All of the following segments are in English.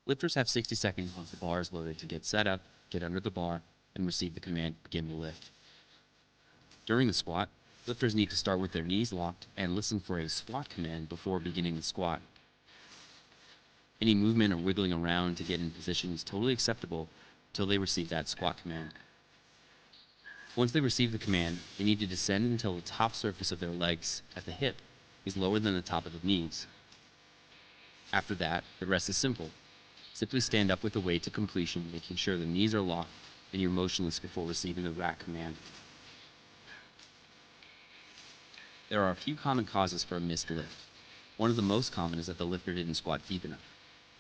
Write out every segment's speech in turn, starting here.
Lifters have 60 seconds once the bar is loaded to get set up, get under the bar, and receive the command to begin the lift. During the squat, lifters need to start with their knees locked and listen for a squat command before beginning the squat. Any movement or wiggling around to get in position is totally acceptable until they receive that squat command. Once they receive the command, they need to descend until the top surface of their legs at the hip is lower than the top of the knees. After that, the rest is simple. Simply stand up with the weight to completion, making sure the knees are locked and you're motionless before receiving the rack command. There are a few common causes for a missed lift. One of the most common is that the lifter didn't squat deep enough.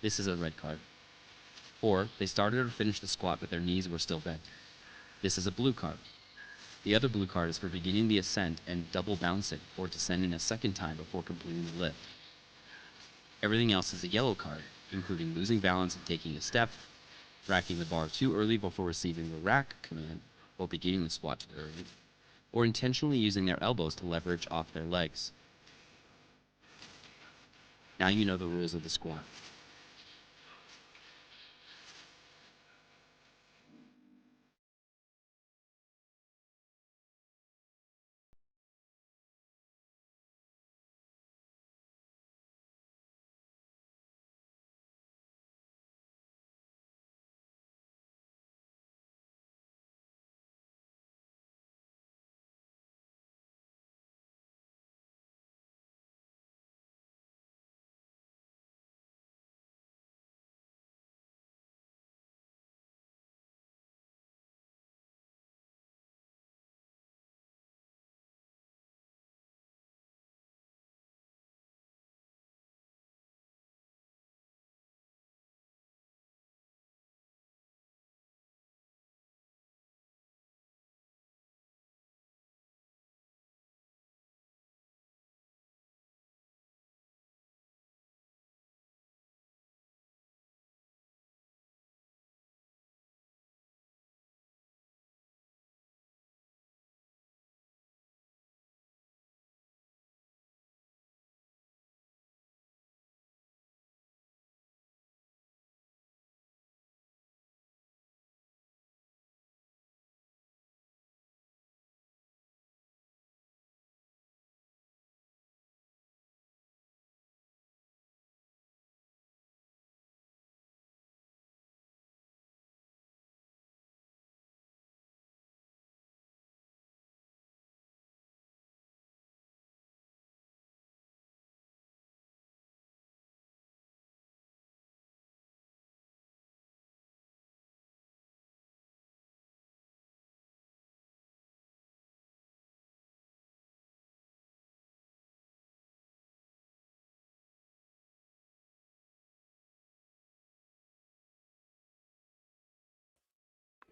This is a red card. Or they started or finished the squat but their knees were still bent. This is a blue card. The other blue card is for beginning the ascent and double bouncing or descending a second time before completing the lift. Everything else is a yellow card, including losing balance and taking a step, racking the bar too early before receiving the rack command while beginning the squat too early, or intentionally using their elbows to leverage off their legs. Now you know the rules of the squat.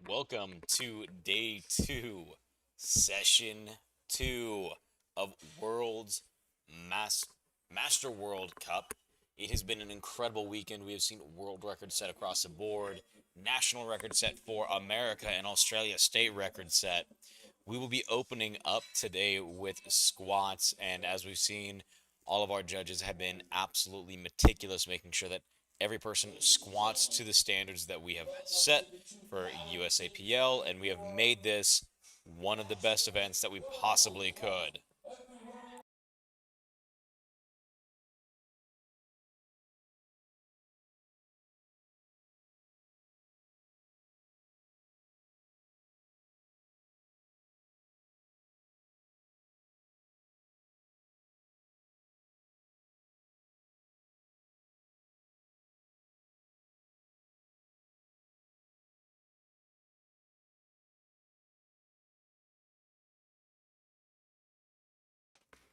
Welcome to day two, session two of World's Mas- Master World Cup. It has been an incredible weekend. We have seen world records set across the board, national record set for America and Australia, state record set. We will be opening up today with squats, and as we've seen, all of our judges have been absolutely meticulous, making sure that every person squats to the standards that we have set for USAPL, and we have made this one of the best events that we possibly could.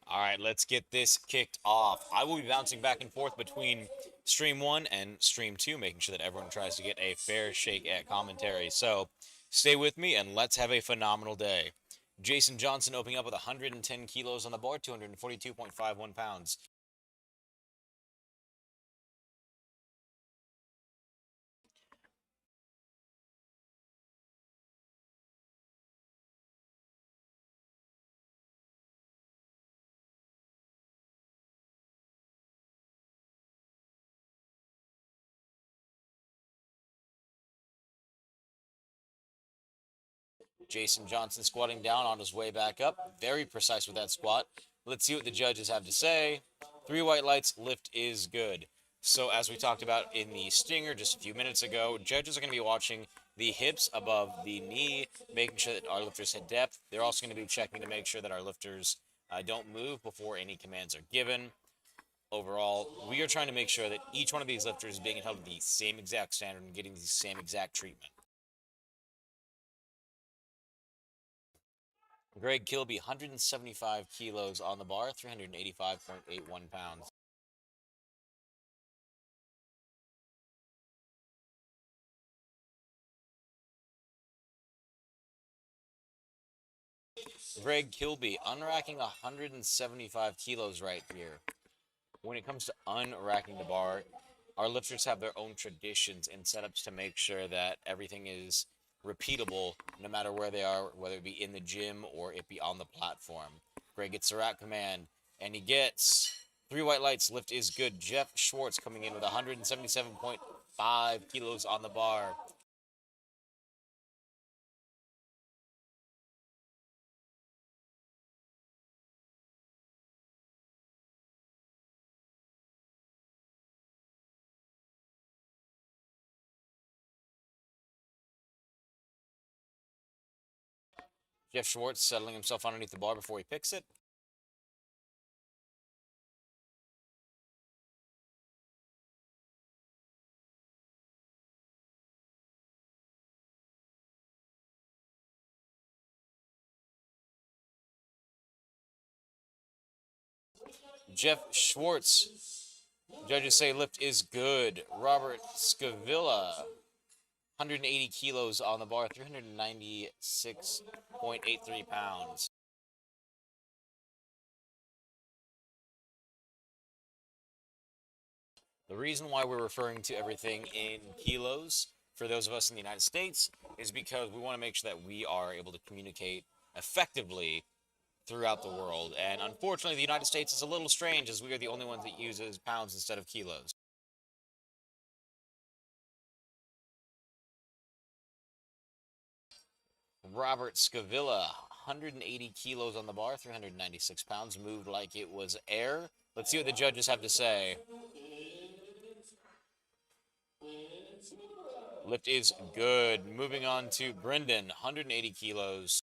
All right, let's get this kicked off. I will be bouncing back and forth between stream one and stream two, making sure that everyone tries to get a fair shake at commentary. So stay with me and let's have a phenomenal day. Jason Johnson opening up with 110 kilos on the bar, 242.51 pounds. Jason Johnson squatting down on his way back up. Very precise with that squat. Let's see what the judges have to say. 3 white lights, lift is good. So as we talked about in the stinger just a few minutes ago, judges are going to be watching the hips above the knee, making sure that our lifters hit depth. They're also going to be checking to make sure that our lifters don't move before any commands are given. Overall, we are trying to make sure that each one of these lifters is being held to the same exact standard and getting the same exact treatment. Greg Kilby, 175 kilos on the bar, 385.81 pounds. Greg Kilby, unracking 175 kilos right here. When it comes to unracking the bar, our lifters have their own traditions and setups to make sure that everything is repeatable no matter where they are, whether it be in the gym or it be on the platform. Greg gets the rack command, and he gets 3 white lights. Lift is good. Jeff Schwartz coming in with 177.5 kilos on the bar. Jeff Schwartz settling himself underneath the bar before he picks it. Jeff Schwartz, judges say lift is good. Robert Scavilla, 180 kilos on the bar, 396.83 pounds. The reason why we're referring to everything in kilos for those of us in the United States is because we want to make sure that we are able to communicate effectively throughout the world. And unfortunately, the United States is a little strange as we are the only ones that uses pounds instead of kilos. Robert Scavilla, 180 kilos on the bar, 396 pounds, moved like it was air. Let's see what the judges have to say. Lift is good. Moving on to Brendan, 180 kilos.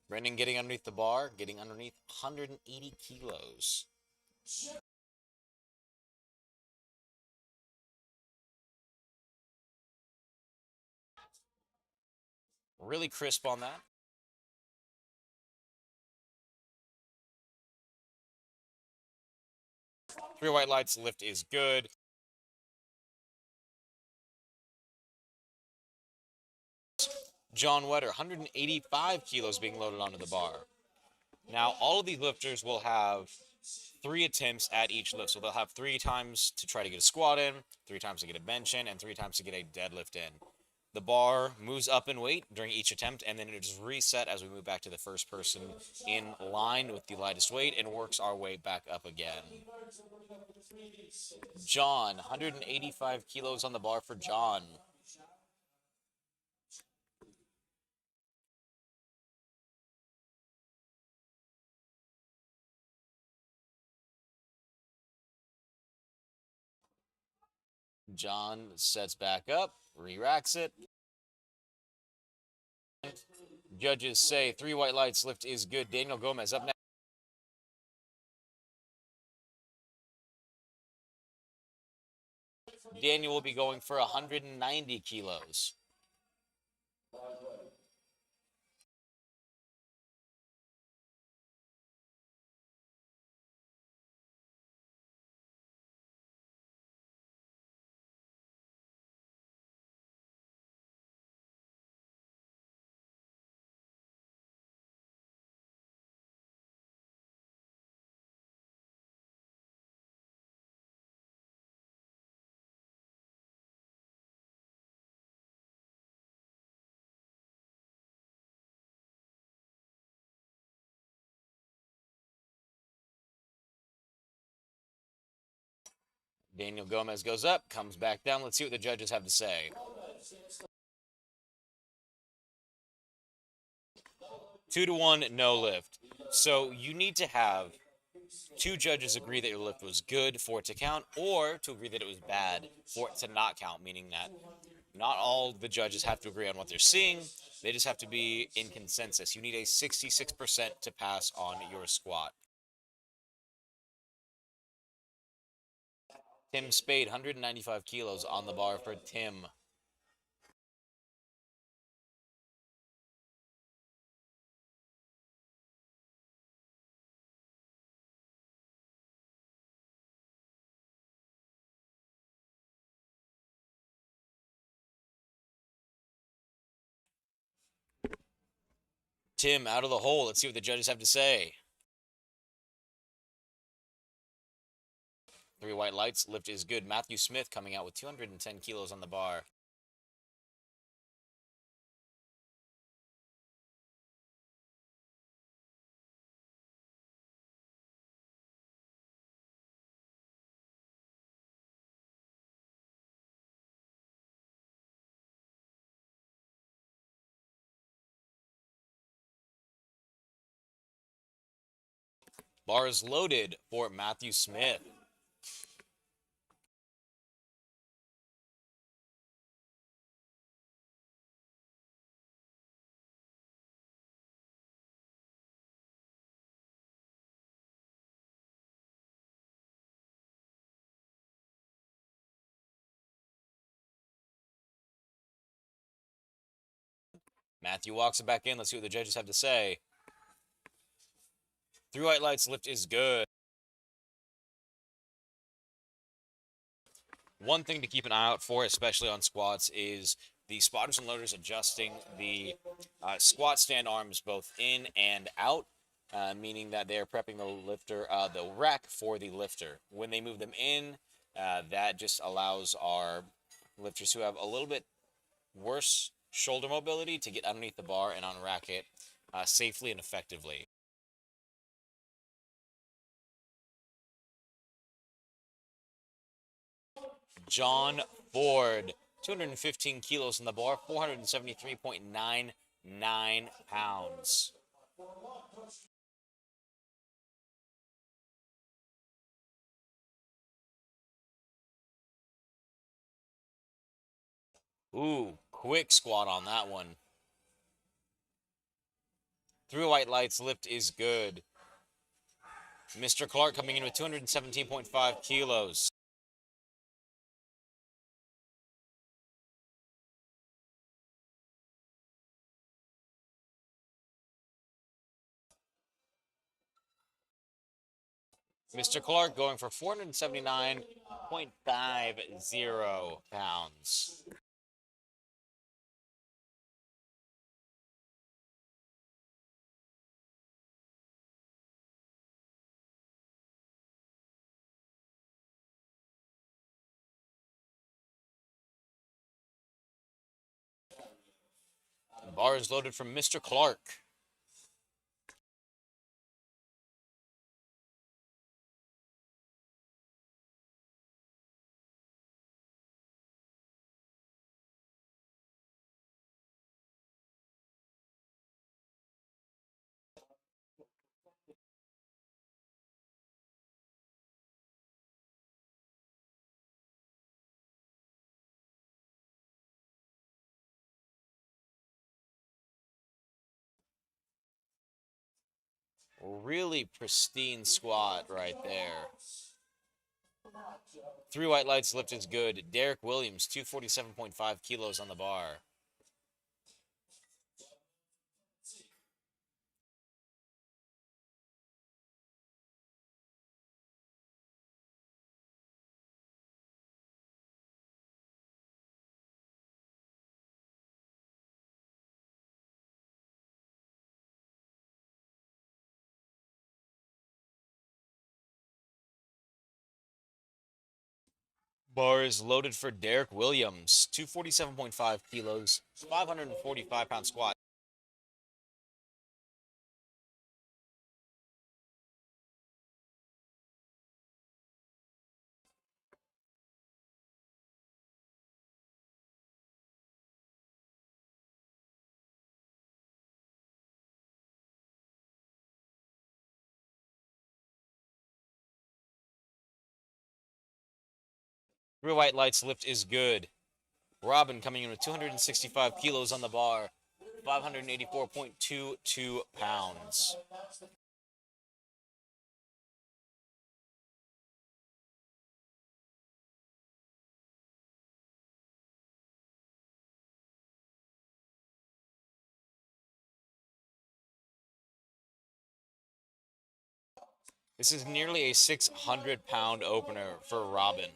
Brendan getting underneath the bar, getting underneath 180 kilos. Really crisp on that. Three white lights, lift is good. John Wetter, 185 kilos being loaded onto the bar. Now, all of these lifters will have 3 attempts at each lift. So they'll have 3 times to try to get a squat in, 3 times to get a bench in, and 3 times to get a deadlift in. The bar moves up in weight during each attempt, and then it is reset as we move back to the first person in line with the lightest weight and works our way back up again. John, 185 kilos on the bar for John. John sets back up, re-racks it. Judges say 3 white lights, lift is good. Daniel Gomez up next. Daniel will be going for 190 kilos. Daniel Gomez goes up, comes back down. Let's see what the judges have to say. 2-1, no lift. So you need to have two judges agree that your lift was good for it to count, or to agree that it was bad for it to not count, meaning that not all the judges have to agree on what they're seeing. They just have to be in consensus. You need a 66% to pass on your squat. Tim Spade, 195 kilos on the bar for Tim. Tim out of the hole. Let's see what the judges have to say. 3 white lights. Lift is good. Matthew Smith coming out with 210 kilos on the bar. Bars loaded for Matthew Smith. Matthew walks it back in. Let's see what the judges have to say. 3 white lights. Lift is good. One thing to keep an eye out for, especially on squats, is the spotters and loaders adjusting the squat stand arms both in and out, meaning that they're prepping the rack for the lifter. When they move them in, that just allows our lifters who have a little bit worse shoulder mobility to get underneath the bar and unrack it safely and effectively. John Ford, 215 kilos on the bar, 473.99 pounds. Ooh, quick squat on that one. 3 white lights. Lift is good. Mr. Clark coming in with 217.5 kilos. Mr. Clark going for 479.50 pounds. Bar is loaded from Mr. Clark. Really pristine squat right there. 3 white lights. Lift is good. Derek Williams, 247.5 kilos on the bar. Bar is loaded for Derek Williams, 247.5 kilos, 545-pound squat. Three white lights lift is good. Robin coming in with 265 kilos on the bar, 584.22 pounds. This is nearly a 600-pound opener for Robin.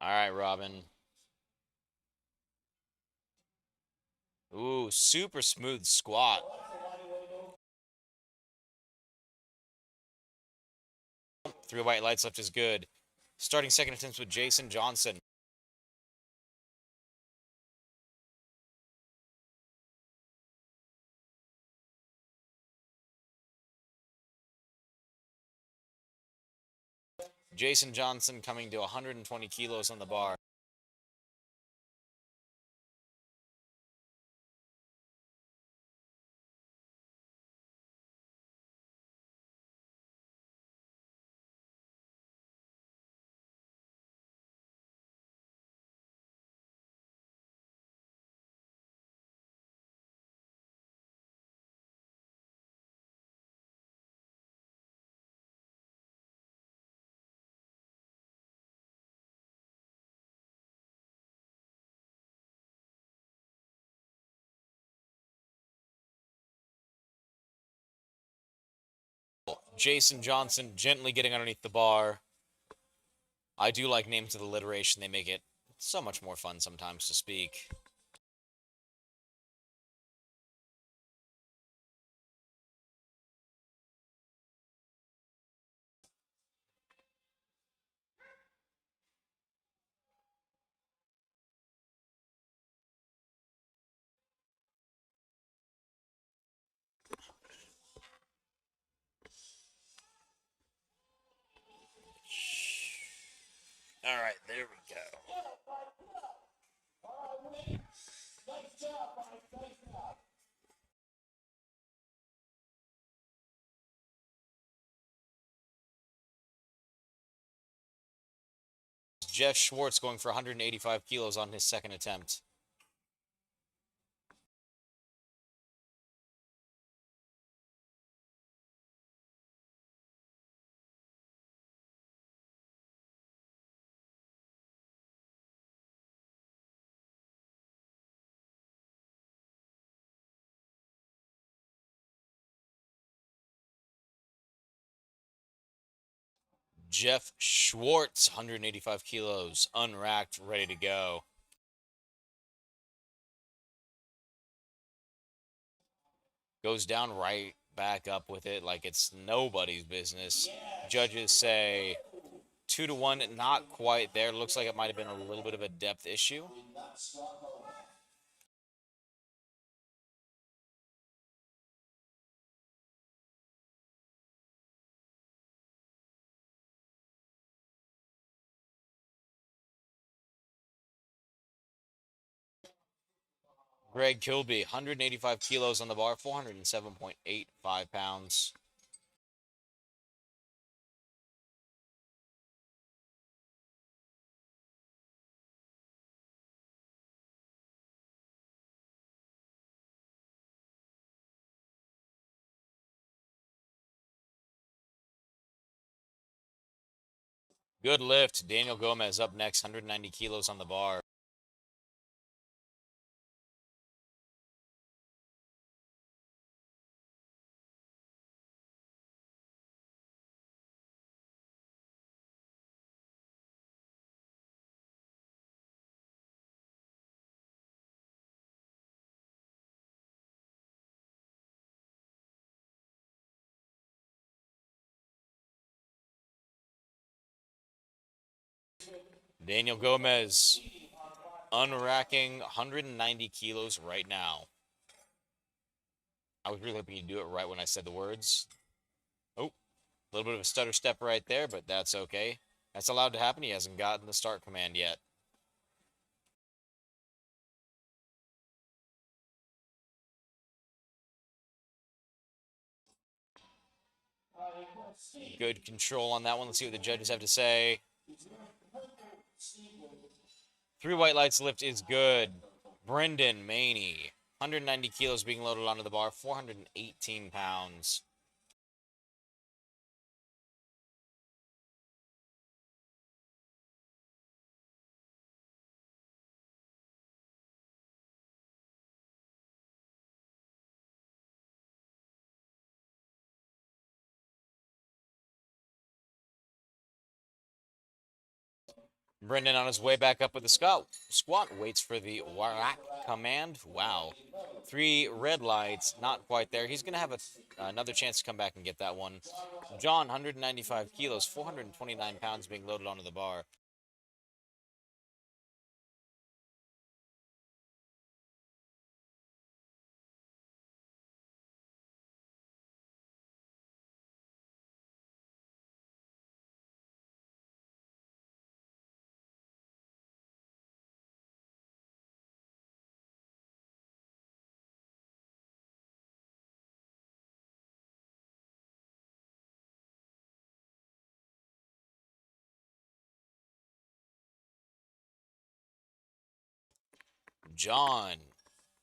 All right, Robin. Ooh, super smooth squat. Three white lights left is good. Starting second attempts with Jason Johnson. Jason Johnson coming to 120 kilos on the bar. Jason Johnson gently getting underneath the bar. I do like names with alliteration. They make it so much more fun sometimes to speak. All right, there we go. Jeff Schwartz going for 185 kilos on his second attempt. Jeff Schwartz, 185 kilos, unracked, ready to go. Goes down right back up with it like it's nobody's business. Judges say 2-1, not quite there. Looks like it might have been a little bit of a depth issue. Greg Kilby, 185 kilos on the bar, 407.85 pounds. Good lift. Daniel Gomez up next, 190 kilos on the bar. Daniel Gomez unracking 190 kilos right now. I was really hoping you'd do it right when I said the words. Oh, A little bit of a stutter step right there, but that's okay. That's allowed to happen. He hasn't gotten the start command yet. Good control on that one. Let's see what the judges have to say. 3 white lights lift is good. Brendan Maney, 190 kilos being loaded onto the bar, 418 pounds. Brendan on his way back up with the squat, waits for the whack command. Wow. 3 red lights, not quite there. He's going to have another chance to come back and get that one. John, 195 kilos, 429 pounds being loaded onto the bar. John,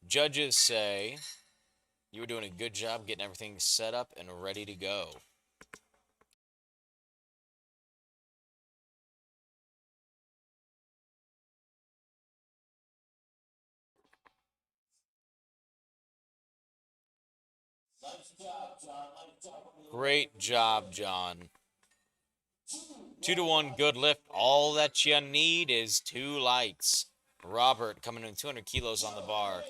judges say you were doing a good job getting everything set up and ready to go. Great job, John. 2-to-1 good lift. All that you need is 2 lights. Robert coming in 200 kilos on the bar.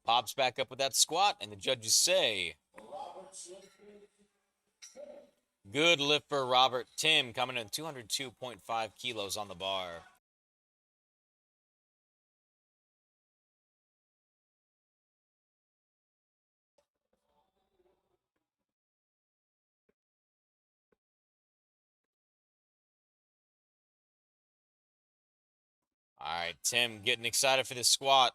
Pops back up with that squat, and the judges say, good lift for Robert. Tim coming in 202.5 kilos on the bar. All right, Tim getting excited for this squat.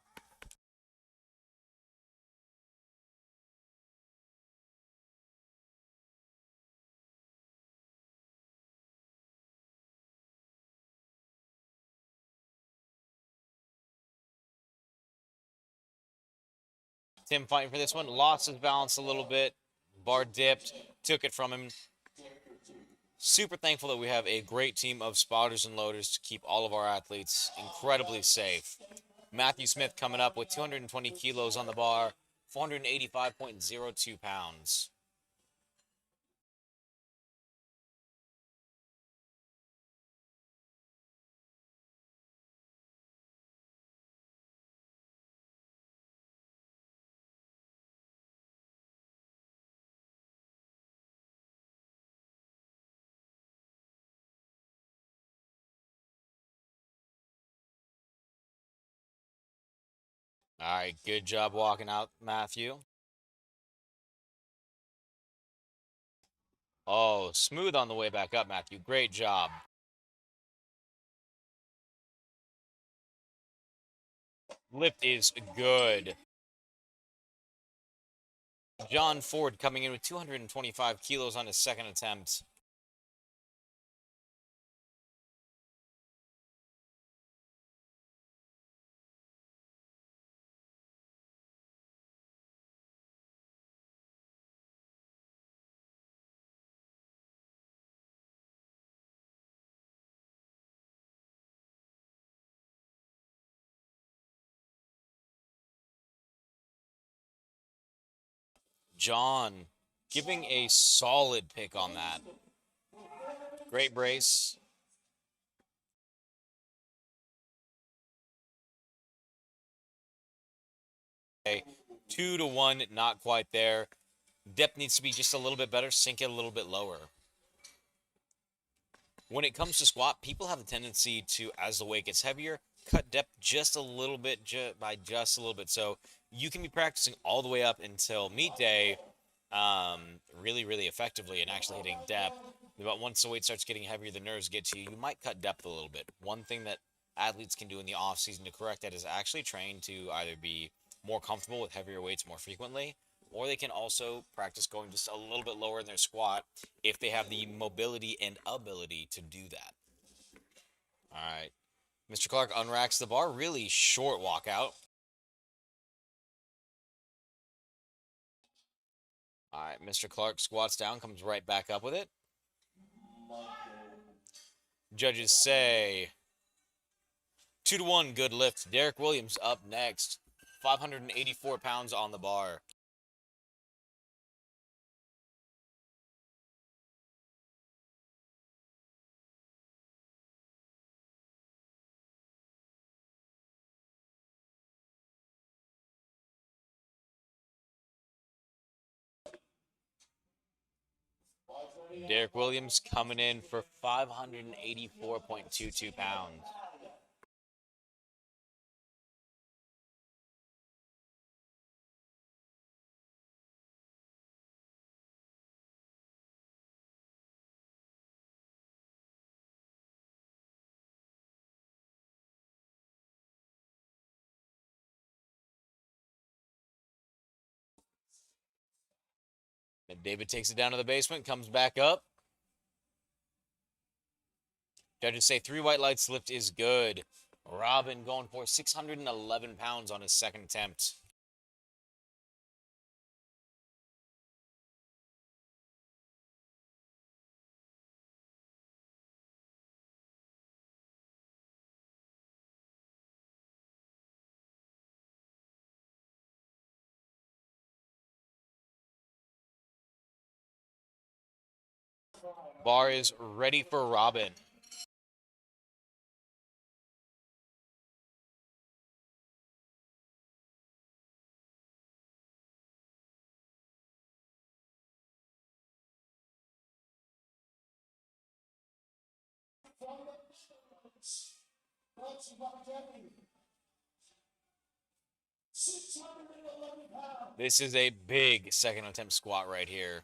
Tim fighting for this one. Lost his balance a little bit. Bar dipped. Took it from him. Super thankful that we have a great team of spotters and loaders to keep all of our athletes incredibly safe. Matthew Smith coming up with 220 kilos on the bar, 485.02 pounds. All right, good job walking out, Matthew. Oh, smooth on the way back up, Matthew. Great job. Lift is good. John Ford coming in with 225 kilos on his second attempt. John giving a solid pick on that. Great brace. Okay, 2-1, not quite there. Depth needs to be just a little bit better. Sink it a little bit lower. When it comes to squat, people have a tendency to, as the weight gets heavier, cut depth just a little bit, by just a little bit. So you can be practicing all the way up until meet day really, really effectively and actually hitting depth. But once the weight starts getting heavier, the nerves get to you, you might cut depth a little bit. One thing that athletes can do in the off season to correct that is actually train to either be more comfortable with heavier weights more frequently, or they can also practice going just a little bit lower in their squat if they have the mobility and ability to do that. All right. Mr. Clark unracks the bar. Really short walkout. All right. Mr. Clark squats down, comes right back up with it. Judges say 2-1, good lift. Derek Williams up next. 584 pounds on the bar. Derek Williams coming in for 584.22 pounds. And David takes it down to the basement, comes back up. Judges say 3 white lights lift is good. Robin going for 611 pounds on his second attempt. Bar is ready for Robin. This is a big second attempt squat right here.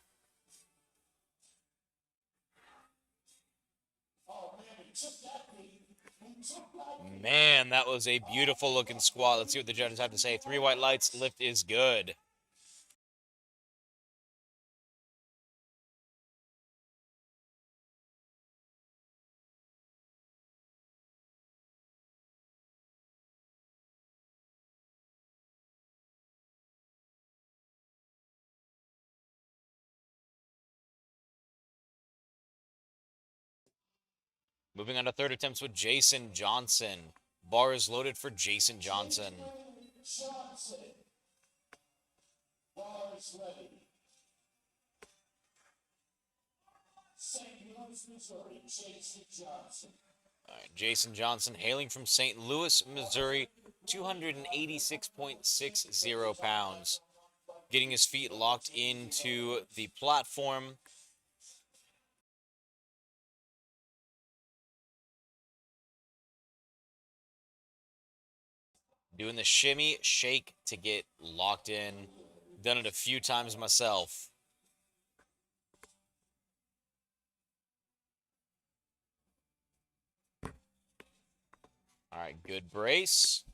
Man, that was a beautiful looking squat. Let's see what the judges have to say. 3 white lights, lift is good. Moving on to third attempts with Jason Johnson. Bar is loaded for Jason Johnson. All right, Jason Johnson, hailing from St. Louis, Missouri, 286.60 pounds. Getting his feet locked into the platform. Doing the shimmy shake to get locked in. Done it a few times myself. All right, good brace.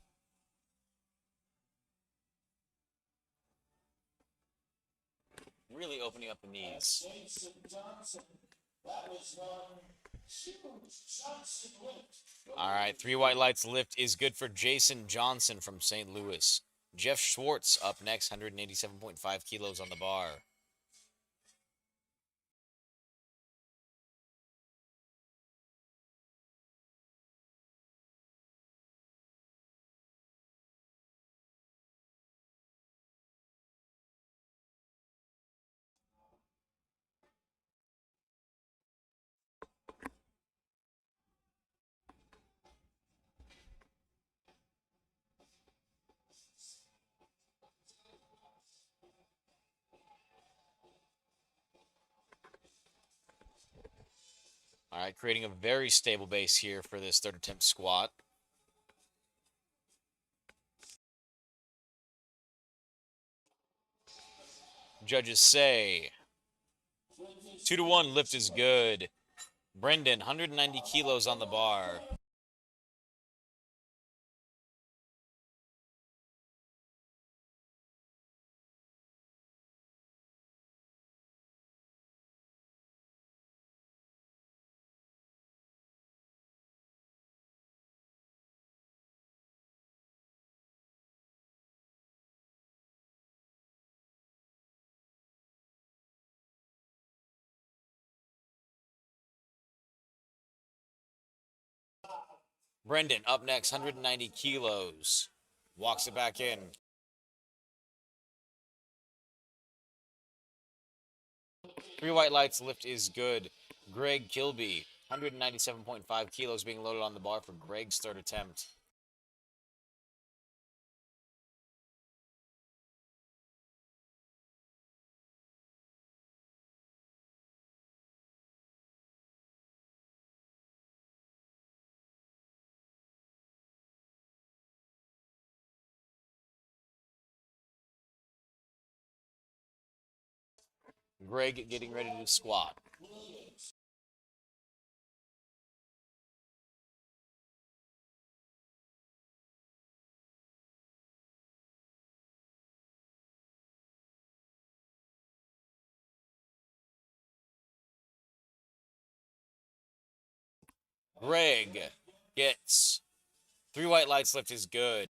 Really opening up the knees. All right, 3 white lights lift is good for Jason Johnson from St. Louis. Jeff Schwartz up next, 187.5 kilos on the bar. right, creating a very stable base here for this third attempt squat. Judges say 2-1 lift is good. Brendan, 190 kilos on the bar. Brendan, up next, 190 kilos. Walks it back in. Three white lights, lift is good. Greg Kilby, 197.5 kilos being loaded on the bar for Greg's third attempt. Greg getting ready to squat. Greg gets three white lights, lift is good.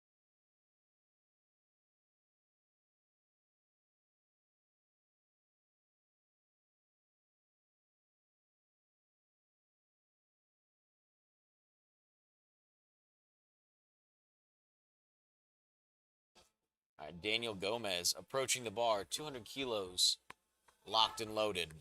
All right, Daniel Gomez approaching the bar, 200 kilos, locked and loaded.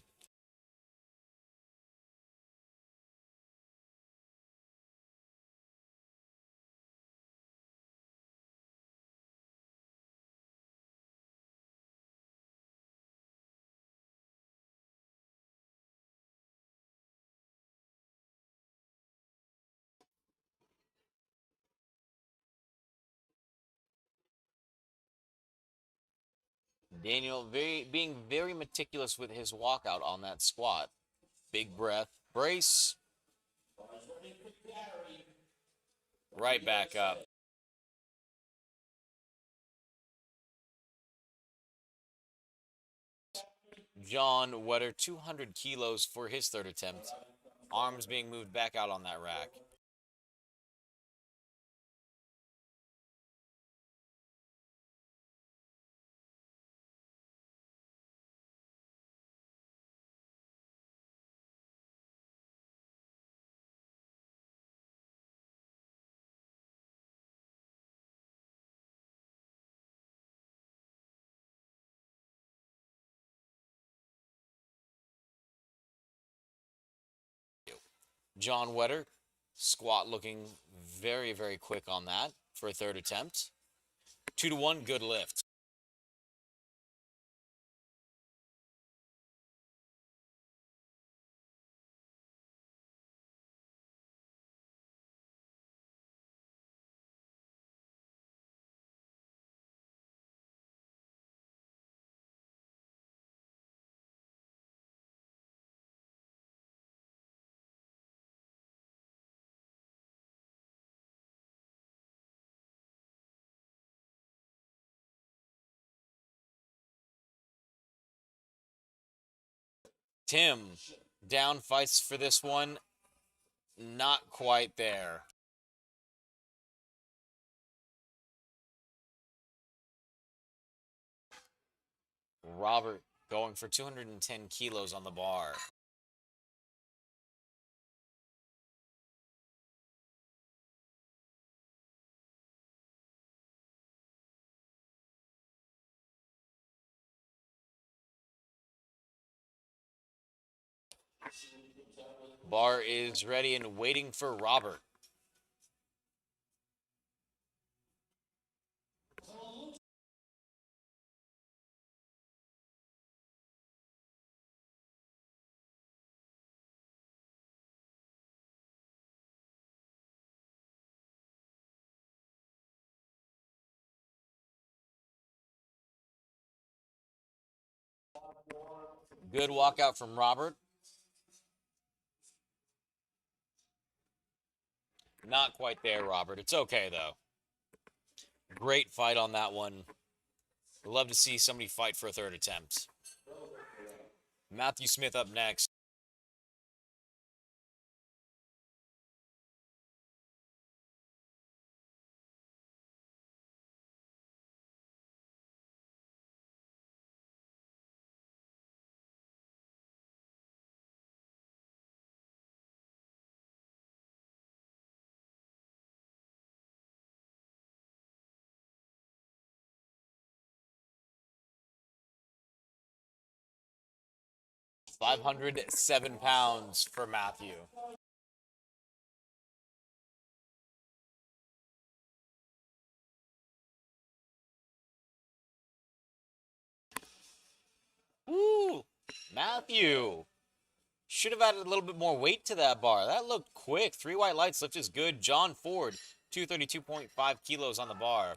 Daniel being very meticulous with his walkout on that squat. Big breath, brace. Right back up. John Wetter, 200 kilos for his third attempt. Arms being moved back out on that rack. John Wetter, squat looking very, very quick on that for a third attempt. 2-1, good lift. Tim, down fights for this one. Not quite there. Robert going for 210 kilos on the bar. Bar is ready and waiting for Robert. Good walkout from Robert. Not quite there, Robert. It's okay, though. Great fight on that one. We'd love to see somebody fight for a third attempt. Matthew Smith up next. £507 for Matthew. Ooh, Matthew. Should have added a little bit more weight to that bar. That looked quick. 3 white lights lift is good. John Ford, 232.5 kilos on the bar.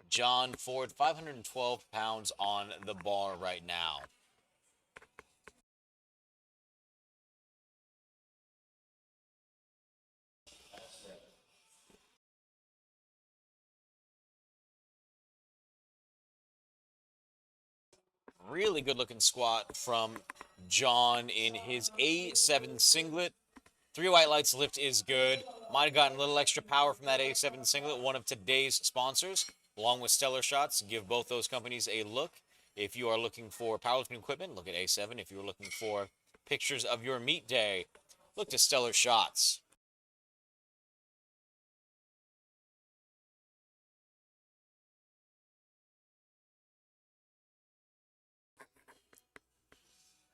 John Ford, 512 pounds on the bar right now. Really good looking squat from John in his A7 singlet. 3 white lights lift is good. Might have gotten a little extra power from that A7 singlet, one of today's sponsors, along with Stellar Shots. Give both those companies a look. If you are looking for powerlifting equipment, look at A7. If you're looking for pictures of your meet day, look to Stellar Shots.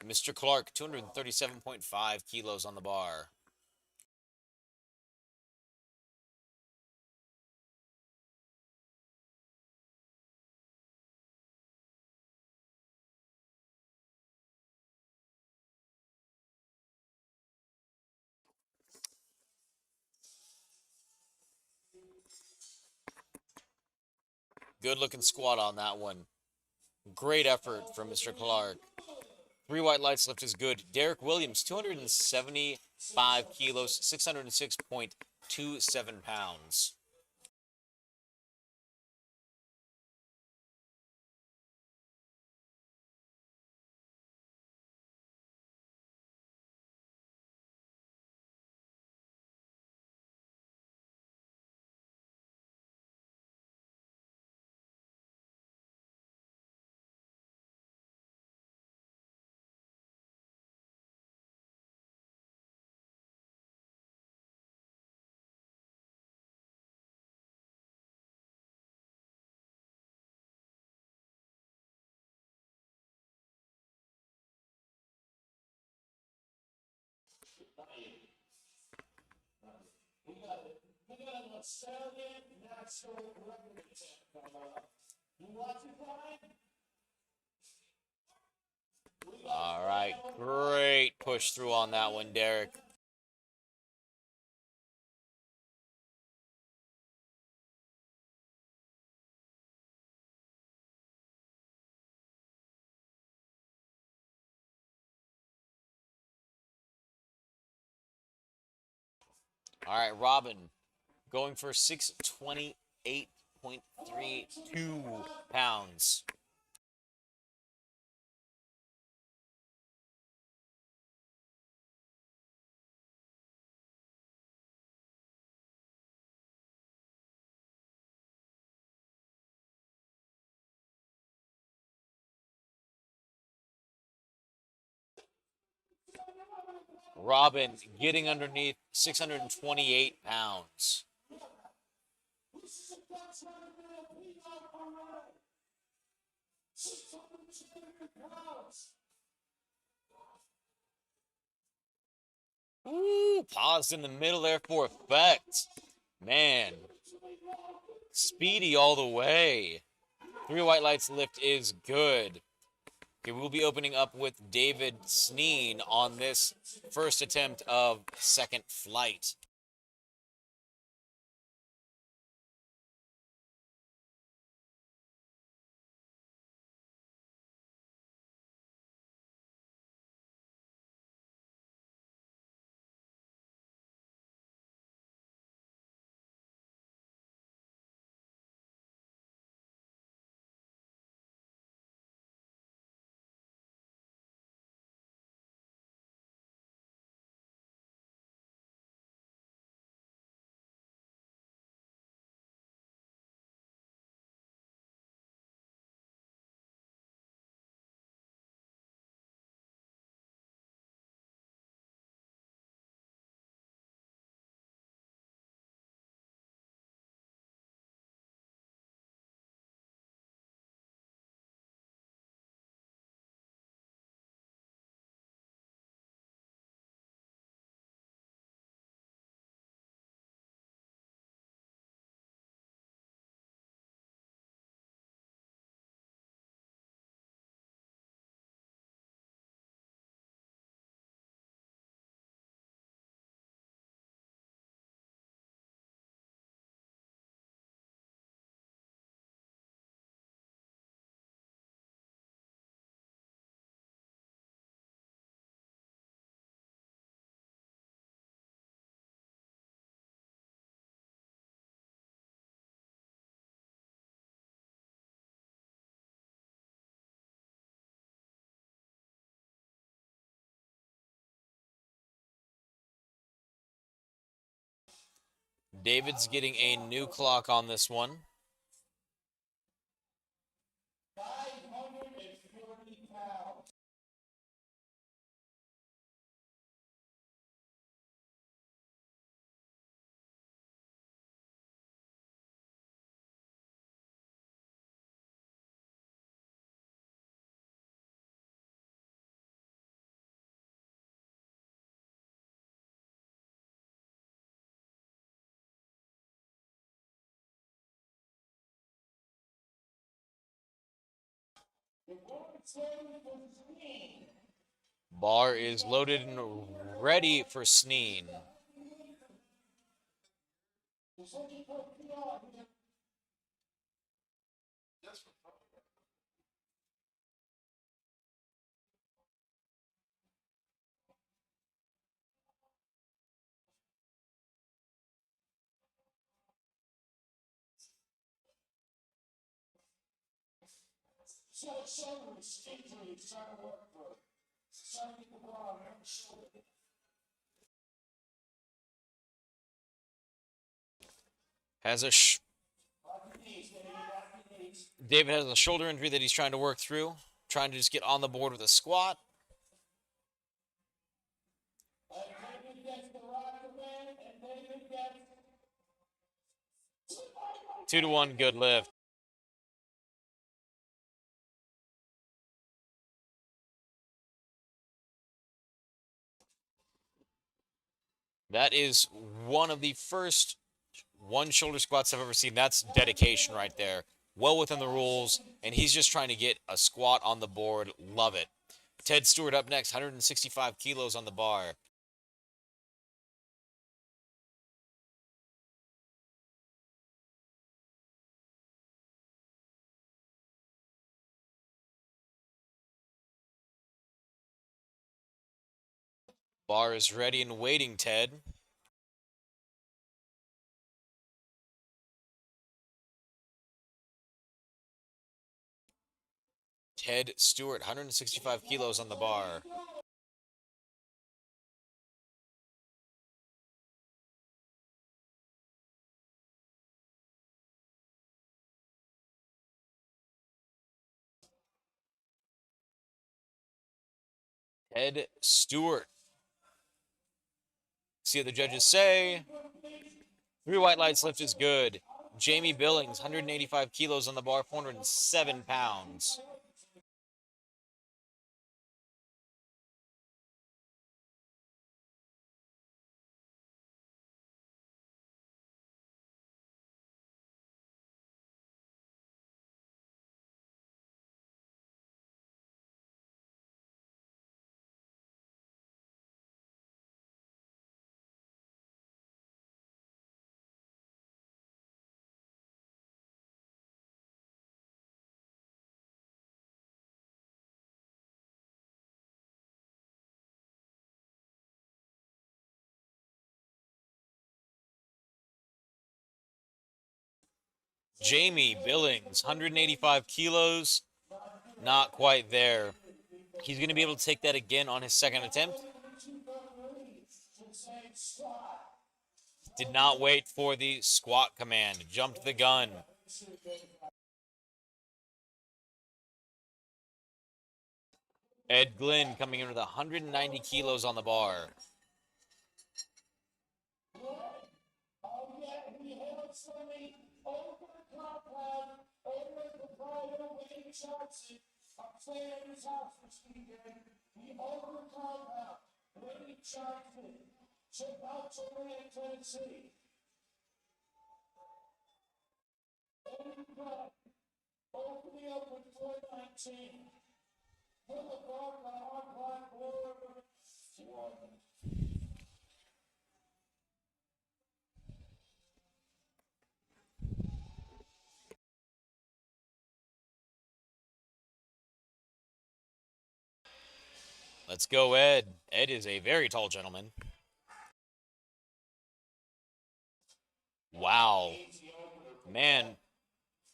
Mr. Clark, 237.5 kilos on the bar. Good looking squat on that one. Great effort from Mr. Clark. 3 white lights lift is good. Derek Williams, 275 kilos, 606.27 pounds. All right, great push through on that one, Derek. All right, Robin, going for 628.32 pounds. Robin getting underneath 628 pounds. Ooh. Ooh, paused in the middle there for effect. Man, speedy all the way. 3 white lights lift is good. Okay, we'll be opening up with David Sneen on this first attempt of second flight. David's getting a new clock on this one. Bar is loaded and ready for Sneen. David has a shoulder injury that he's trying to work through, trying to just get on the board with a squat. Two to one, good lift. That is one of the first one shoulder squats I've ever seen. That's dedication right there. Well within the rules, and he's just trying to get a squat on the board. Love it. Ted Stewart up next, 165 kilos on the bar. Bar is ready and waiting, Ted. Ted Stewart, 165 kilos on the bar. Ted Stewart. See what the judges say. 3 white lights lift is good. Jamie Billings, 185 kilos on the bar, 407 pounds. Jamie Billings, 185 kilos. Not quite there. He's going to be able to take that again on his second attempt. Did not wait for the squat command. Jumped the gun. Ed Glynn coming in with 190 kilos on the bar. Let's go, Ed. Ed is a very tall gentleman. Wow. Man,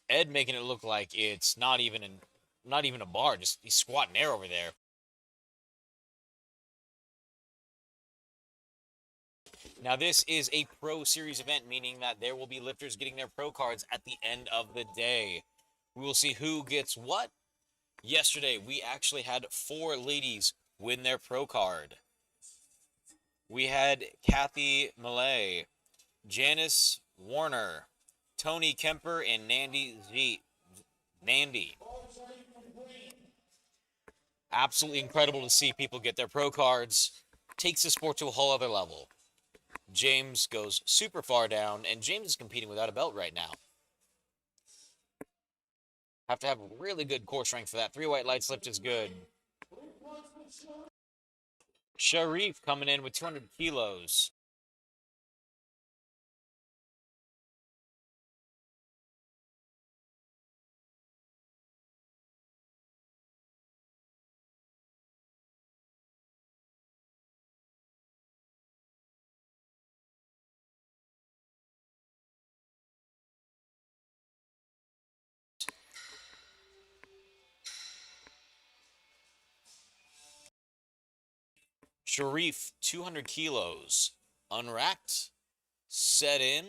Ed making it look like it's not even a bar, just he's squatting air over there. Now this is a pro series event, meaning that there will be lifters getting their pro cards at the end of the day. We will see who gets what. Yesterday, we actually had 4 ladies win their pro card. We had Kathy Millay, Janice Warner, Tony Kemper, and Nandy. Absolutely incredible to see people get their pro cards. Takes the sport to a whole other level. James goes super far down, and James is competing without a belt right now. Have to have really good core strength for that. 3 white lights lift is good. Sharif coming in with 200 kilos. Sharif, 200 kilos. Unracked. Set in.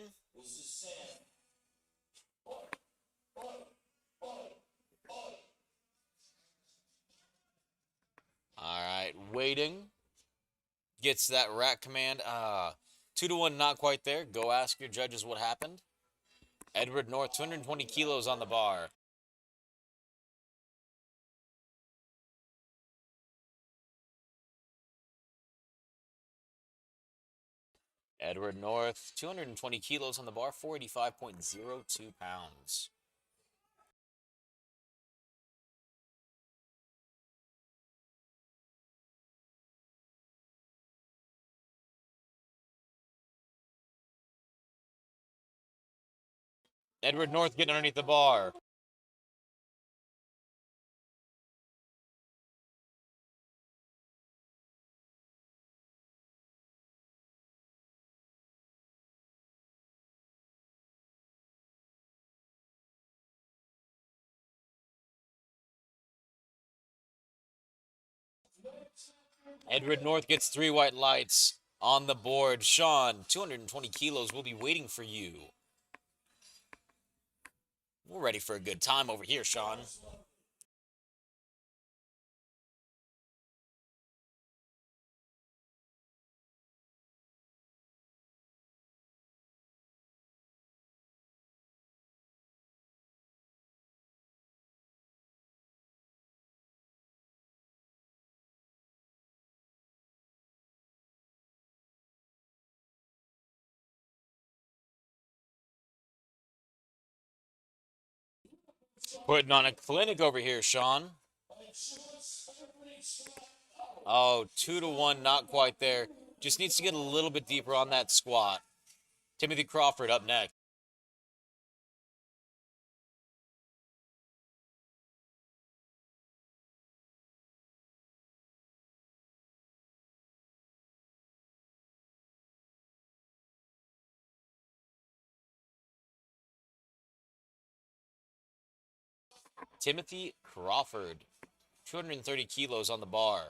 All right, waiting. Gets that rack command. 2-1, not quite there. Go ask your judges what happened. Edward North, 220 kilos on the bar. Edward North, 220 kilos on the bar, 485.02 pounds. Edward North getting underneath the bar. Edward North gets 3 white lights on the board. Sean, 220 kilos will be waiting for you. We're ready for a good time over here, Sean. Putting on a clinic over here, Sean. Oh, 2-1, not quite there. Just needs to get a little bit deeper on that squat. Timothy Crawford up next. Timothy Crawford, 230 kilos on the bar.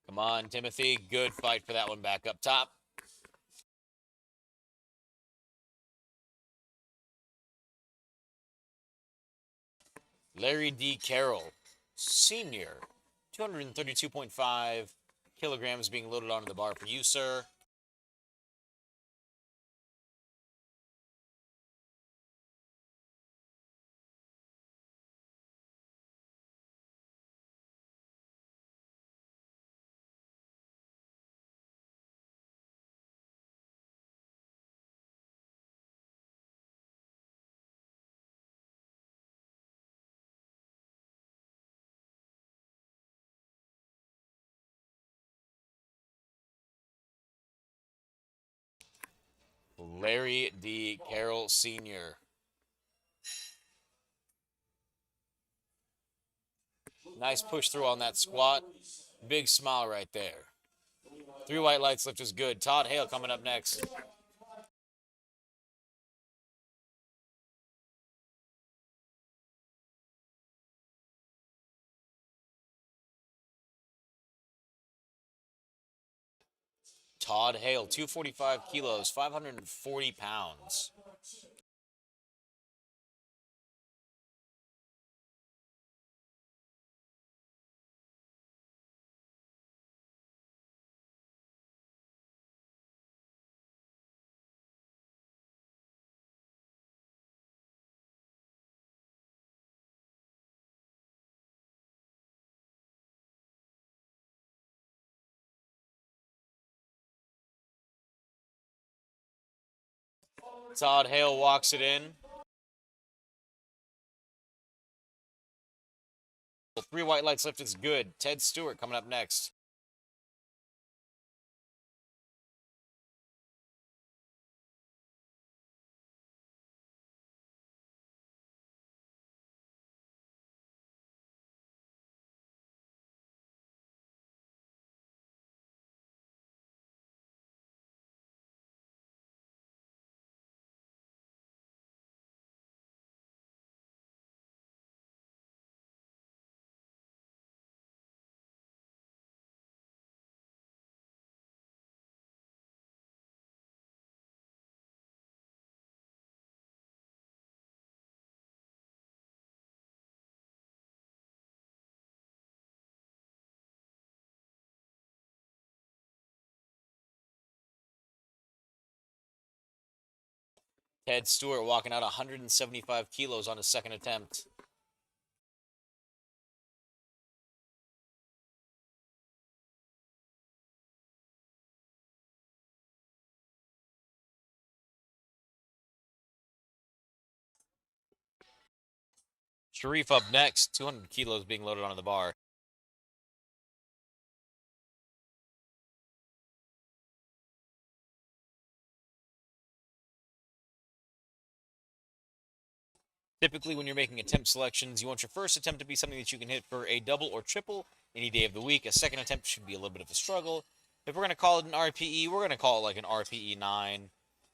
Come on, Timothy. Good fight for that one back up top. Larry D. Carroll, Sr., 232.5 kilograms being loaded onto the bar for you, sir. Larry D. Carroll, Sr. Nice push through on that squat. Big smile right there. 3 white lights lift is good. Todd Hale coming up next. Todd Hale, 245 kilos, 540 pounds. Todd Hale walks it in. 3 white lights lift is good. Ted Stewart coming up next. Ted Stewart walking out 175 kilos on his second attempt. Sharif up next, 200 kilos being loaded onto the bar. Typically, when you're making attempt selections, you want your first attempt to be something that you can hit for a double or triple any day of the week. A second attempt should be a little bit of a struggle. If we're going to call it an RPE, we're going to call it like an RPE 9.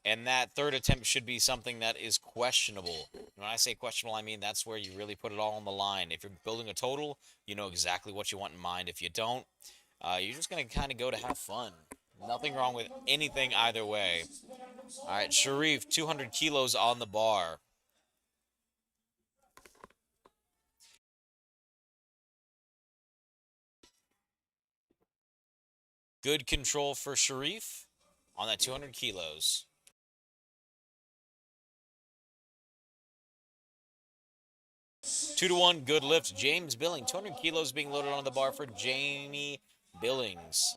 And that third attempt should be something that is questionable. When I say questionable, I mean that's where you really put it all on the line. If you're building a total, you know exactly what you want in mind. If you don't, you're just going to kind of go to have fun. Nothing wrong with anything either way. All right, Sharif, 200 kilos on the bar. Good control for Sharif on that 200 kilos. 2-1, good lift. James Billing, 200 kilos being loaded on the bar for Jamie Billings.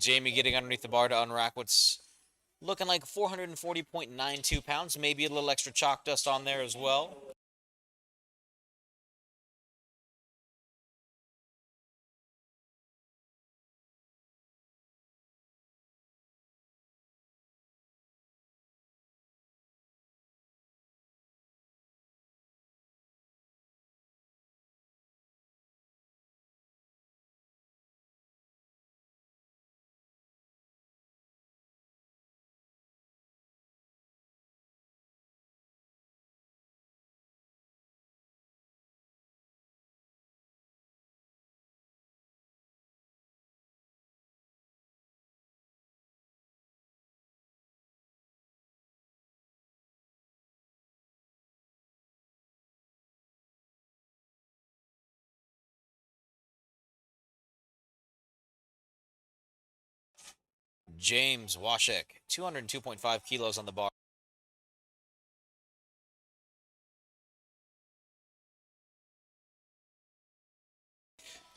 Jamie getting underneath the bar to unrack what's looking like 440.92 pounds. Maybe a little extra chalk dust on there as well. James Washek, 202.5 kilos on the bar.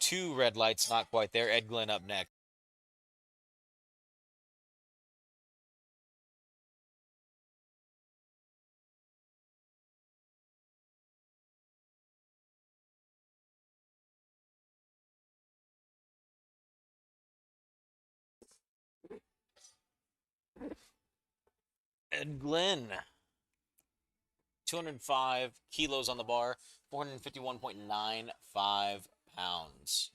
Two red lights, not quite there. Ed Glenn up next. Ed Glenn, 205 kilos on the bar, 451.95 pounds.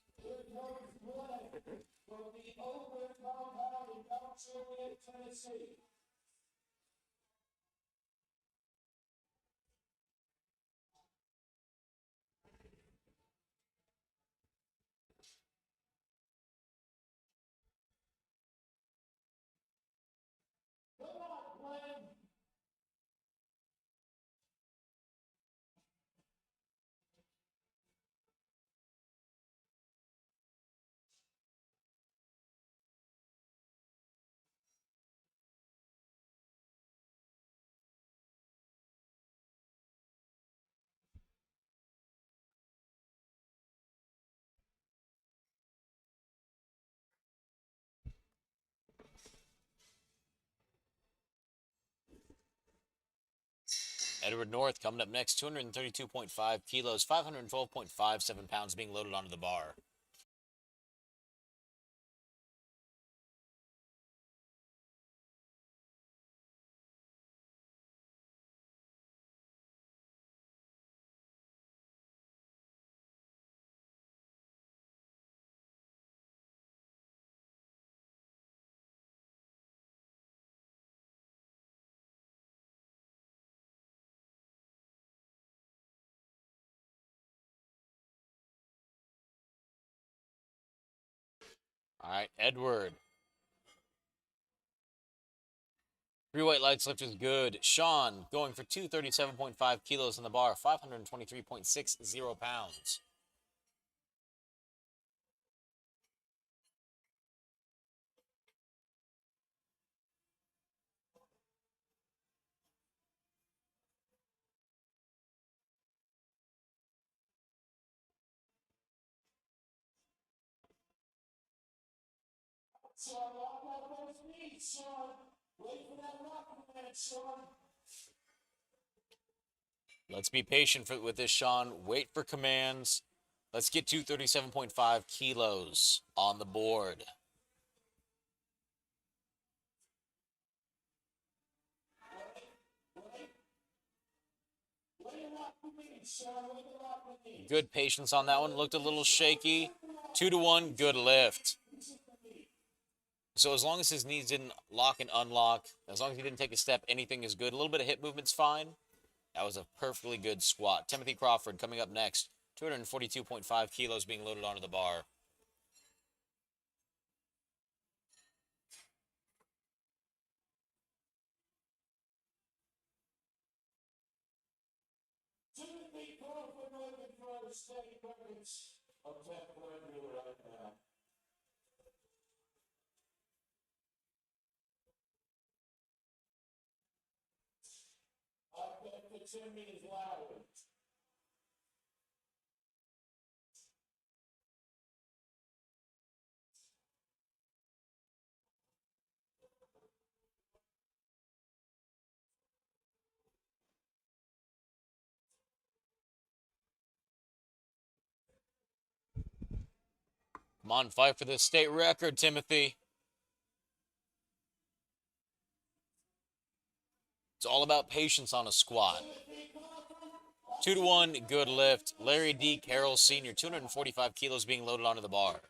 Edward North coming up next, 232.5 kilos, 512.57 pounds being loaded onto the bar. All right, Edward. Three white lights lift is good. Sean going for 237.5 kilos on the bar, 523.60 pounds. Let's be patient with this, Sean. Wait for commands. Let's get 237.5 kilos on the board. Good patience on that one. Looked a little shaky. 2-1, good lift. So as long as his knees didn't lock and unlock, as long as he didn't take a step, anything is good. A little bit of hip movement's fine. That was a perfectly good squat. Timothy Crawford coming up next. 242.5 kilos being loaded onto the bar. Timothy Crawford looking for the state records of Temple right now. I bet the Timmy is loud. Come on, fight for the state record, Timothy. It's all about patience on a squat. 2-1, good lift. Larry D. Carroll Sr., 245 kilos being loaded onto the bar.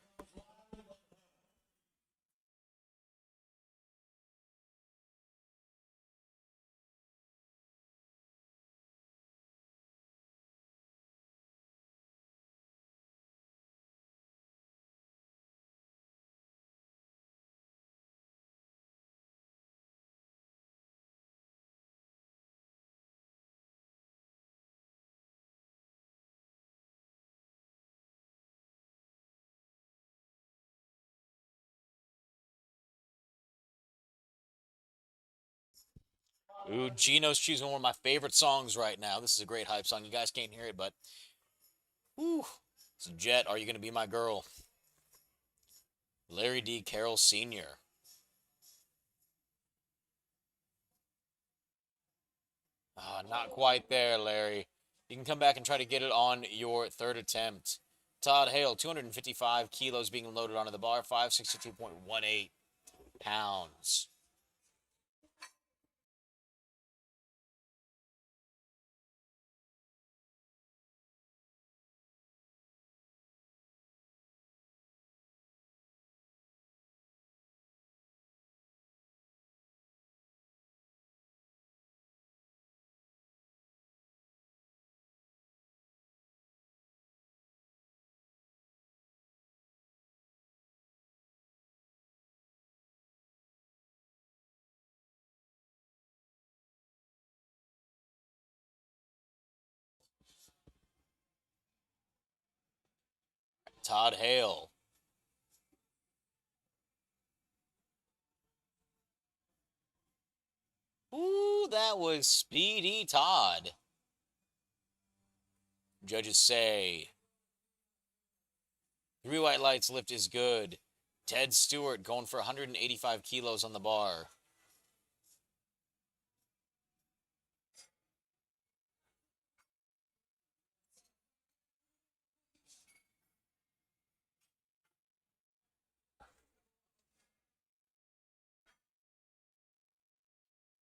Ooh, Gino's choosing one of my favorite songs right now. This is a great hype song. You guys can't hear it, but whew. So Jet, Are You Gonna Be My Girl? Larry D. Carroll Sr. Not quite there, Larry. You can come back and try to get it on your third attempt. Todd Hale, 255 kilos being loaded onto the bar, 562.18 pounds. Todd Hale. Ooh, that was speedy Todd. Judges say 3 white lights lift is good. Ted Stewart going for 185 kilos on the bar.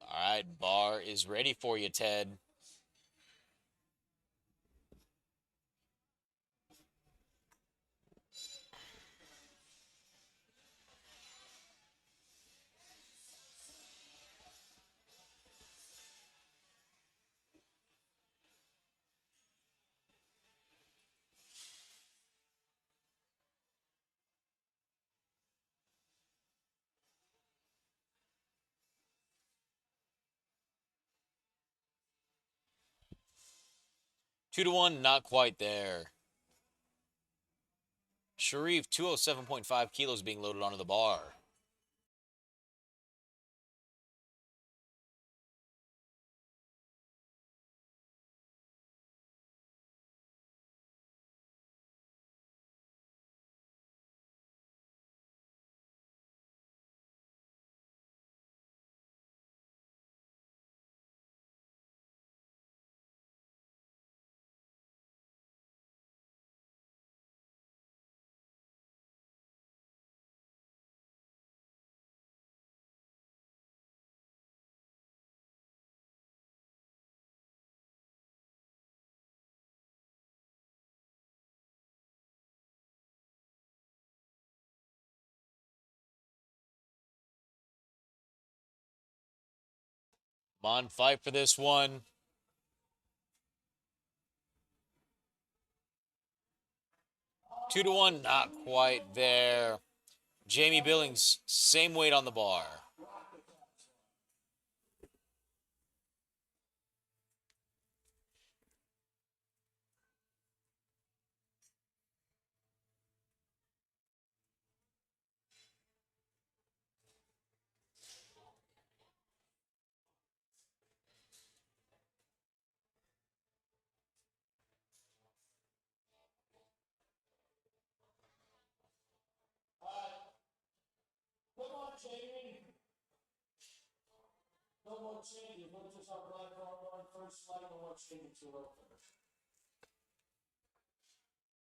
All right, bar is ready for you, Ted. Two to one, not quite there. Sharif, 207.5 kilos being loaded onto the bar. Come on, fight for this one. Two to one, not quite there. Jamie Billings, same weight on the bar.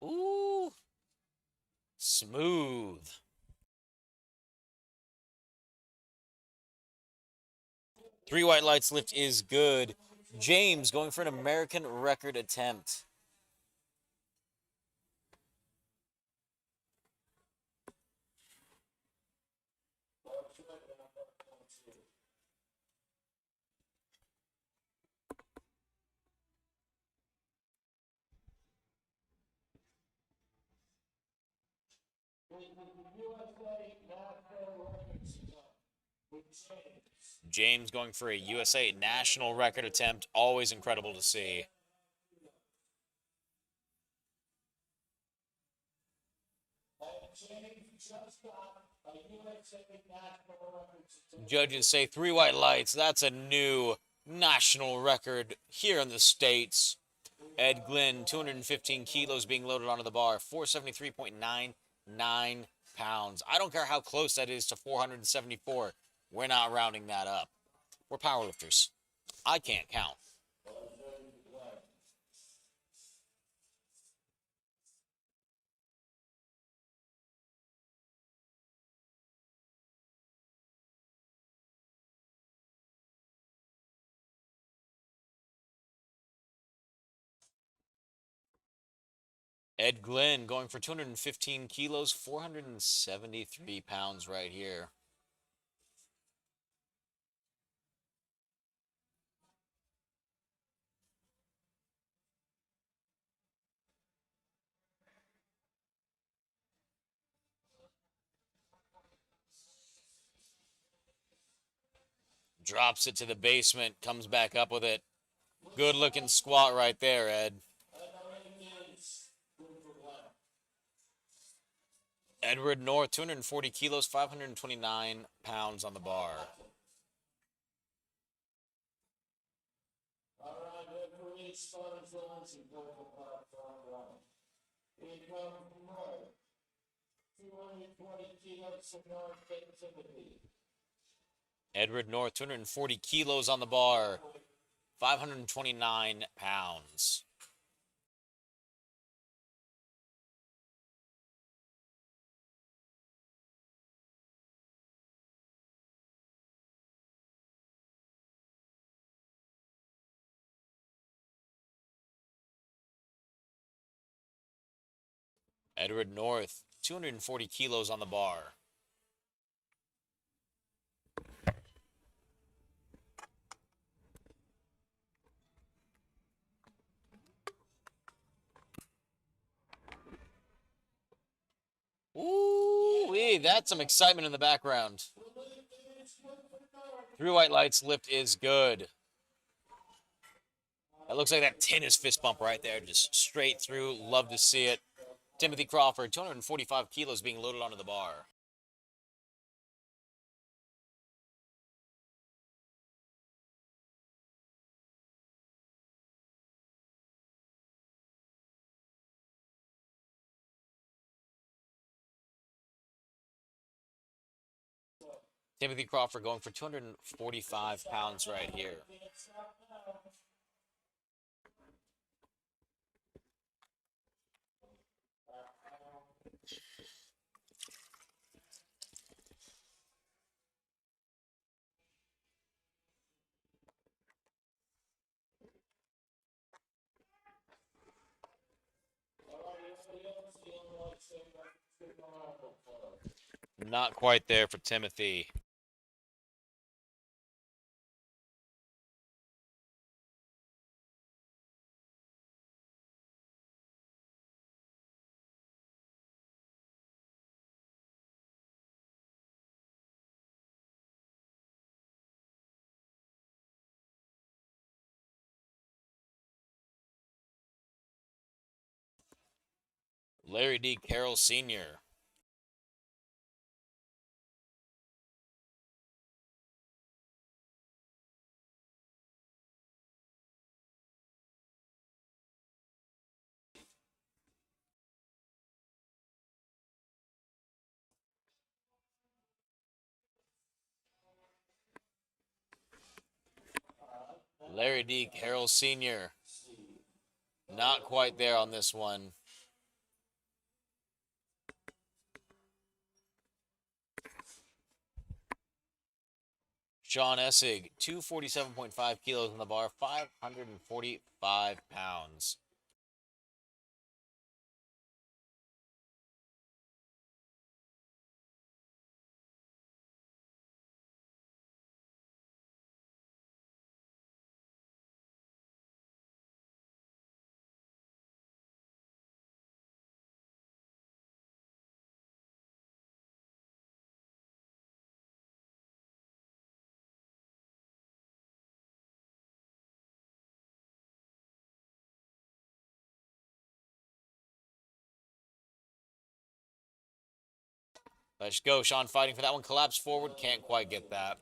Ooh. Smooth. Three white lights lift is good. James going for an American record attempt. James going for a USA national record attempt. Always incredible to see. Judges say 3 white lights. That's a new national record here in the States. Ed Glynn, 215 kilos being loaded onto the bar, 473.99 pounds. I don't care how close that is to 474. We're not rounding that up. We're powerlifters. I can't count. Ed Glynn going for 215 kilos, 473 pounds right here. Drops it to the basement, comes back up with it. Good looking squat right there, Ed. Edward North, 240 kilos, 529 pounds on the bar. Edward North, 240 kilos on the bar, 529 pounds. Edward North, 240 kilos on the bar. Ooh, that's some excitement in the background. 3 white lights lift is good. That looks like that tennis fist bump right there, just straight through. Love to see it. Timothy Crawford, 245 kilos being loaded onto the bar. Timothy Crawford going for 245 pounds right here. Not quite there for Timothy. Larry D. Carroll Sr. Larry D. Carroll Sr. Not quite there on this one. John Essig, 247.5 kilos on the bar, 545 pounds. Let's go. Sean fighting for that one. Collapse forward. Can't quite get that.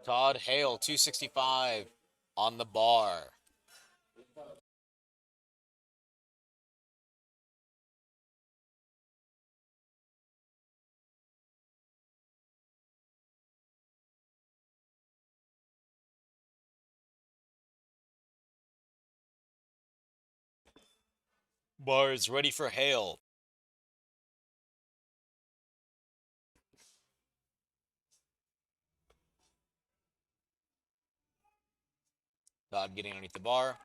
Todd Hale, 265 on the bar. Bar is ready for Hale. Todd getting underneath the bar.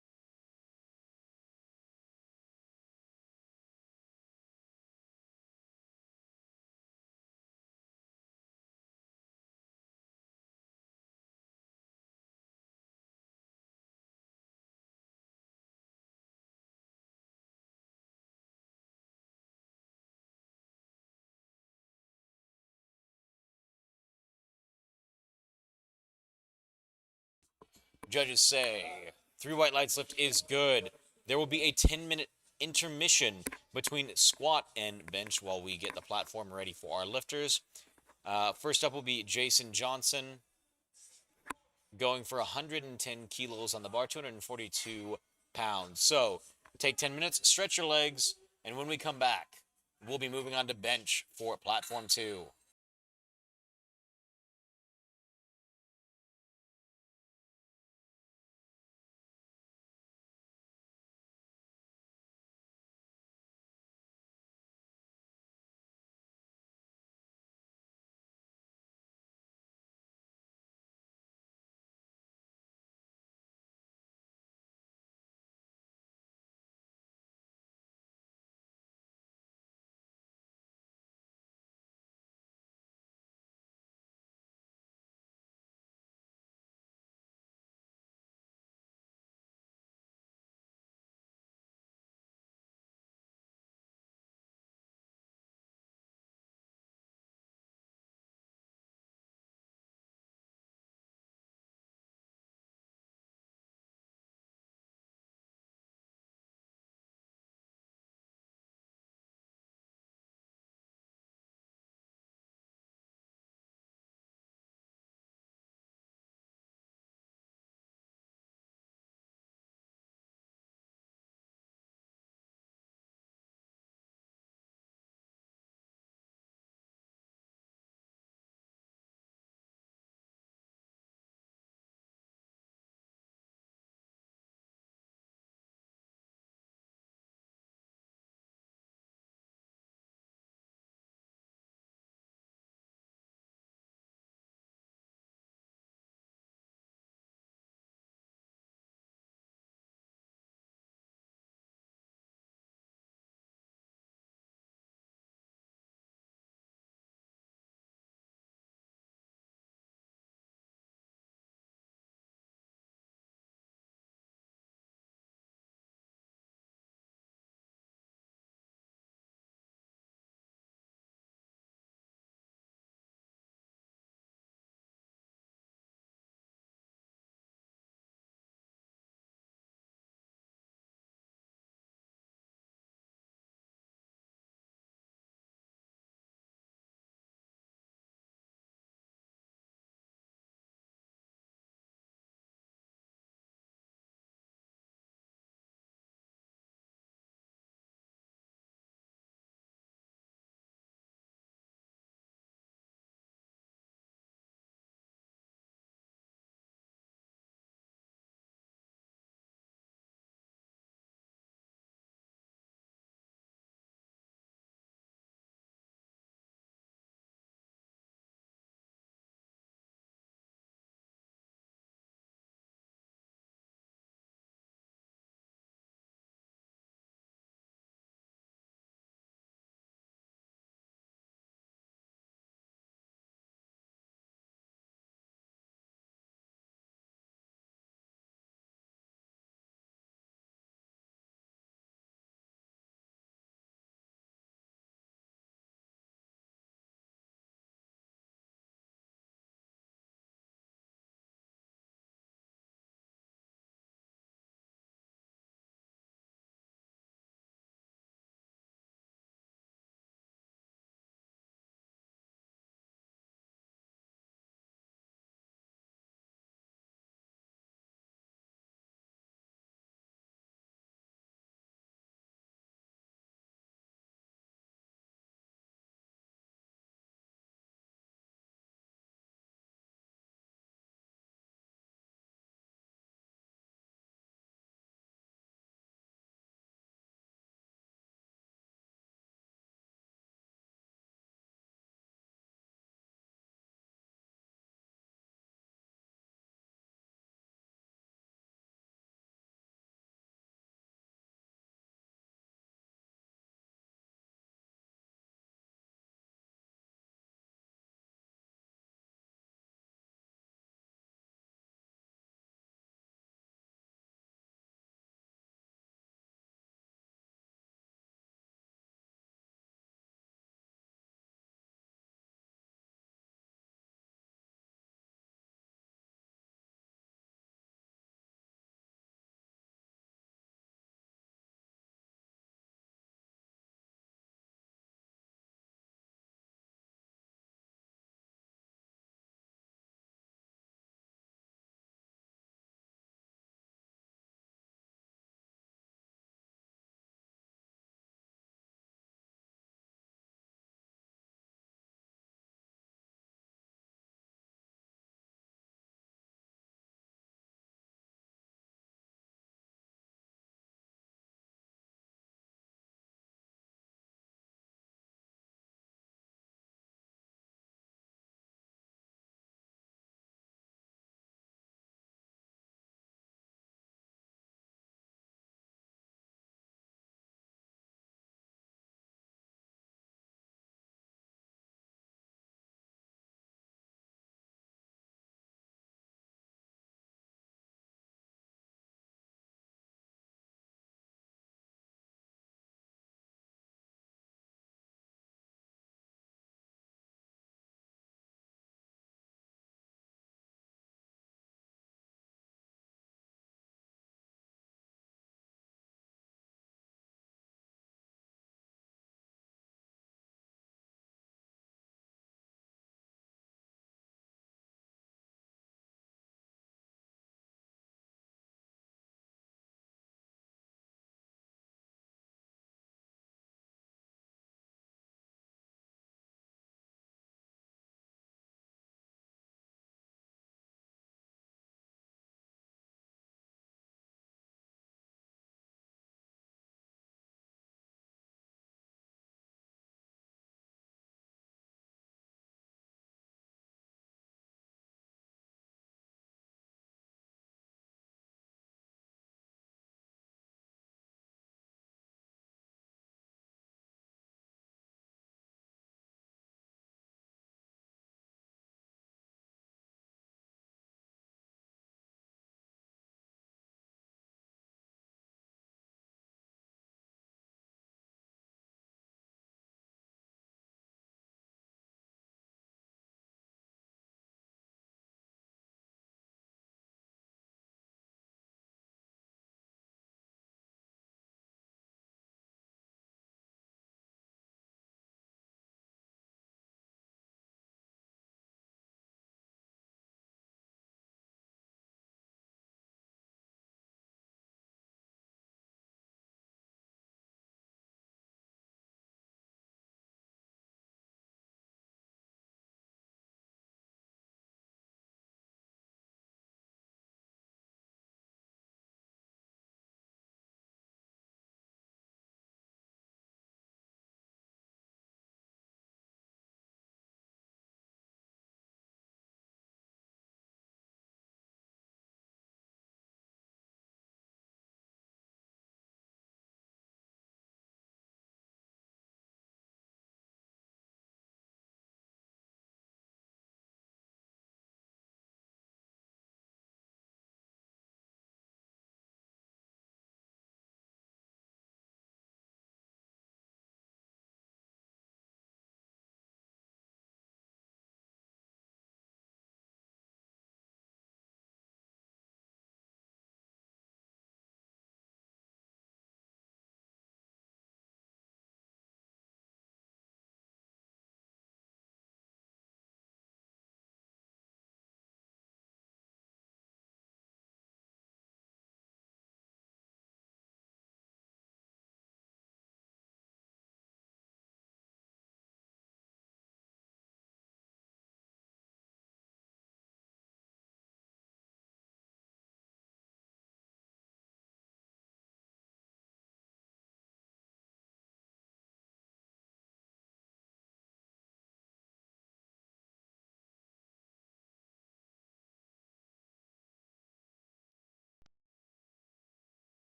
Judges say 3 white lights lift is good. There will be a 10-minute intermission between squat and bench while we get the platform ready for our lifters. First up will be Jason Johnson going for 110 kilos on the bar, 242 pounds. So take 10 minutes, stretch your legs, and when we come back, we'll be moving on to bench for platform 2.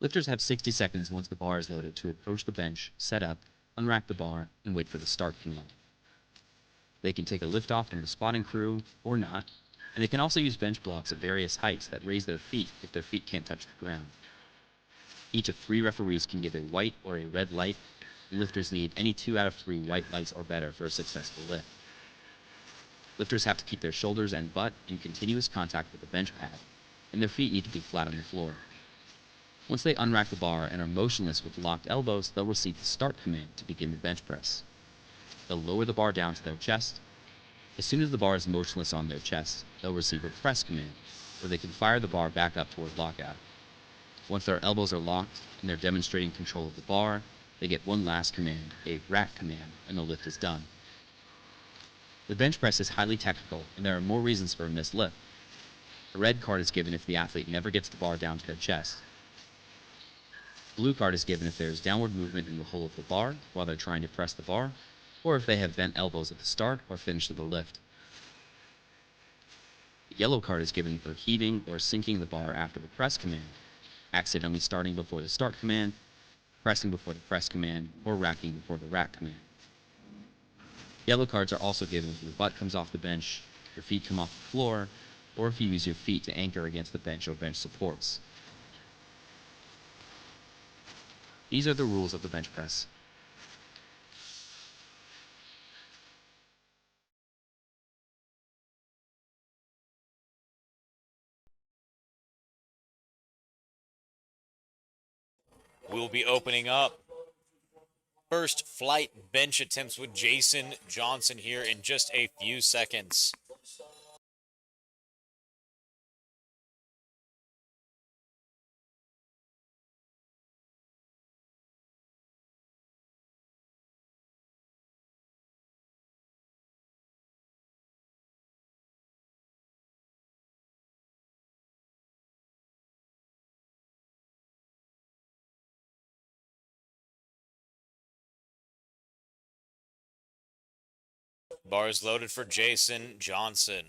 Lifters have 60 seconds once the bar is loaded to approach the bench, set up, unrack the bar, and wait for the start command. They can take a lift off from the spotting crew, or not, and they can also use bench blocks at various heights that raise their feet if their feet can't touch the ground. Each of 3 referees can give a white or a red light, and lifters need any 2 out of 3 white lights or better for a successful lift. Lifters have to keep their shoulders and butt in continuous contact with the bench pad, and their feet need to be flat on the floor. Once they unrack the bar and are motionless with locked elbows, they'll receive the start command to begin the bench press. They'll lower the bar down to their chest. As soon as the bar is motionless on their chest, they'll receive a press command, where they can fire the bar back up toward lockout. Once their elbows are locked and they're demonstrating control of the bar, they get one last command, a rack command, and the lift is done. The bench press is highly technical, and there are more reasons for a missed lift. A red card is given if the athlete never gets the bar down to their chest. Blue card is given if there is downward movement in the hole of the bar while they're trying to press the bar, or if they have bent elbows at the start or finish of the lift. The yellow card is given for heaving or sinking the bar after the press command, accidentally starting before the start command, pressing before the press command, or racking before the rack command. Yellow cards are also given if your butt comes off the bench, your feet come off the floor, or if you use your feet to anchor against the bench or bench supports. These are the rules of the bench press. We'll be opening up first flight bench attempts with Jason Johnson here in just a few seconds. Bars loaded for Jason Johnson.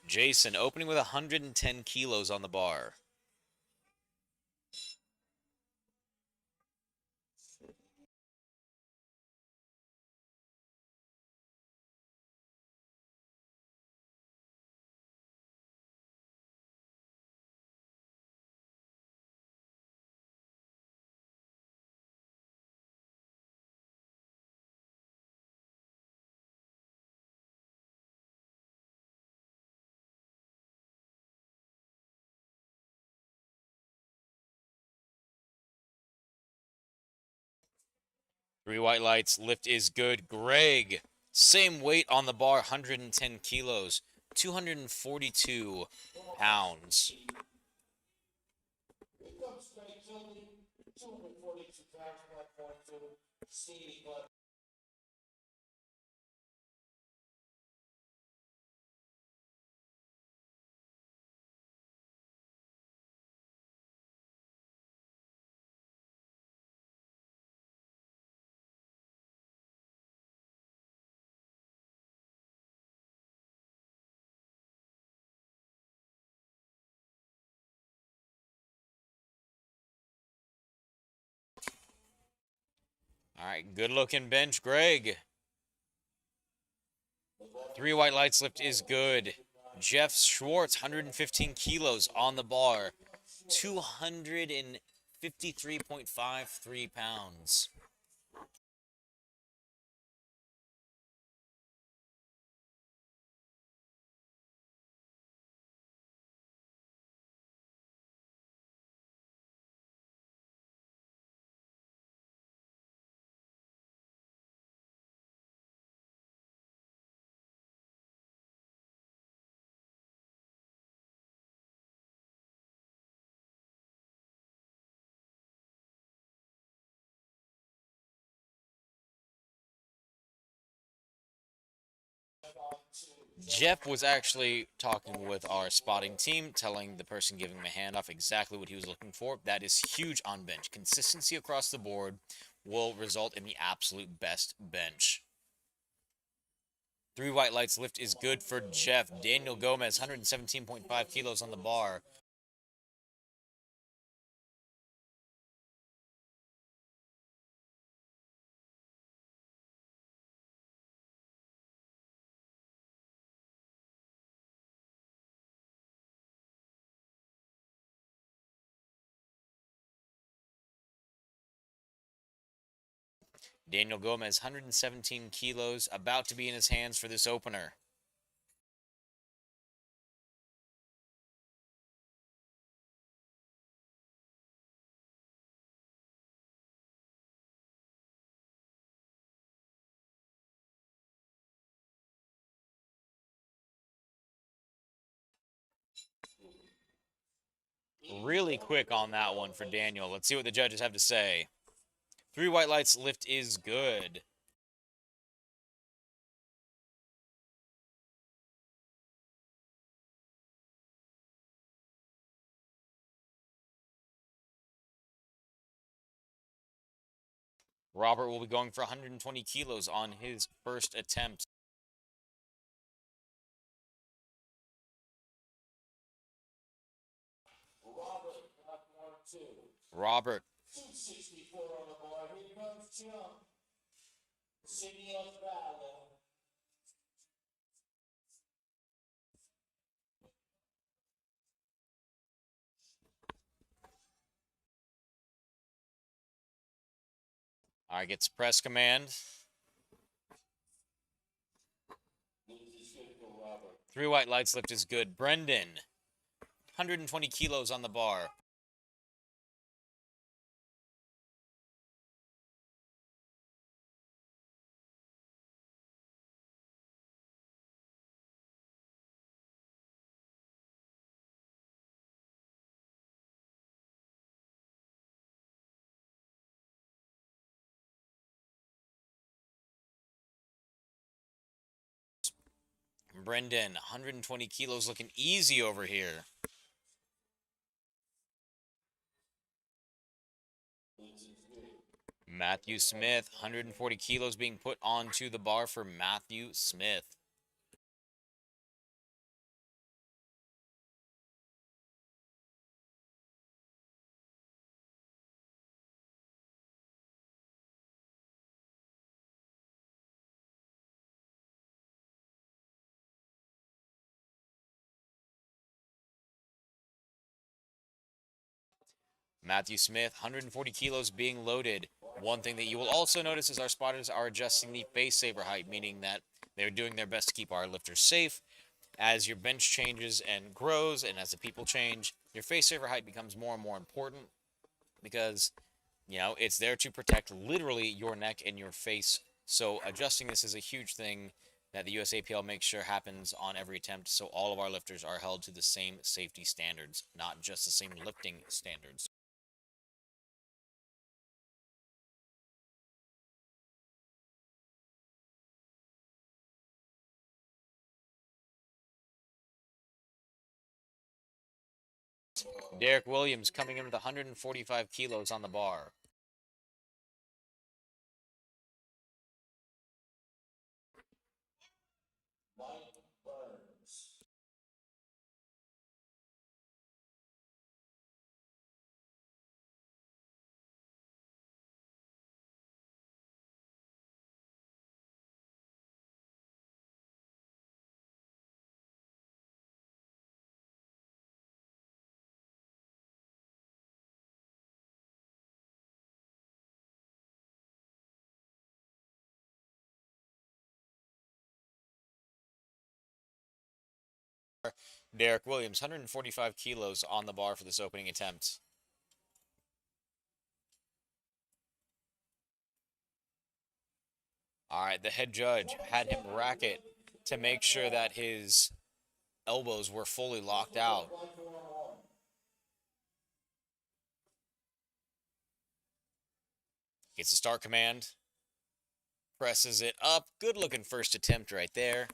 Jason opening with 110 kilos on the bar. Three white lights, lift is good. Greg, same weight on the bar, 110 kilos, 242 pounds. All right, good looking bench, Greg. Three white lights, lift is good. Jeff Schwartz, 115 kilos on the bar, 253.53 pounds. Jeff was actually talking with our spotting team, telling the person giving him a handoff exactly what he was looking for. That is huge on bench. Consistency across the board will result in the absolute best bench. 3 white lights lift is good for Jeff. Daniel Gomez, 117.5 kilos on the bar. Daniel Gomez, 117 kilos, about to be in his hands for this opener. Really quick on that one for Daniel. Let's see what the judges have to say. 3 white lights lift is good. Robert will be going for 120 kilos on his first attempt. Robert. 264 on the board. Here comes Jump. Sydney on the battle. All right, gets press command. 3 white lights lift is good. Brendan, 120 kilos on the bar. Brendan, 120 kilos, looking easy over here. Matthew Smith, 140 kilos being put onto the bar for Matthew Smith. Matthew Smith, 140 kilos being loaded. One thing that you will also notice is our spotters are adjusting the face saver height, meaning that they're doing their best to keep our lifters safe. As your bench changes and grows, and as the people change, your face saver height becomes more and more important because, you know, it's there to protect literally your neck and your face. So adjusting this is a huge thing that the USAPL makes sure happens on every attempt, so all of our lifters are held to the same safety standards, not just the same lifting standards. Derek Williams coming in with 145 kilos on the bar. Mike Burns. Derek Williams, 145 kilos on the bar for this opening attempt. All right, the head judge had him rack it to make sure that his elbows were fully locked out. Gets a start command. Presses it up. Good looking first attempt right there.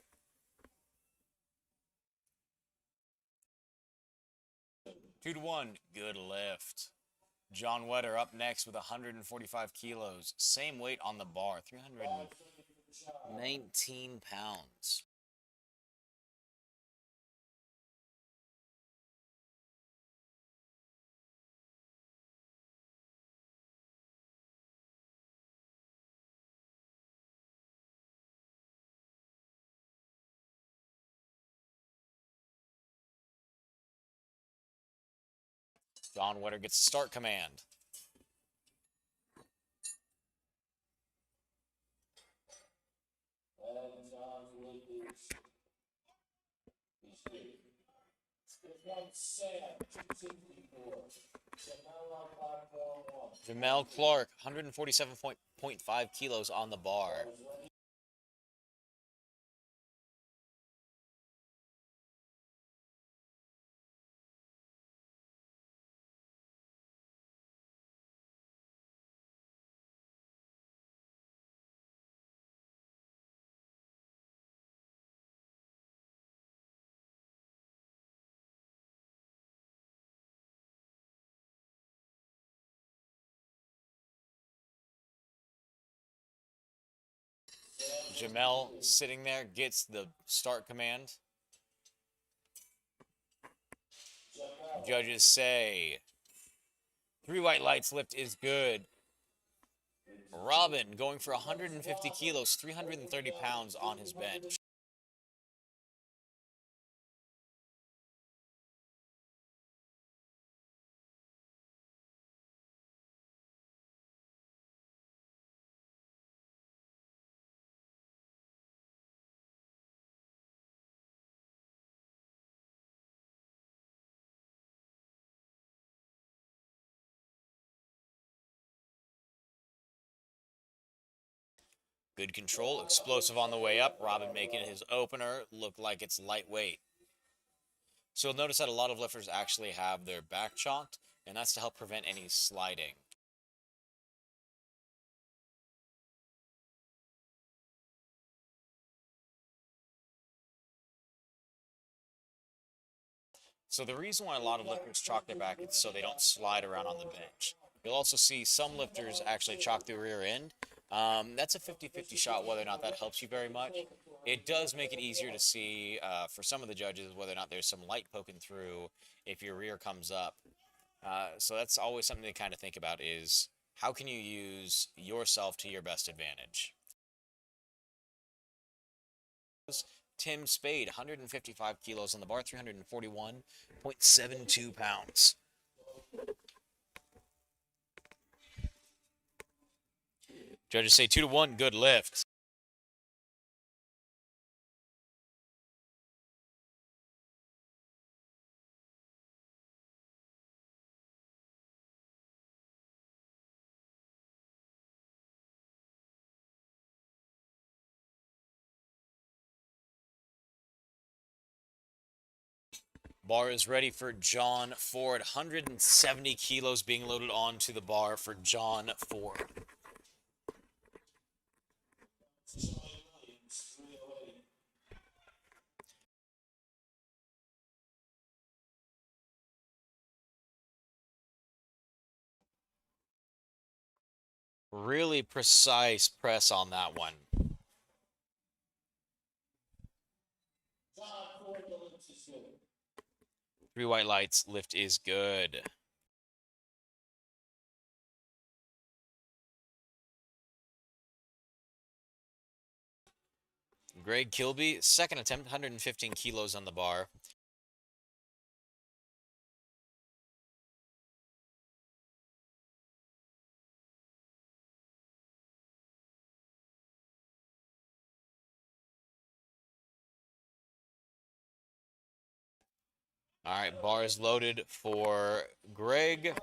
2-1. Good lift. John Wetter up next with 145 kilos. Same weight on the bar. 300. 19 pounds. John Wetter gets the start command. And John's lift is good. It's one Sam, 264. Jamel on platform 1. Jamel Clark, 147.5 kilos on the bar. Jamel sitting there gets the start command. Judges say 3 white lights, lift is good. Robin going for 150 kilos, 330 pounds on his bench. Good control, explosive on the way up. Robin making his opener look like it's lightweight. So you'll notice that a lot of lifters actually have their back chalked, and that's to help prevent any sliding. So the reason why a lot of lifters chalk their back is so they don't slide around on the bench. You'll also see some lifters actually chalk the rear end. That's a 50-50 shot whether or not that helps you very much. It does make it easier to see for some of the judges whether or not there's some light poking through if your rear comes up. So that's always something to kind of think about is how can you use yourself to your best advantage? Tim Spade, 155 kilos on the bar, 341.72 pounds. Judges say 2-1, good lift. Bar is ready for John Ford. 170 kilos being loaded onto the bar for John Ford. Really precise press on that one. John Ford, the lift is good. 3 white lights, lift is good. Greg Kilby, second attempt, 115 kilos on the bar. All right, bar is loaded for Greg.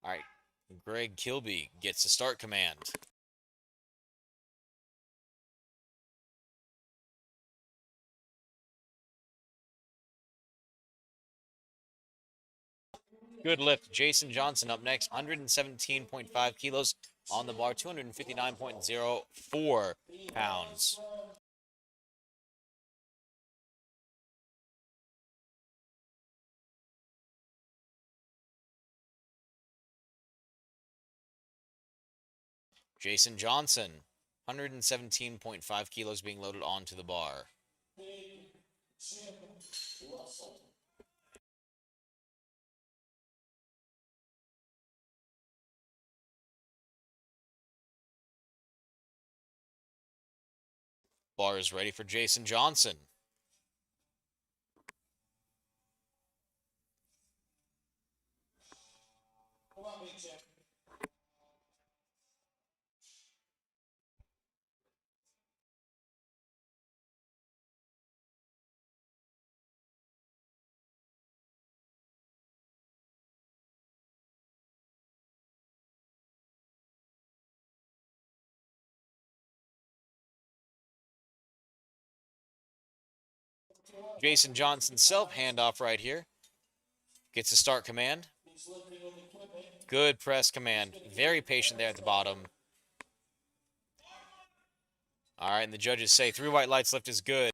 All right, Greg Kilby gets the start command. Good lift. Jason Johnson up next, 117.5 kilos on the bar, 259.04 pounds. Jason Johnson, 117.5 kilos being loaded onto the bar. Bar is ready for Jason Johnson. Come on, big champ. Jason Johnson self handoff right here. Gets a start command. He's lifting with equipment. Good press command. Very patient there at the bottom. All right, and the judges say 3 white lights lift is good.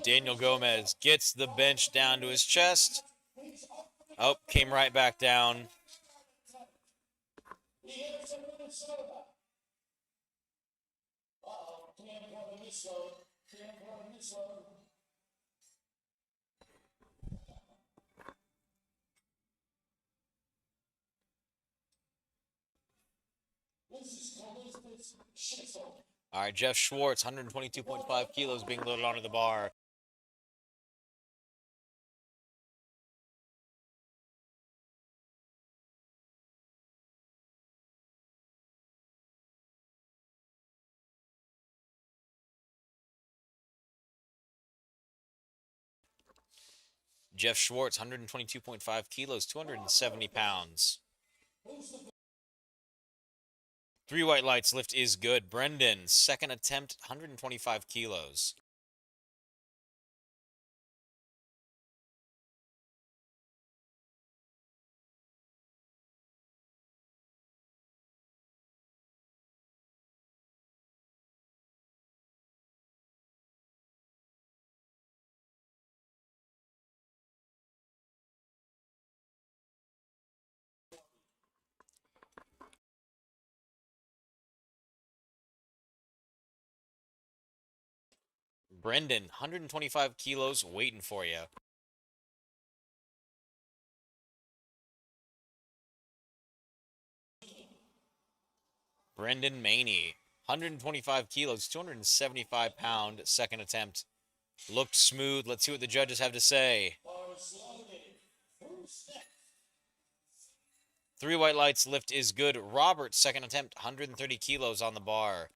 Daniel Gomez gets the bench down to his chest. Oh, came right back down. He hits it with his soda. Uh-oh, can't cover this load. Can't cover this load. This is called this shitstorm. All right, Jeff Schwartz, 122.5 kilos being loaded onto the bar. Jeff Schwartz, 122.5 kilos, 270 pounds. 3 white lights lift is good. Brendan, second attempt, 125 kilos. Brendan, 125 kilos, waiting for you. Brendan Maney, 125 kilos, 275-pound, second attempt. Looked smooth. Let's see what the judges have to say. Bars loaded. First step. 3 white lights lift is good. Robert, second attempt, 130 kilos on the bar.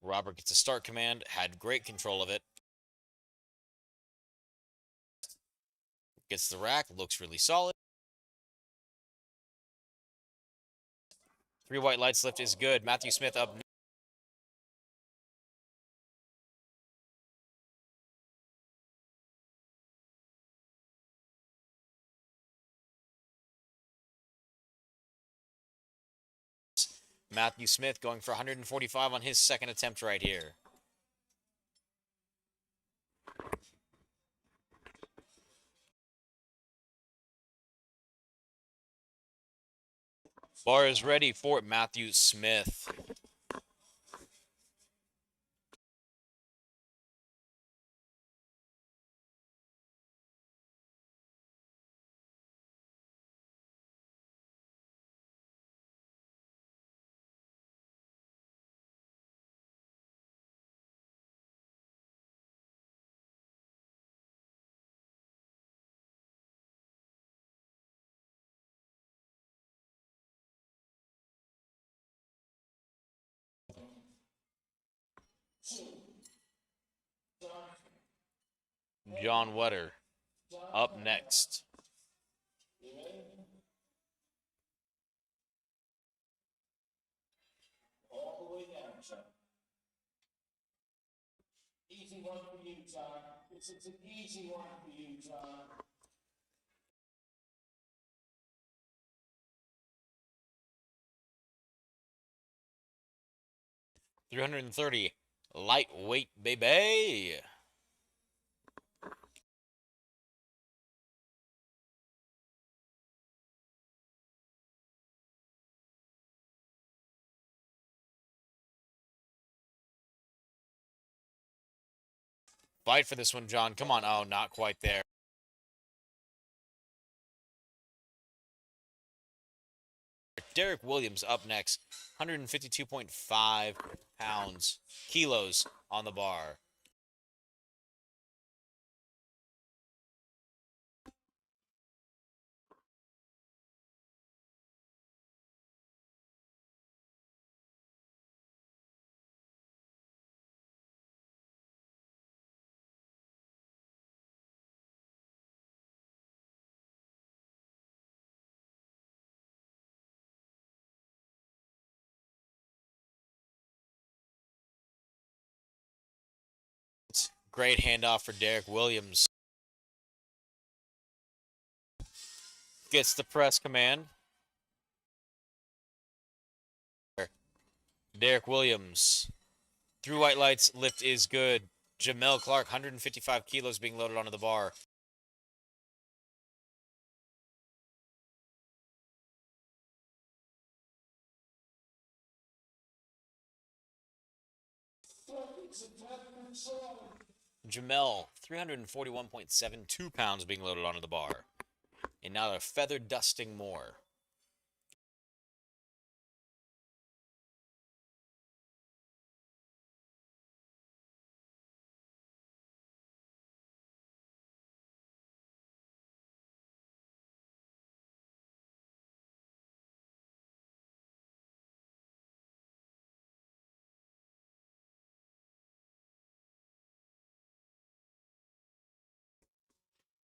Robert gets a start command, had great control of it. Gets the rack, looks really solid. 3 white lights lift is good. Matthew Smith up Matthew Smith going for 145 on his second attempt right here. Bar is ready for Matthew Smith. John Wetter up next. All the way down, John. Easy one for you, John. It's an easy one for you, John. $330 lightweight, baby. Fight for this one, John. Come on. Oh, not quite there. Derek Williams up next. 152.5 pounds, kilos on the bar. Great handoff for Derek Williams. Gets the press command. Derek Williams. Through white lights, lift is good. Jamel Clark, 155 kilos being loaded onto the bar. Jamel, 341.72 pounds being loaded onto the bar. And now they're feather dusting more.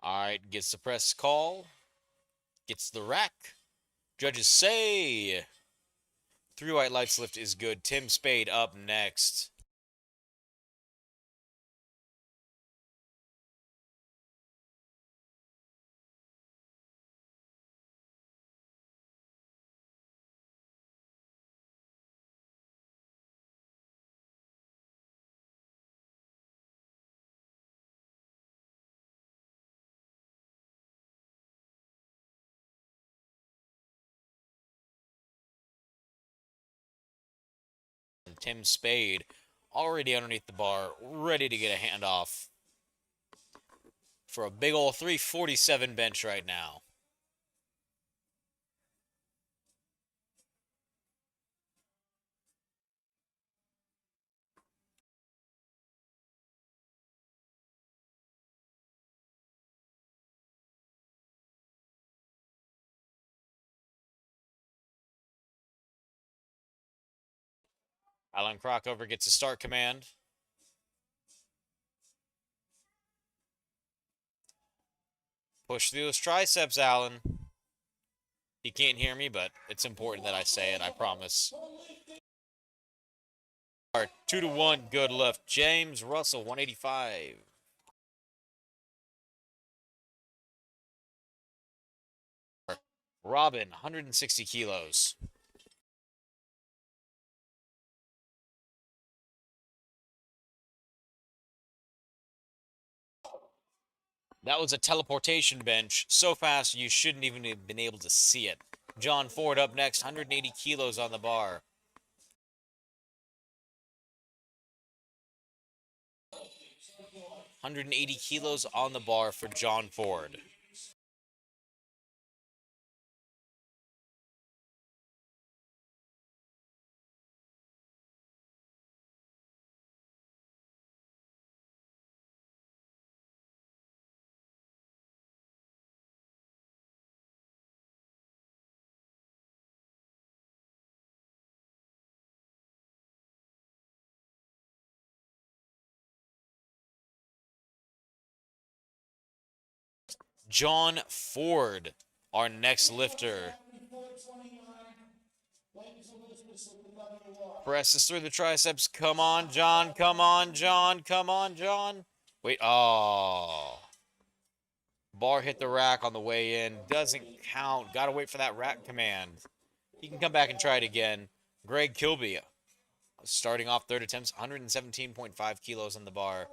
All right, gets the press call. Gets the rack. Judges say 3 white lights lift is good. Tim Spade up next. Tim Spade already underneath the bar, ready to get a handoff for a big ol' 347 bench right now. Alan Crockover gets a start command. Push through those triceps, Alan. He can't hear me, but it's important that I say it, I promise. 2-1, good lift. James Russell, 185. Robin, 160 kilos. That was a teleportation bench. So fast you shouldn't even have been able to see it. John Ford up next, 180 kilos on the bar. $180 on the bar for John Ford. John Ford, our next lifter. Presses through the triceps. Come on, John. Come on, John. Come on, John. Wait. Oh. Bar hit the rack on the way in. Doesn't count. Got to wait for that rack command. He can come back and try it again. Greg Kilby, starting off third attempts, 117.5 kilos on the bar.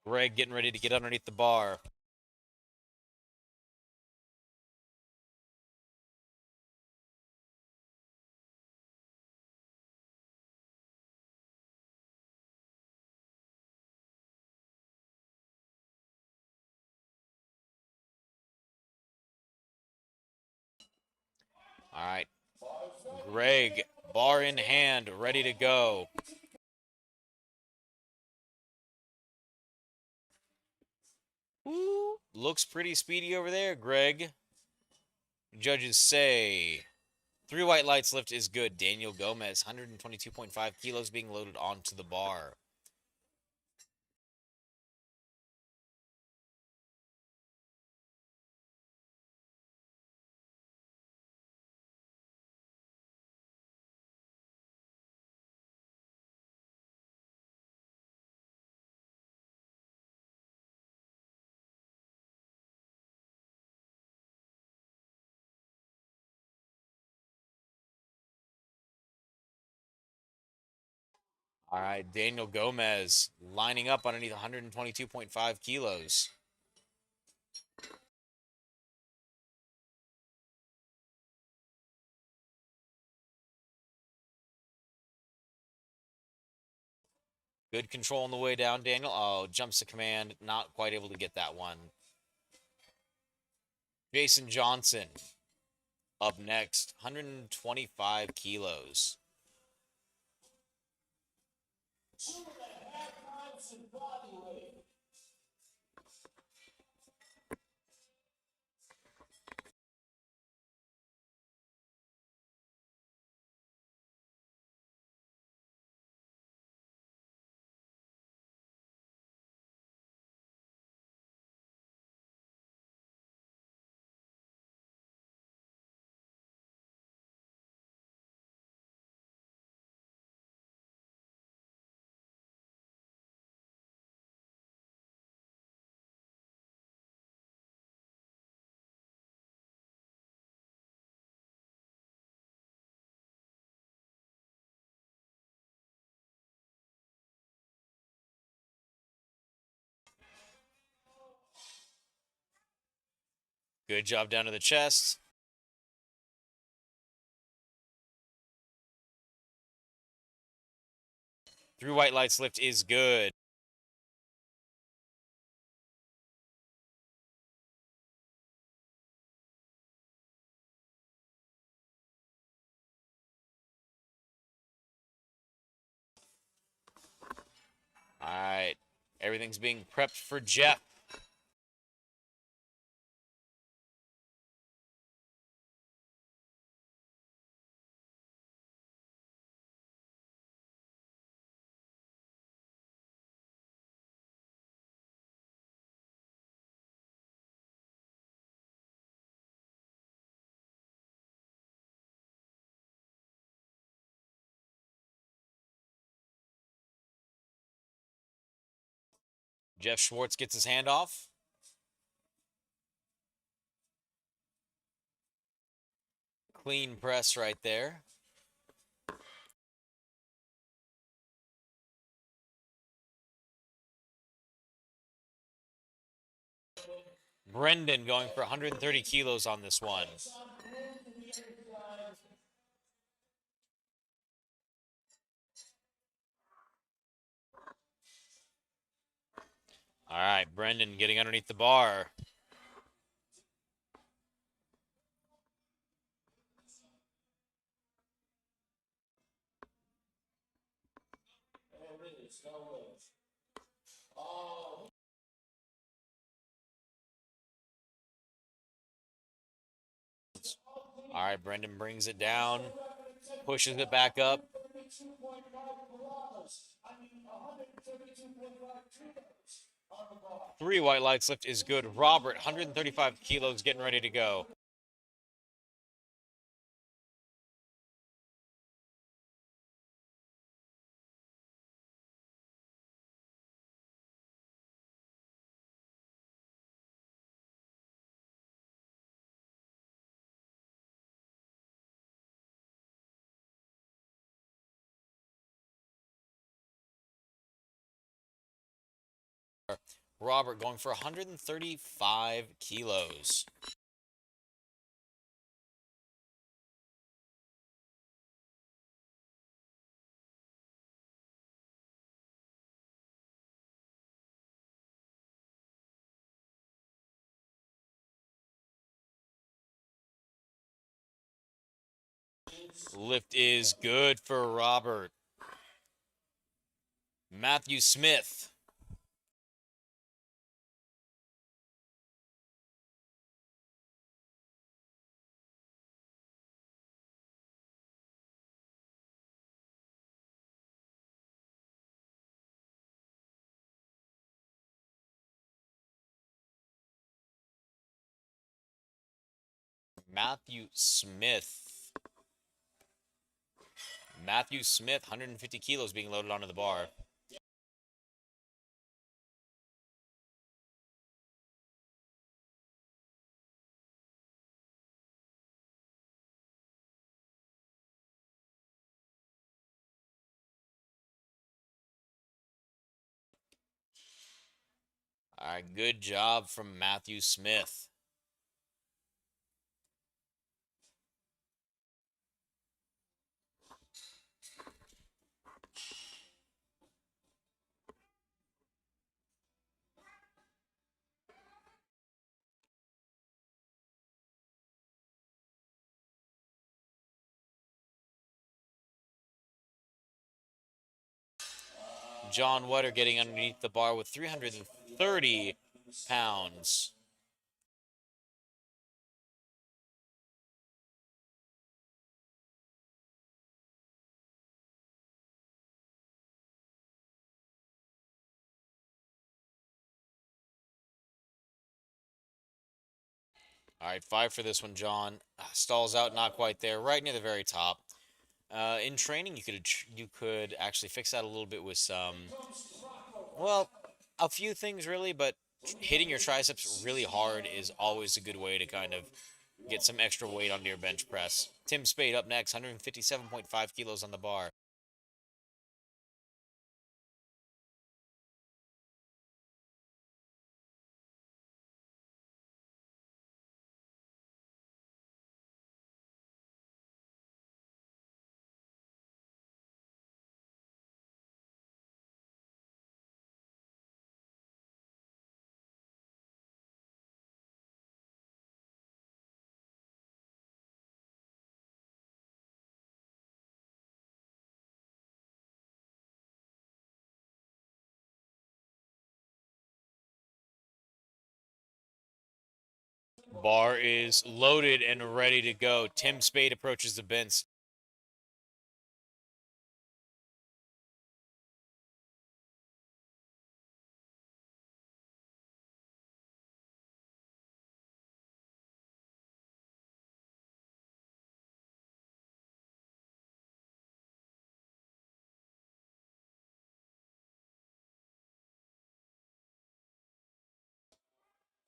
Greg getting ready to get underneath the bar. All right. Greg, bar in hand, ready to go. Ooh, looks pretty speedy over there, Greg. Judges say 3 white lights lift is good. Daniel Gomez, 122.5 kilos being loaded onto the bar. All right, Daniel Gomez lining up underneath 122.5 kilos. Good control on the way down, Daniel. Oh, jumps to command. Not quite able to get that one. Jason Johnson up next, 125 kilos. 2.5 times in body weight. Good job down to the chest. Three white lights lift is good. All right. Everything's being prepped for Jeff. Jeff Schwartz gets his hand off. Clean press right there. Brendan going for 130 kilos on this one. All right, Brendan getting underneath the bar. All right, Brendan brings it down, pushes it back up. 3 white lights lift is good. Robert, 135 kilos, getting ready to go. Robert going for 135 kilos. Lift is good for Robert. Matthew Smith. Matthew Smith. Matthew Smith, 150 kilos being loaded onto the bar. All right, good job from Matthew Smith. John Wetter getting underneath the bar with 330 pounds. All right, 5 for this one, John. Stalls out, not quite there, right near the very top. In training, you could actually fix that a little bit with some, well, a few things really, but hitting your triceps really hard is always a good way to kind of get some extra weight onto your bench press. Tim Spade up next, 157.5 kilos on the bar. Bar is loaded and ready to go. Tim Spade approaches the bench.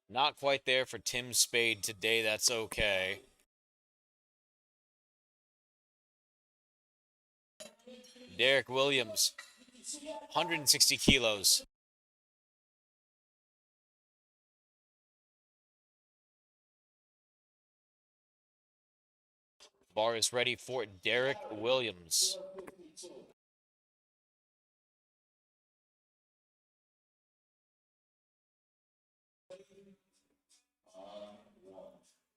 Not quite there for Tim Spade today. That's okay. Derek Williams, 160 kilos. Bar is ready for Derek Williams.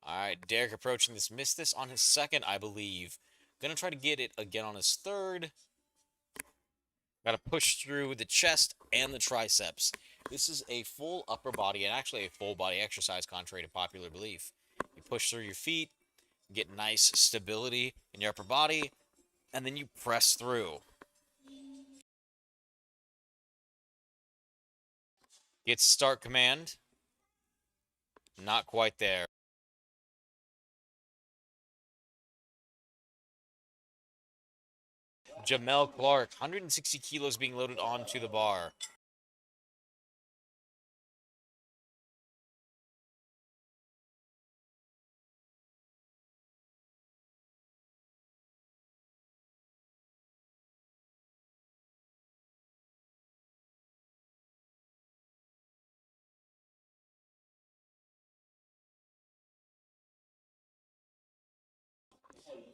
All right, Derek approaching this. Missed this on his second, I believe. Gonna try to get it again on his third. Got to push through the chest and the triceps. This is a full upper body and actually a full body exercise, contrary to popular belief. You push through your feet, get nice stability in your upper body, and then you press through. Gets start command. Not quite there. Jamel Clark, 160 kilos being loaded onto the bar.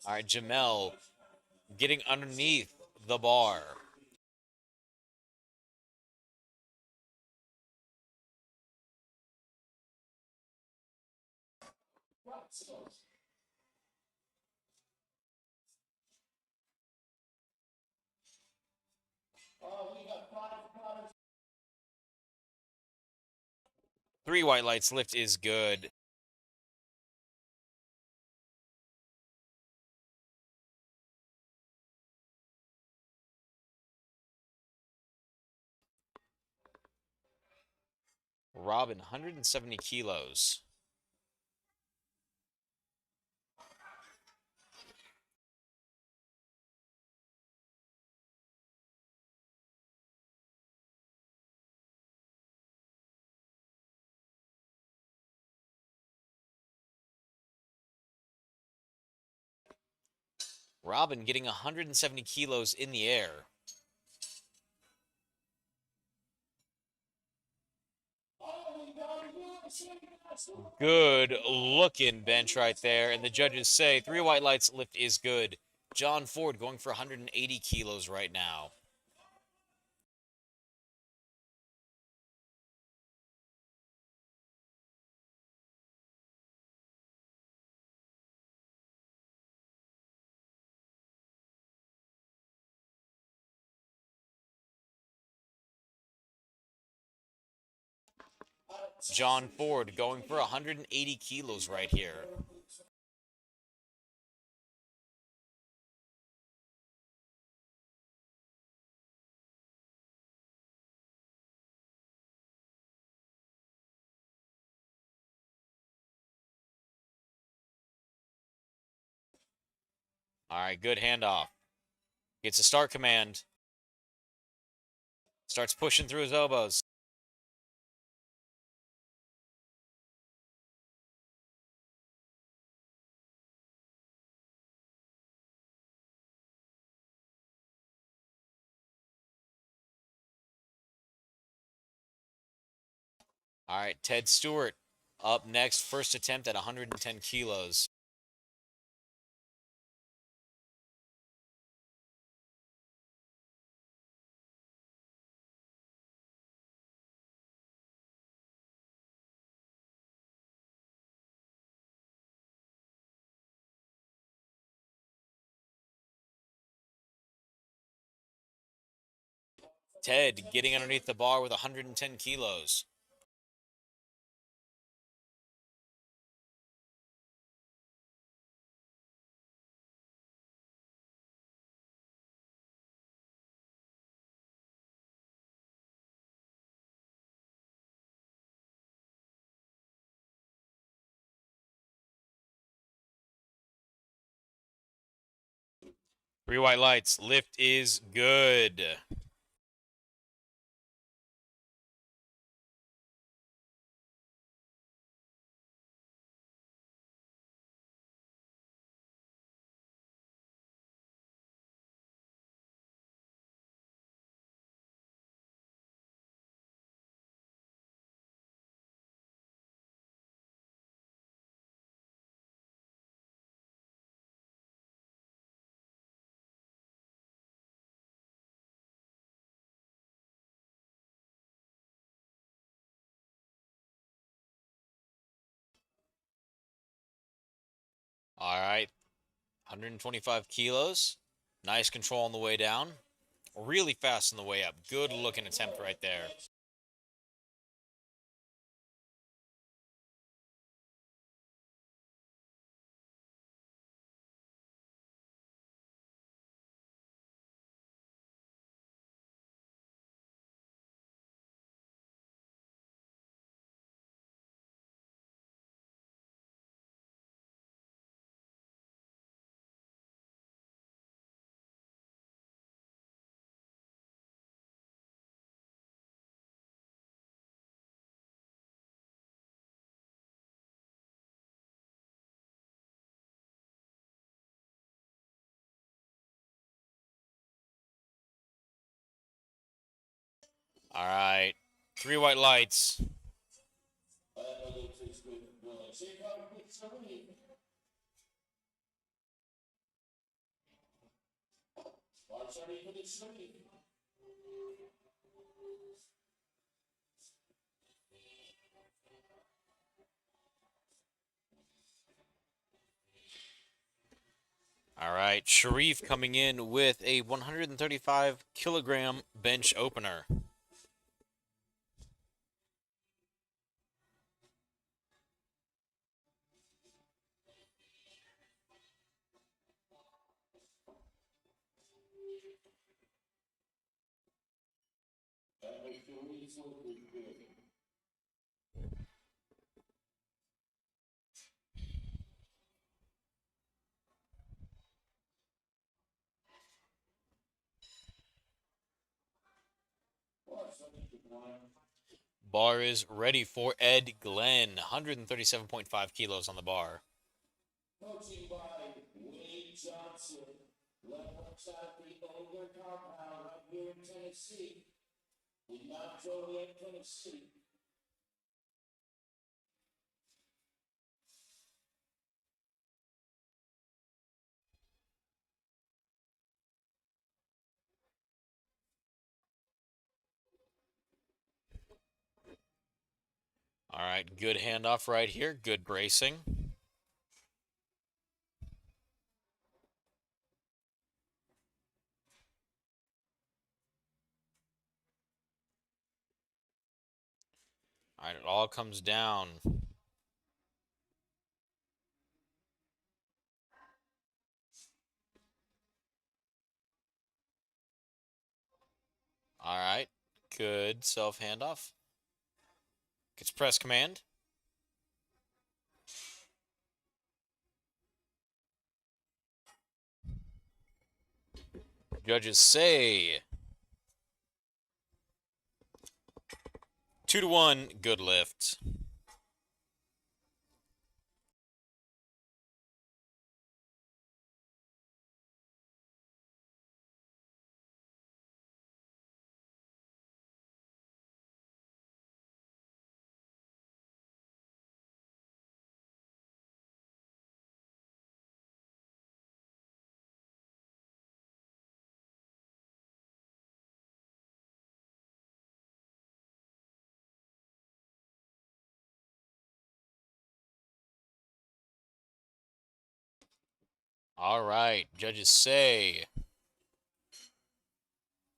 All right, Jamel getting underneath the bar. Three white lights lift is good. Robin, 170 kilos. Robin getting 170 kilos in the air. Good looking bench right there. And the judges say three white lights lift is good. John Ford going for 180 kilos right now. John Ford going for 180 kilos right here. All right, good handoff. Gets a start command. Starts pushing through his elbows. All right, Ted Stewart up next. First attempt at 110 kilos. Ted getting underneath the bar with 110 kilos. Three white lights. Lift is good. All right, 125 kilos. Nice control on the way down. Really fast on the way up. Good looking attempt right there. All right, 3 white lights. Another 6 good. Check out with Sharif. Watch Sharif with Sharif. All right, Sharif coming in with a 135 kilogram bench opener. Bar is ready for Ed Glenn. 137.5 kilos on the bar. Coaching by Wade Johnson. Level at the older compound right here in Tennessee. In Mount Joliet, Tennessee. All right, good handoff right here. Good bracing. All right, it all comes down. All right, good self handoff. Gets press command. Judges say 2-1, good lift. All right, judges say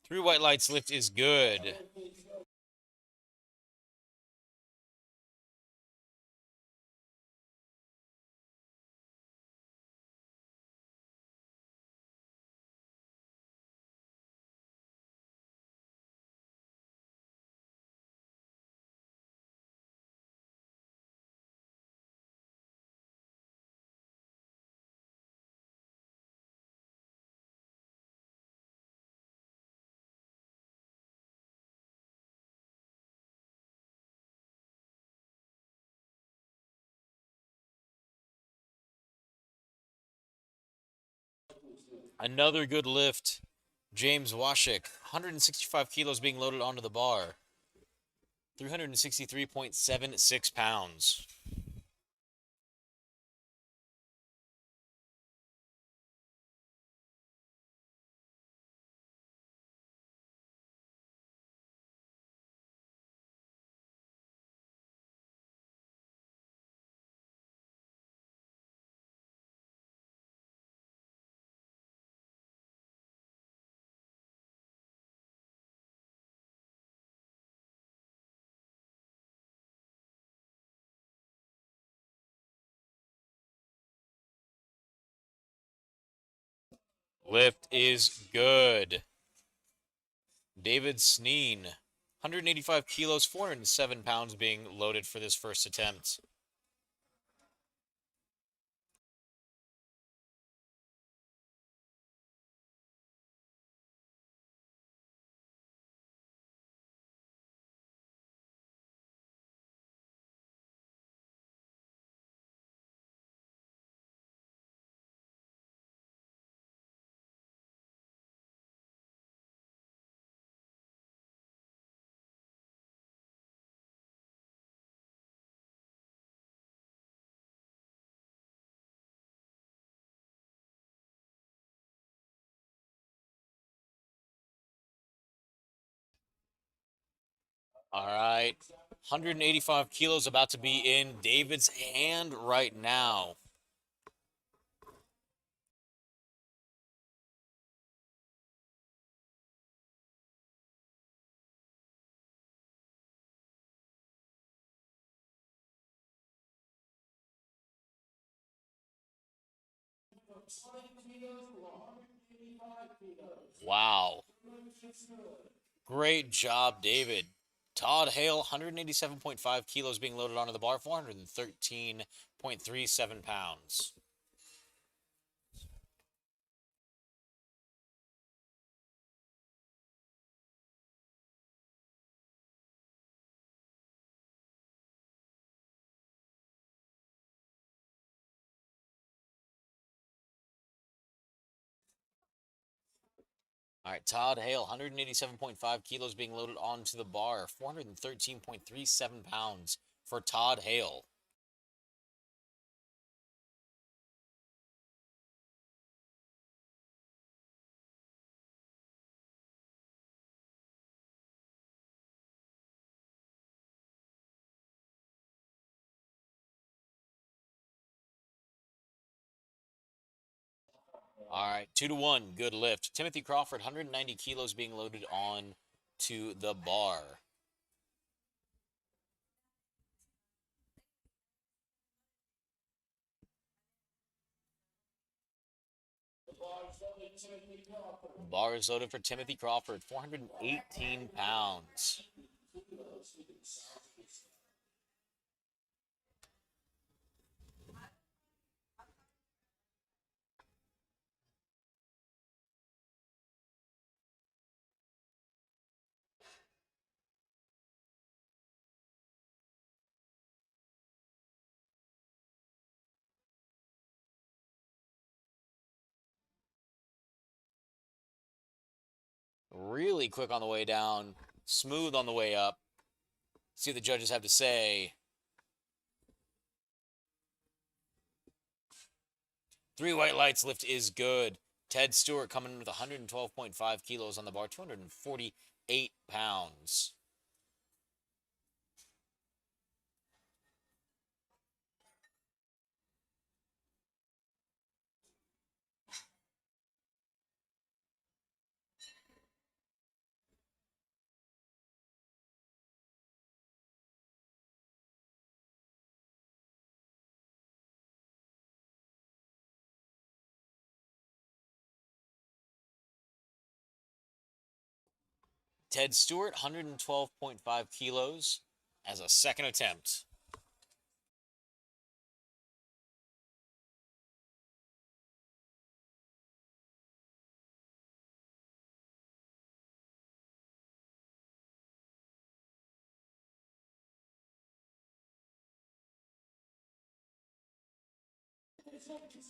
3 white lights lift is good. Another good lift. James Washik, 165 kilos being loaded onto the bar. 363.76 pounds. Lift is good. David Sneen, 185 kilos, 407 pounds being loaded for this first attempt. All right, 185 kilos about to be in David's hand right now. Wow. Great job, David. Todd Hale, 187.5 kilos being loaded onto the bar, 413.37 pounds. All right, Todd Hale, 187.5 kilos being loaded onto the bar, 413.37 pounds for Todd Hale. All right, 2-1, good lift. Timothy Crawford, 190 kilos being loaded on to the bar. Bar is loaded for Timothy Crawford, 418 pounds. Really quick on the way down, smooth on the way up. See what the judges have to say. 3 white lights, lift is good. Ted Stewart coming in with 112.5 kilos on the bar, 248 pounds. Ted Stewart, 112.5 kilos as a second attempt.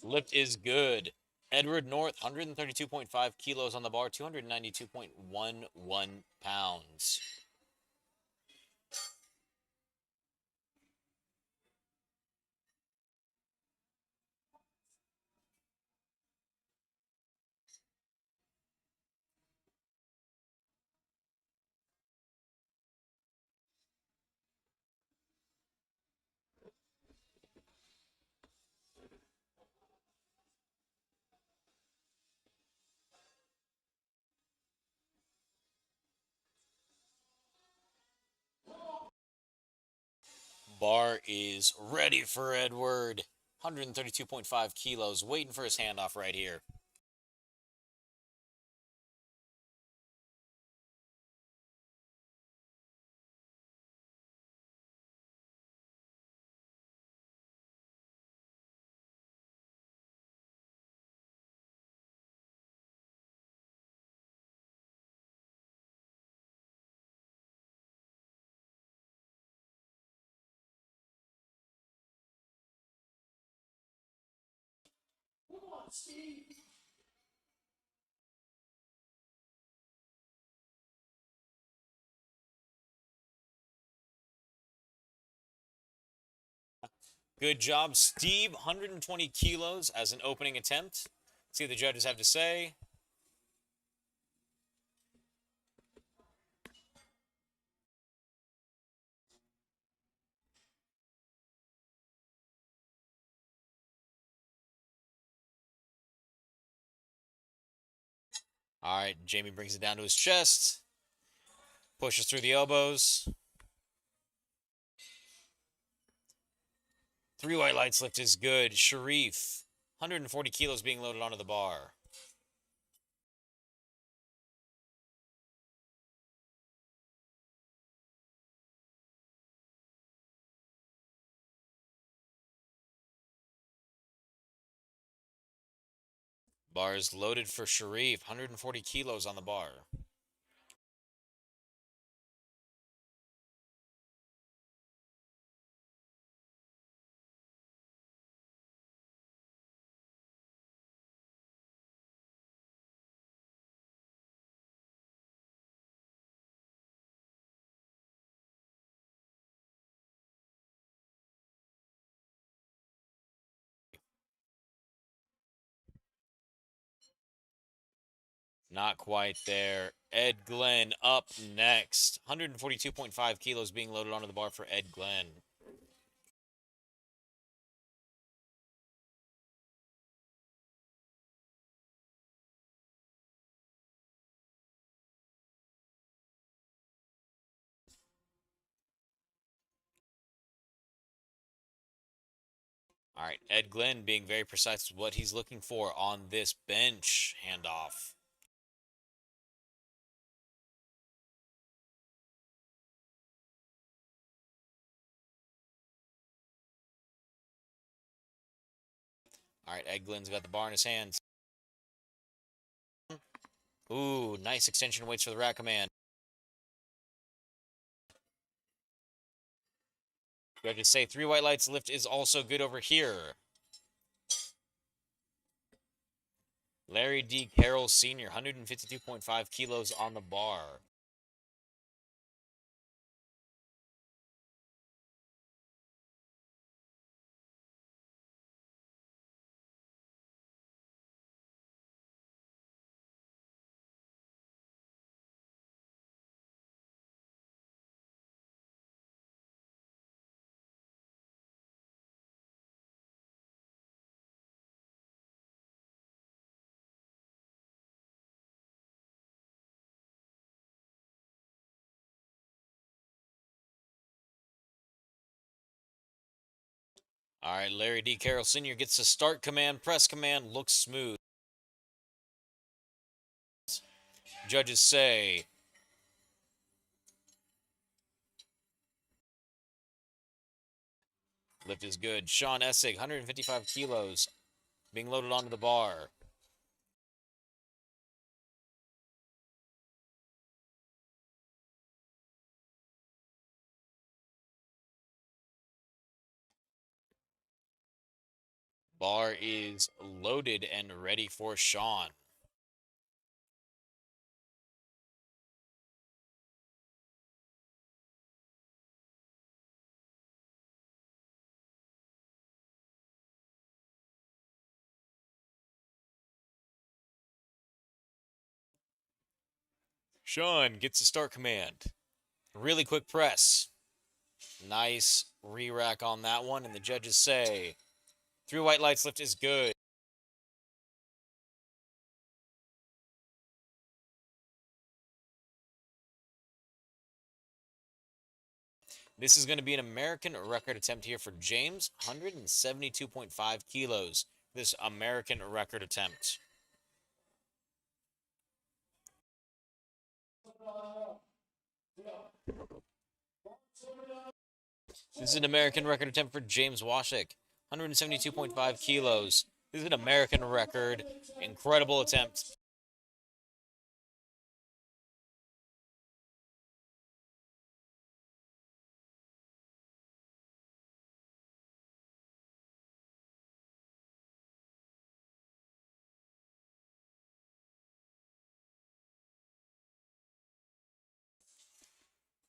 Lift is good. Edward North, 132.5 kilos on the bar, 292.11 pounds. Bar is ready for Edward. 132.5 kilos, waiting for his handoff right here. on, Steve. Good job, Steve. 120 kilos as an opening attempt. See what the judges have to say. All right, Jamie brings it down to his chest. Pushes through the elbows. 3 white lights lift is good. Sharif, 140 kilos being loaded onto the bar. Bar is loaded for Sharif, 140 kilos on the bar. Not quite there. Ed Glenn up next. 142.5 kilos being loaded onto the bar for Ed Glenn. All right, Ed Glenn being very precise with what he's looking for on this bench handoff. All right, Ed Glenn's got the bar in his hands. Ooh, nice extension weights for the rack command. Judges say 3 white lights lift is also good over here. Larry D. Carroll Sr., 152.5 kilos on the bar. All right, Larry D. Carroll Sr. gets the start command, press command, looks smooth. Judges say lift is good. Sean Essig, 155 kilos, being loaded onto the bar. Bar is loaded and ready for Sean. Sean gets the start command. Really quick press. Nice re-rack on that one, and the judges say 3 white lights lift is good. This is going to be an American record attempt here for James, 172.5 kilos. This American record attempt. This is an American record attempt for James Washik, 172.5 kilos. This is an American record. Incredible attempt.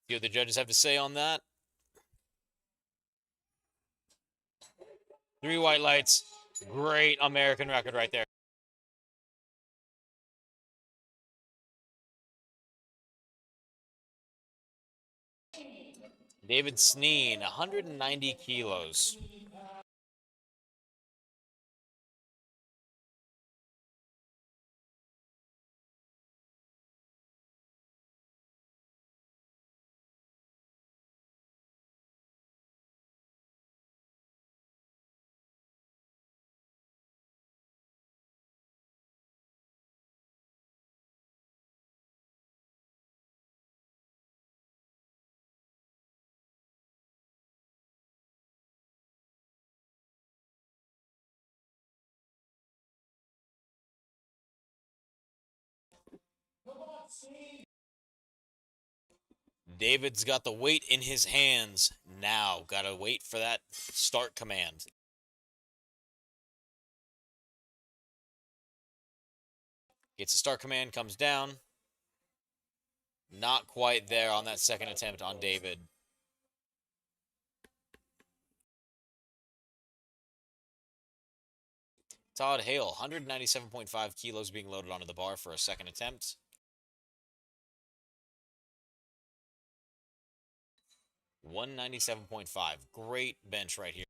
See what the judges have to say on that. 3 white lights. Great American record right there. David Sneen, 190 kilos. David's got the weight in his hands now. Gotta wait for that start command. Gets the start command, comes down. Not quite there on that second attempt on David. Todd Hale, 197.5 kilos being loaded onto the bar for a second attempt. $197.5. Great bench right here.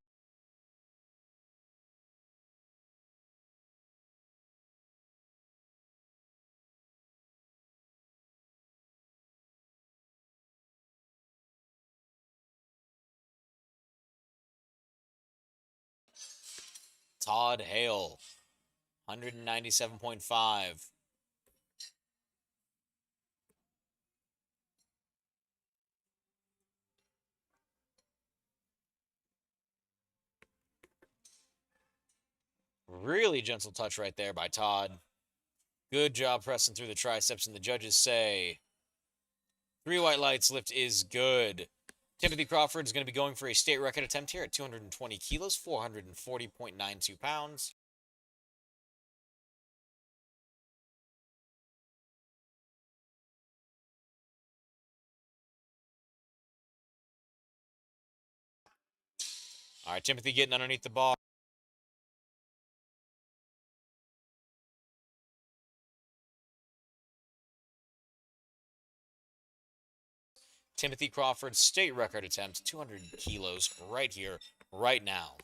Todd Hale, 197.5. Really gentle touch right there by Todd. Good job pressing through the triceps, and the judges say 3 white lights, lift is good. Timothy Crawford is going to be going for a state record attempt here at 220 kilos, 440.92 pounds. All right, Timothy getting underneath the bar. Timothy Crawford's state record attempt, 200 kilos right here, right now.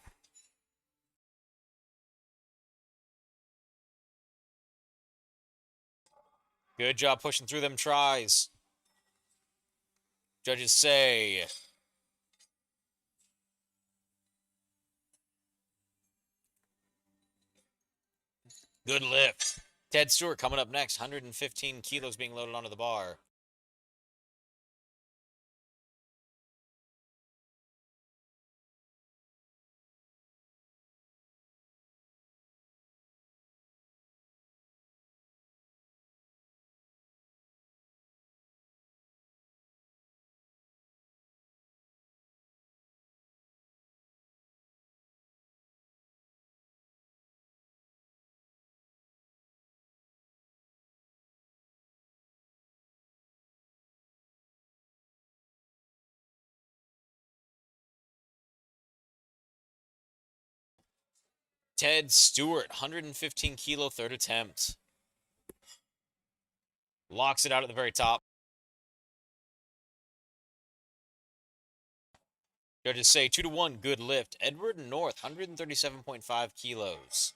Good job pushing through them tries. Judges say good lift. Ted Stewart coming up next, 115 kilos being loaded onto the bar. Ted Stewart, 115 kilo third attempt. Locks it out at the very top. Judges say 2-1, good lift. Edward North, 137.5 kilos.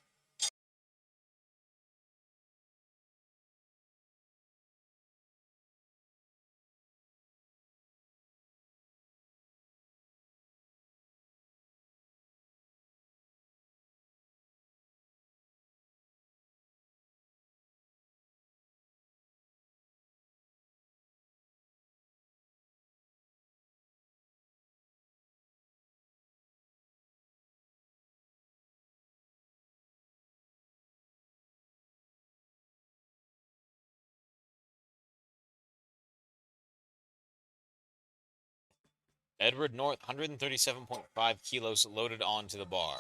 Edward North, 137.5 kilos loaded onto the bar.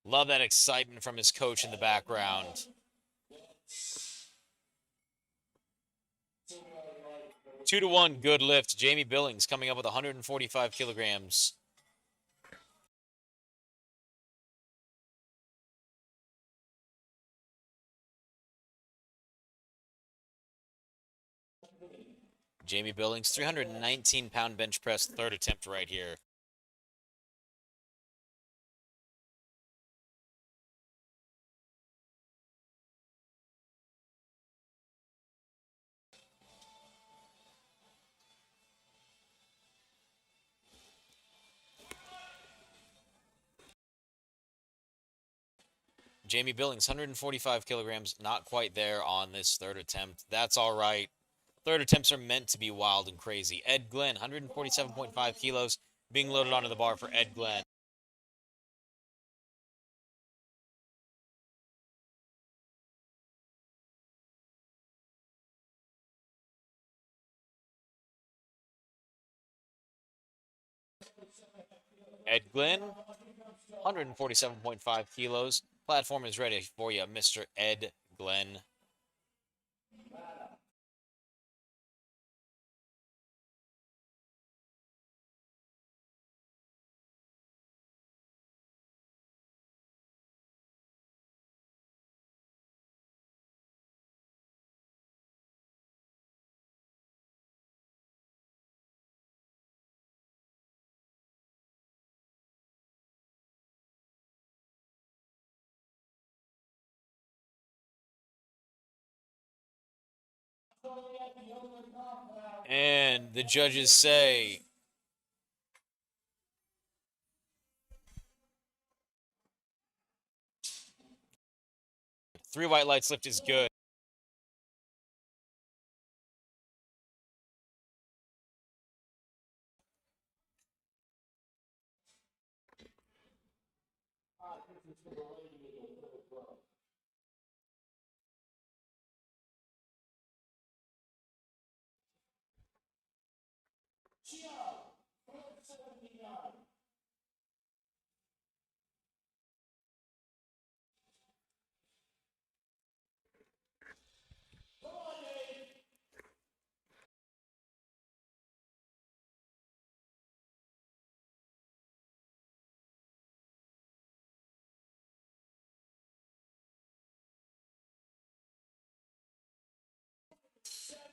Love that excitement from his coach in the background. 2-1, good lift. Jamie Billings coming up with 145 kilograms. Jamie Billings, 319-pound bench press, third attempt right here. Jamie Billings, 145 kilograms, not quite there on this third attempt. That's all right. Third attempts are meant to be wild and crazy. Ed Glenn, 147.5 kilos, being loaded onto the bar for Ed Glenn. Ed Glenn, 147.5 kilos. Platform is ready for you, Mr. Ed Glenn. And the judges say three white lights lift is good.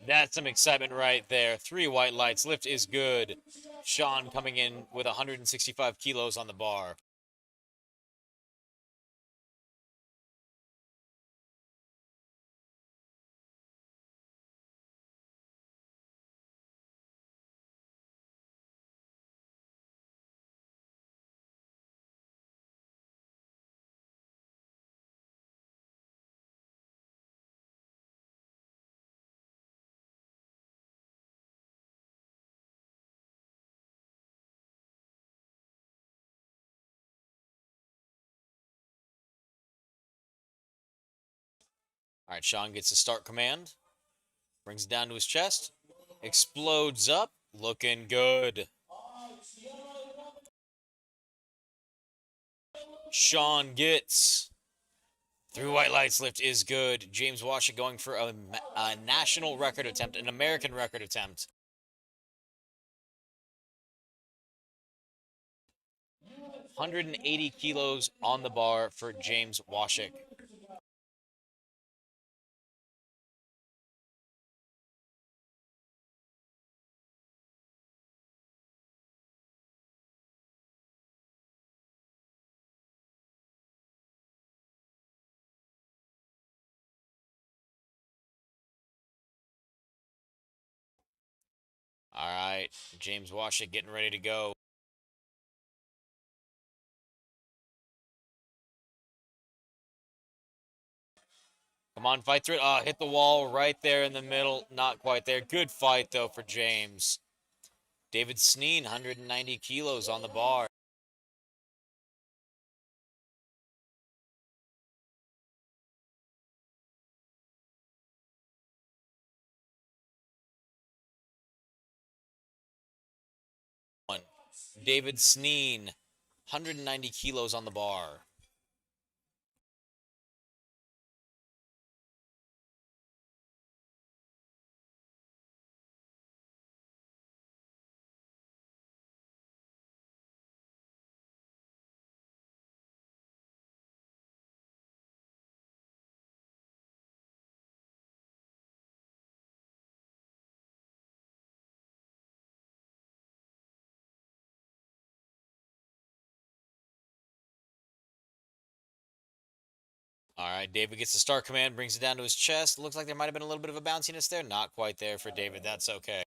That's some excitement right there. Three white lights. Lift is good. Sean coming in with 165 kilos on the bar. All right, Sean gets a start command. Brings it down to his chest. Explodes up. Looking good. Sean gets three white lights lift is good. James Washer going for a national record attempt, an American record attempt. 180 kilos on the bar for James Washik. All right, James Washik getting ready to go. Come on, fight through it. Hit the wall right there in the middle. Not quite there. Good fight, though, for James. David Sneen, 190 kilos on the bar. David Sneen, 190 kilos on the bar. All right, David gets the start command, brings it down to his chest. Looks like there might have been a little bit of a bounciness there. Not quite there for David. That's okay.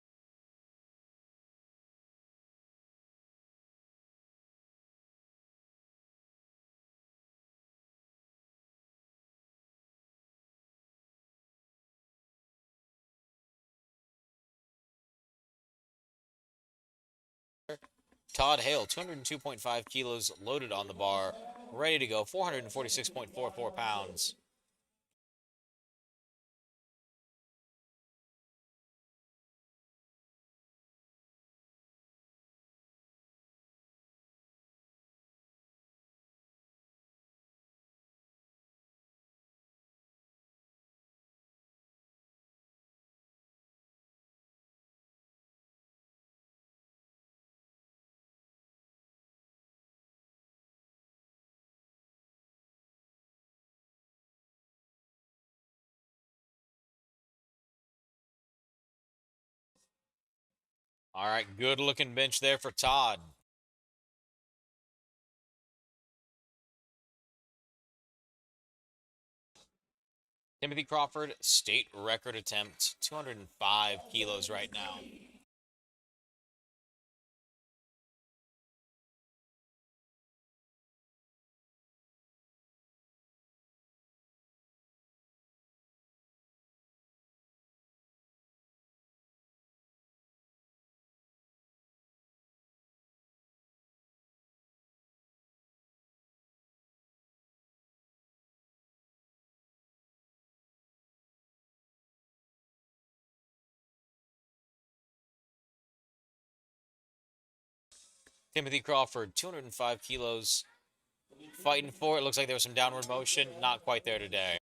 Todd Hale, 202.5 kilos loaded on the bar, ready to go, 446.44 pounds. All right, good looking bench there for Todd. Timothy Crawford, state record attempt, 205 kilos right now. Timothy Crawford, 205 kilos, fighting for it. Looks like there was some downward motion. Not quite there today.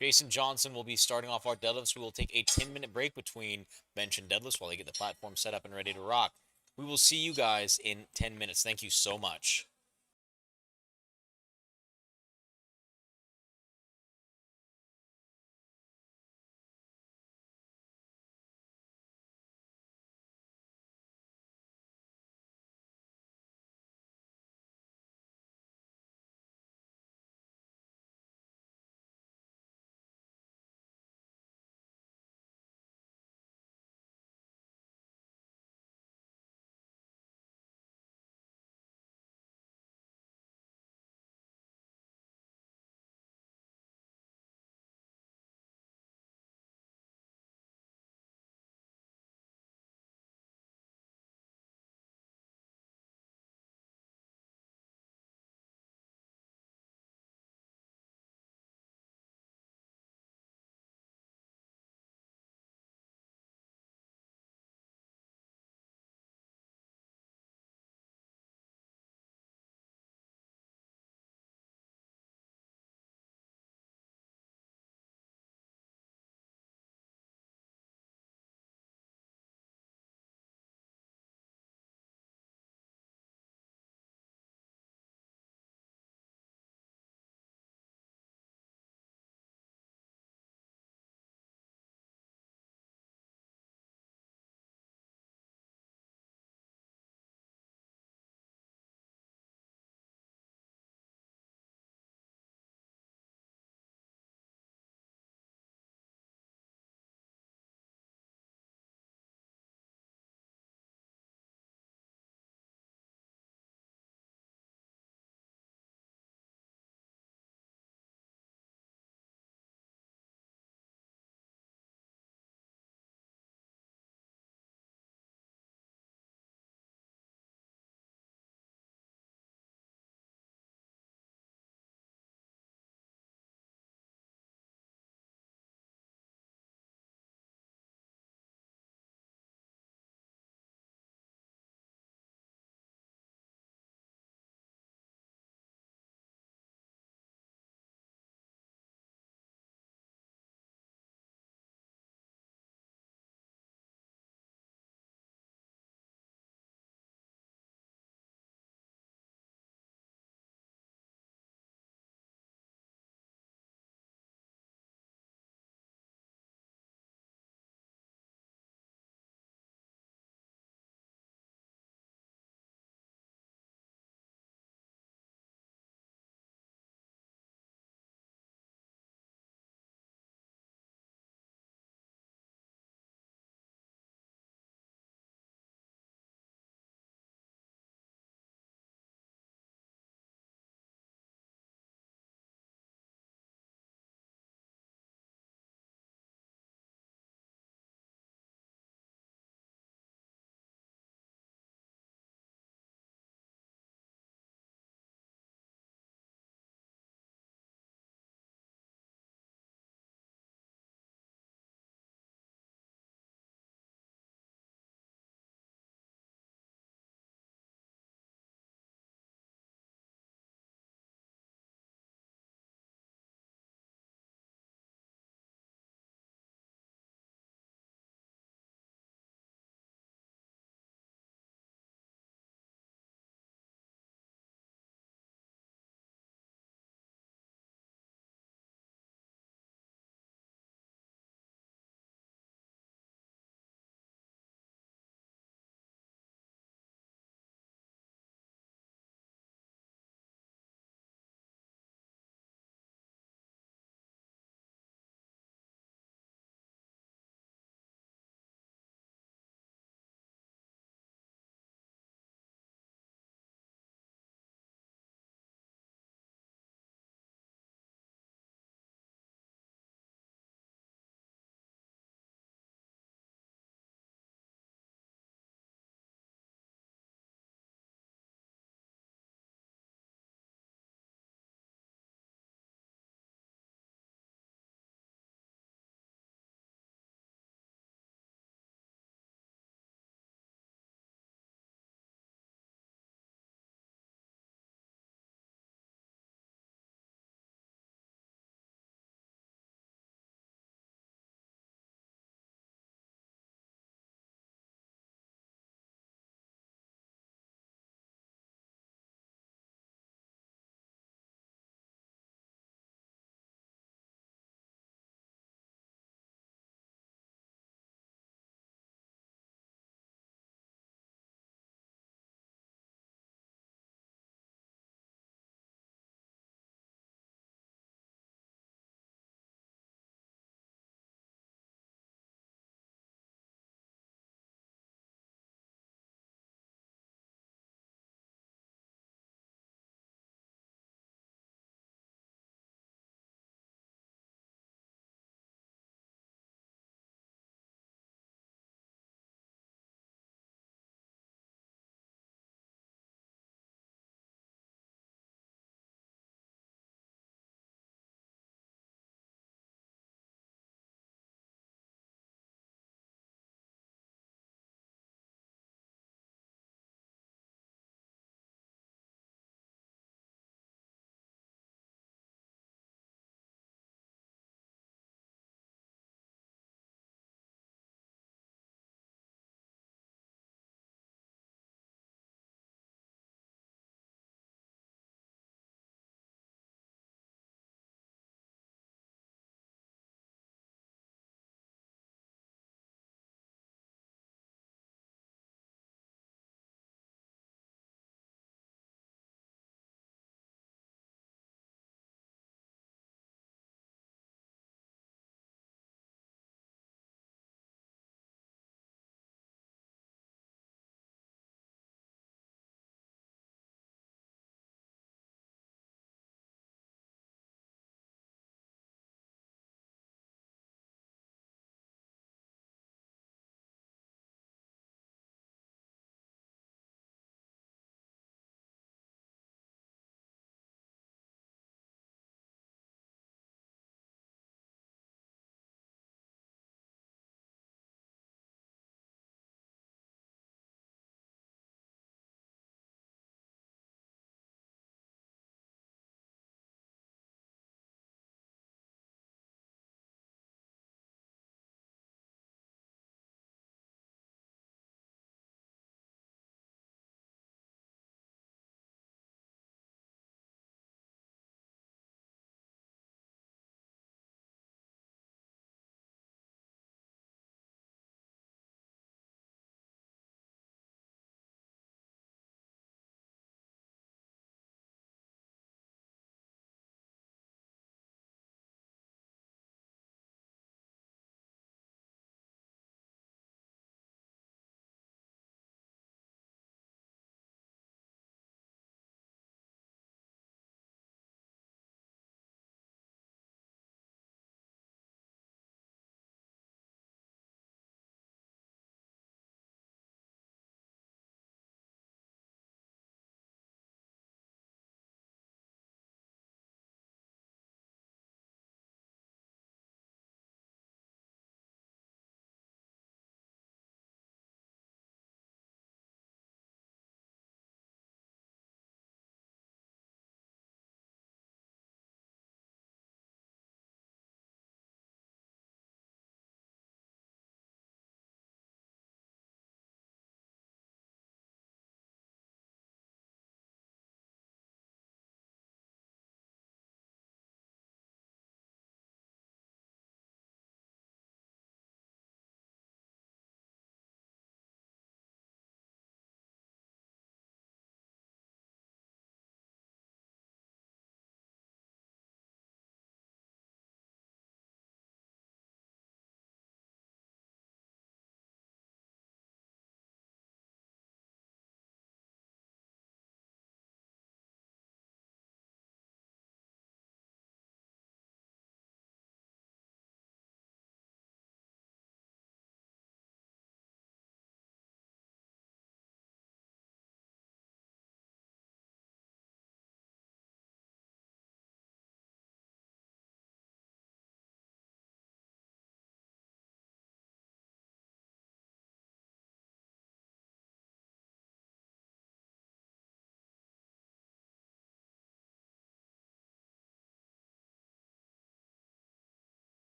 Jason Johnson will be starting off our deadlifts. We will take a 10-minute break between bench and deadlifts while they get the platform set up and ready to rock. We will see you guys in 10 minutes. Thank you so much.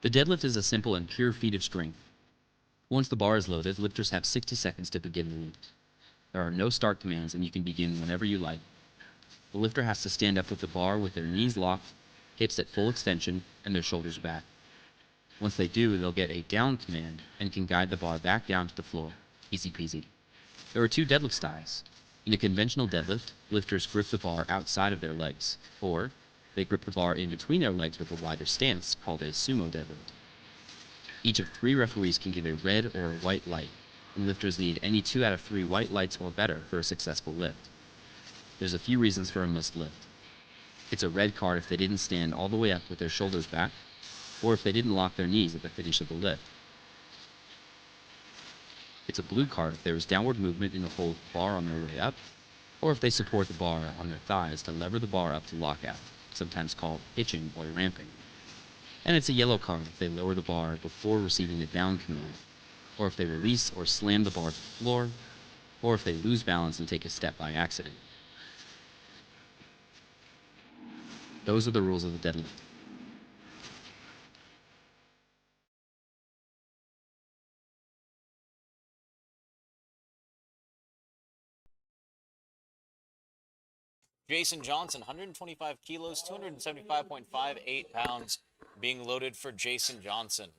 The deadlift is a simple and pure feat of strength. Once the bar is loaded, lifters have 60 seconds to begin the lift. There are no start commands and you can begin whenever you like. The lifter has to stand up with the bar with their knees locked, hips at full extension, and their shoulders back. Once they do, they'll get a down command and can guide the bar back down to the floor. Easy peasy. There are two deadlift styles. In a conventional deadlift, lifters grip the bar outside of their legs, or they grip the bar in between their legs with a wider stance called a sumo deadlift. Each of 3 referees can give a red or a white light, and lifters need any 2 out of 3 white lights or better for a successful lift. There's a few reasons for a missed lift. It's a red card if they didn't stand all the way up with their shoulders back, or if they didn't lock their knees at the finish of the lift. It's a blue card if there is downward movement in the hold of the bar on their way up, or if they support the bar on their thighs to lever the bar up to lockout, sometimes called hitching or ramping. And it's a yellow card if they lower the bar before receiving the down command, or if they release or slam the bar to the floor, or if they lose balance and take a step by accident. Those are the rules of the deadlift. Jason Johnson, 125 kilos, 275.58 pounds being loaded for Jason Johnson.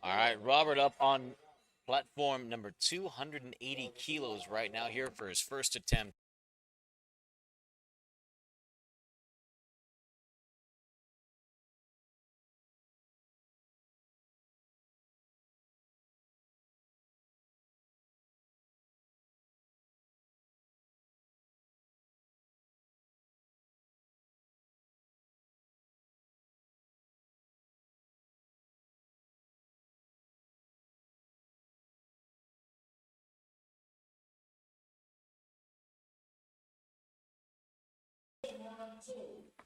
All right, Robert up on platform number 280 kilos right now here for his first attempt.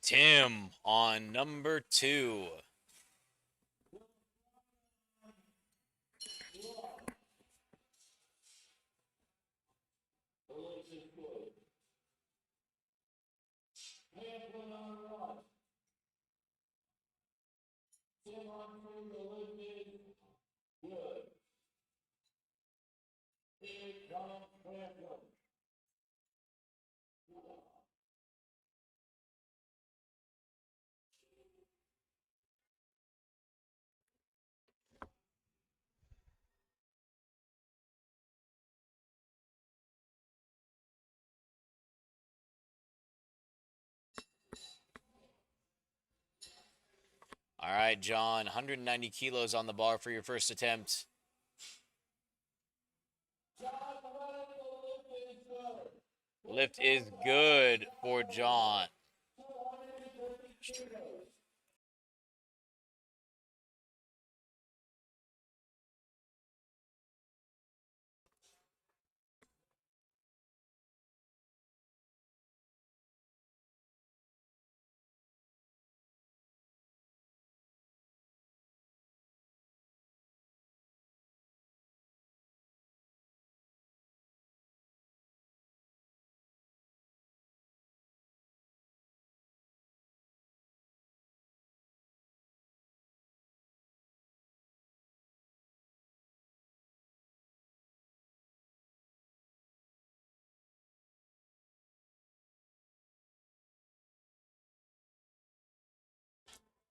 Tim on number 2. All right, John, 190 kilos on the bar for your first attempt. Lift is good for John.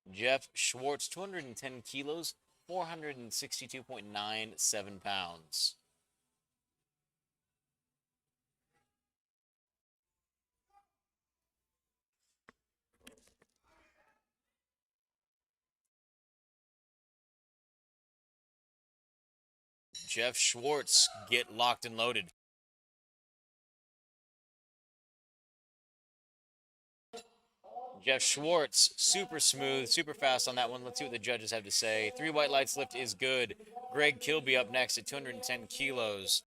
Jeff Schwartz, 210 kilos, 462.97 pounds. Jeff Schwartz get locked and loaded. Jeff Schwartz, super smooth, super fast on that one. Let's see what the judges have to say. 3 white lights lift is good. Greg Kilby up next at 210 kilos.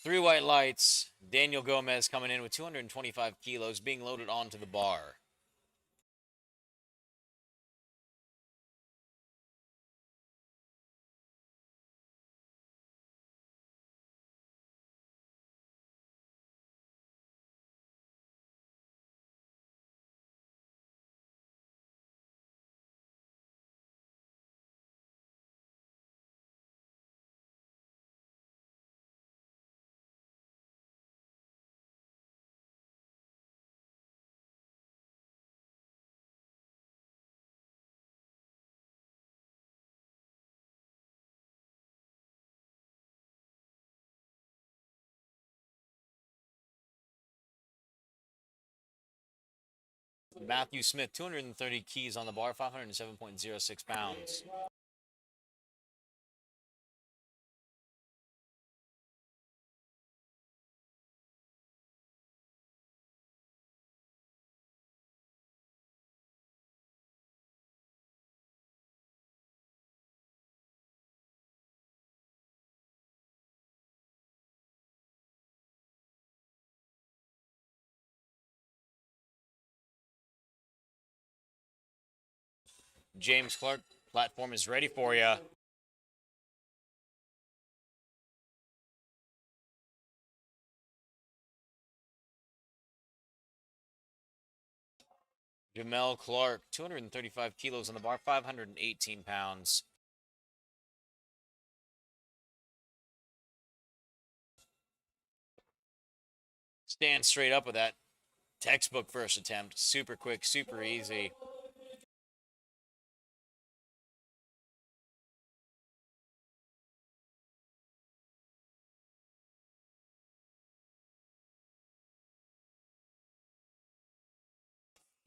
Three white lights. Daniel Gomez coming in with 225 kilos being loaded onto the bar. Matthew Smith, 230 keys on the bar, 507.06 pounds. James Clark, platform is ready for you. Jamel Clark, 235 kilos on the bar, 518 pounds. Stand straight up with that textbook first attempt. Super quick, super easy.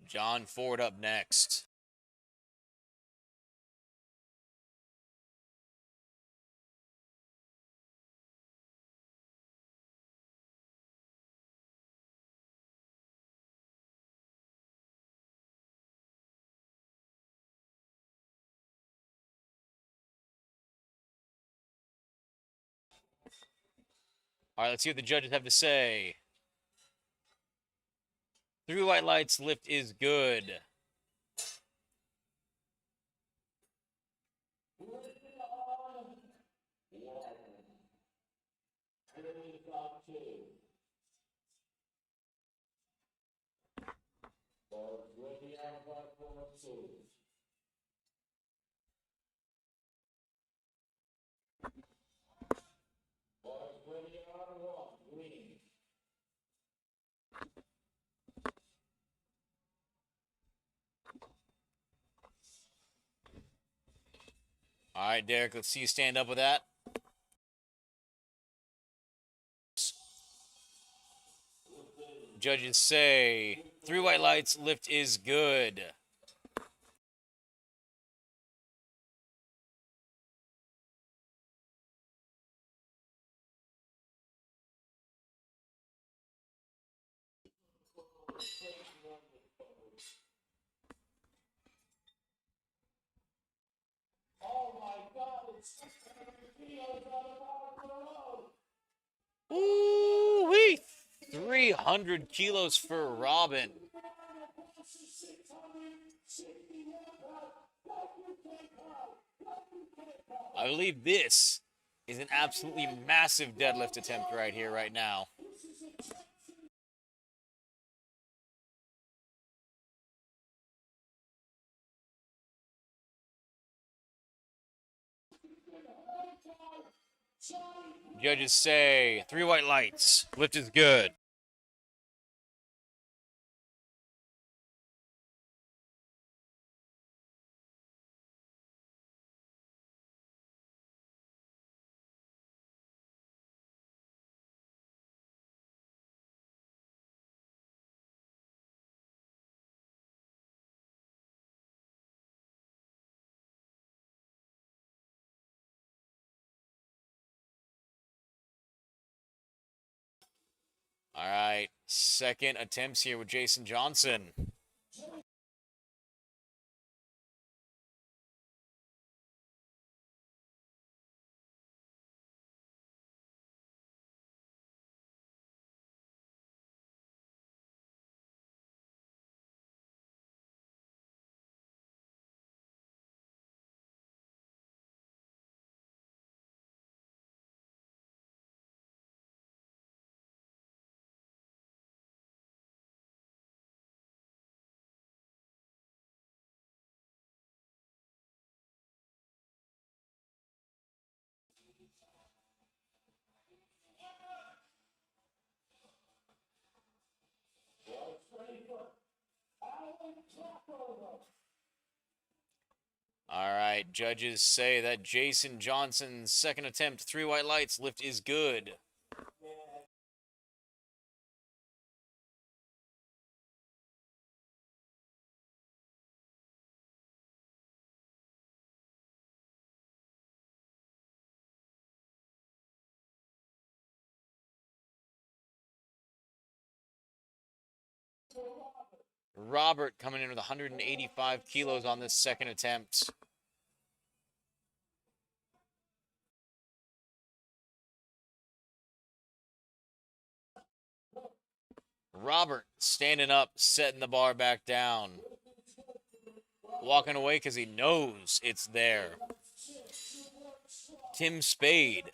John Ford up next. All right, let's see what the judges have to say. 3 white lights lift is good. All right, Derek, let's see you stand up with that. Judges say 3 white lights lift is good. Ooh-wee! 300 kilos for Robin. I believe this is an absolutely massive deadlift attempt right here, right now. Judges say 3 white lights. Lift is good. All right, second attempts here with Jason Johnson. All right, judges say that Jason Johnson's second attempt, 3 white lights, lift is good. Robert coming in with 185 kilos on this second attempt. Robert standing up, setting the bar back down. Walking away because he knows it's there. Tim Spade.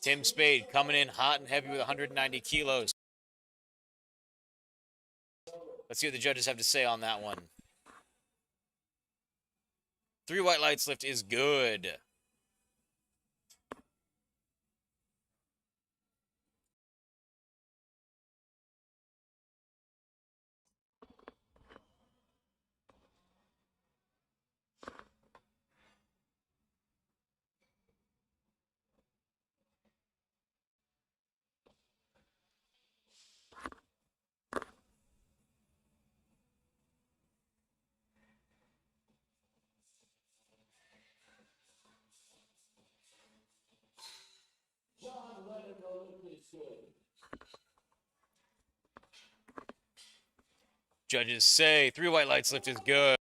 Tim Spade coming in hot and heavy with 190 kilos. Let's see what the judges have to say on that one. 3 white lights lift is good. Judges say 3 white lights lift is good.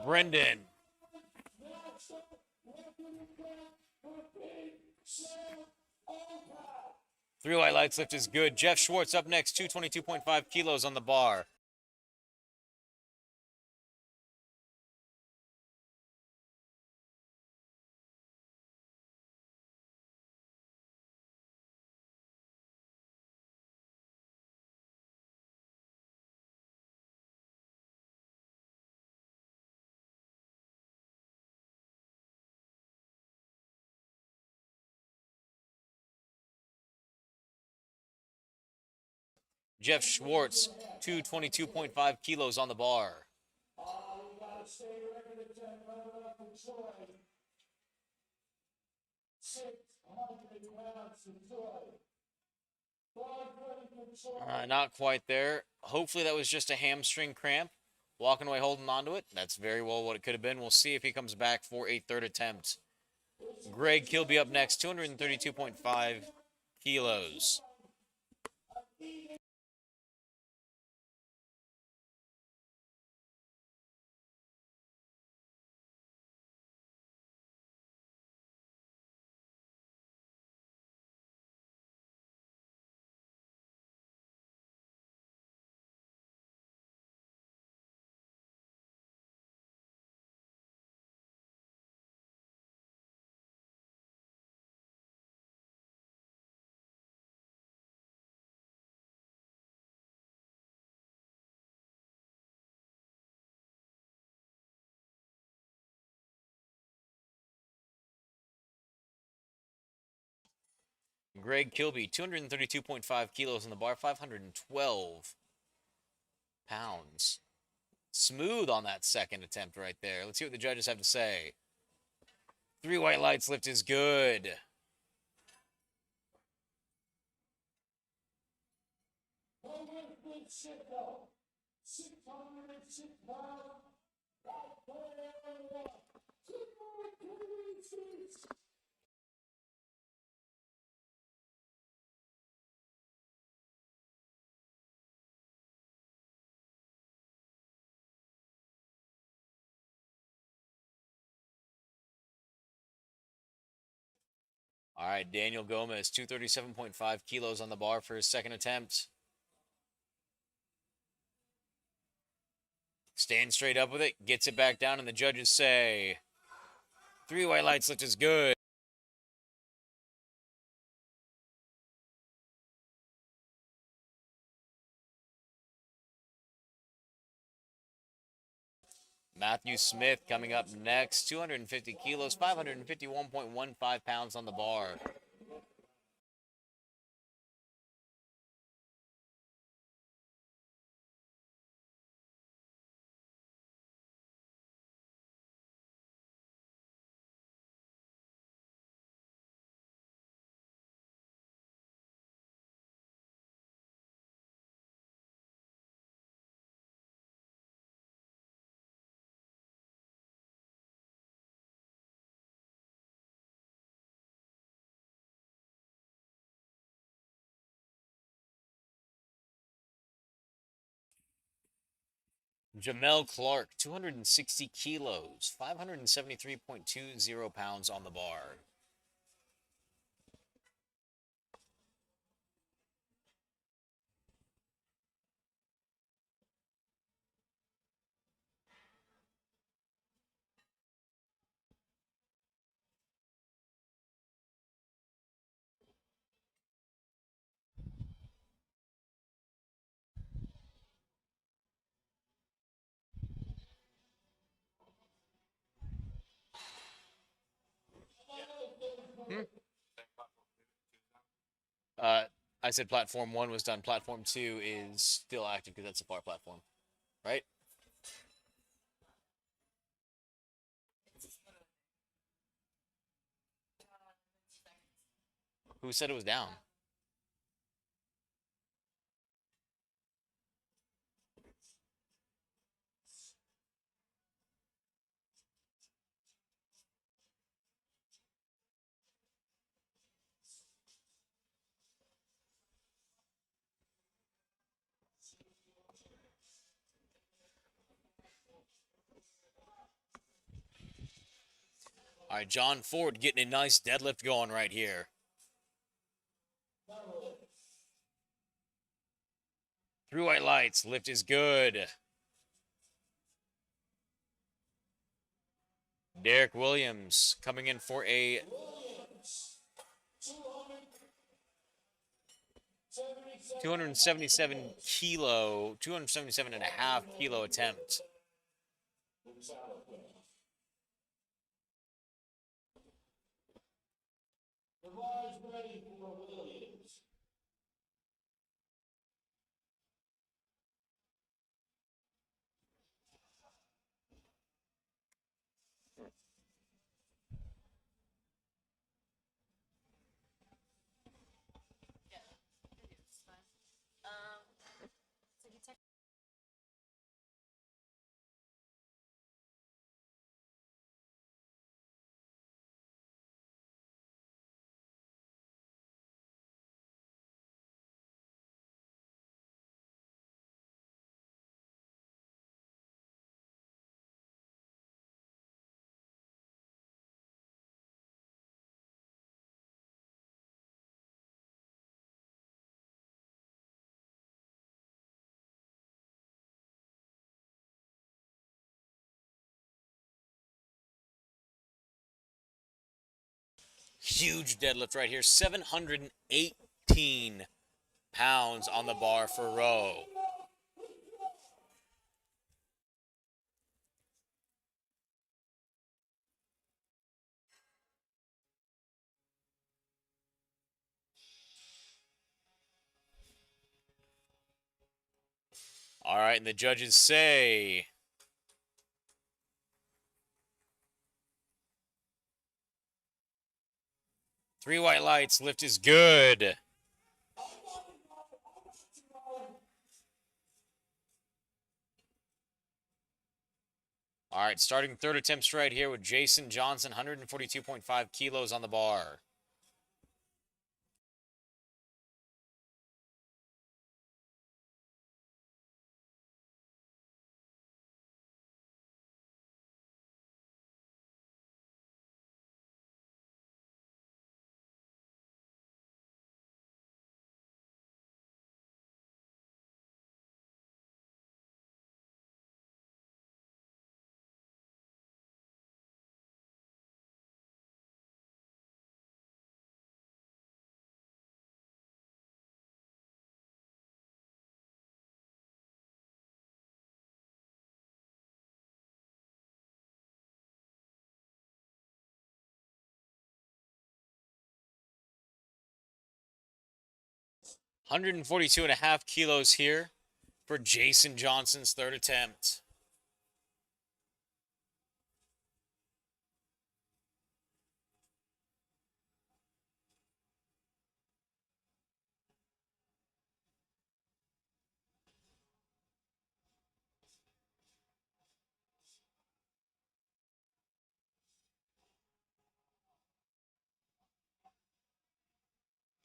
Brendan. 3 white lights lift is good. Jeff Schwartz up next, 222.5 kilos on the bar. Jeff Schwartz, 222.5 kilos on the bar. Not quite there. Hopefully that was just a hamstring cramp. Walking away holding onto it. That's very well what it could have been. We'll see if he comes back for a third attempt. Greg Kilby up next, 232.5 kilos. Greg Kilby, 232.5 kilos on the bar, 512 pounds. Smooth on that second attempt right there. Let's see what the judges have to say. 3 white lights lift is good. All right, Daniel Gomez, 237.5 kilos on the bar for his second attempt. Stands straight up with it, gets it back down, and the judges say 3 white lights lift is good. Matthew Smith coming up next, 250 kilos, 551.15 pounds on the bar. Jamel Clark, 260 kilos, 573.20 pounds on the bar. I said platform 1 was done. Platform 2 is still active because that's a bar platform, right? Who said it was down? All right, John Ford getting a nice deadlift going right here. Three white lights, lift is good. Derek Williams coming in for a 277.5 kilo attempt. The bar is ready for Williams. Huge deadlift right here. 718 pounds on the bar for row. All right, and the judges say 3 white lights, lift is good. All right, starting third attempts right here with Jason Johnson, 142.5 kilos on the bar. $142.5 kilos here for Jason Johnson's third attempt.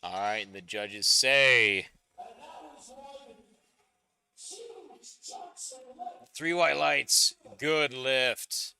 All right, and the judges say 3 white lights, good lift.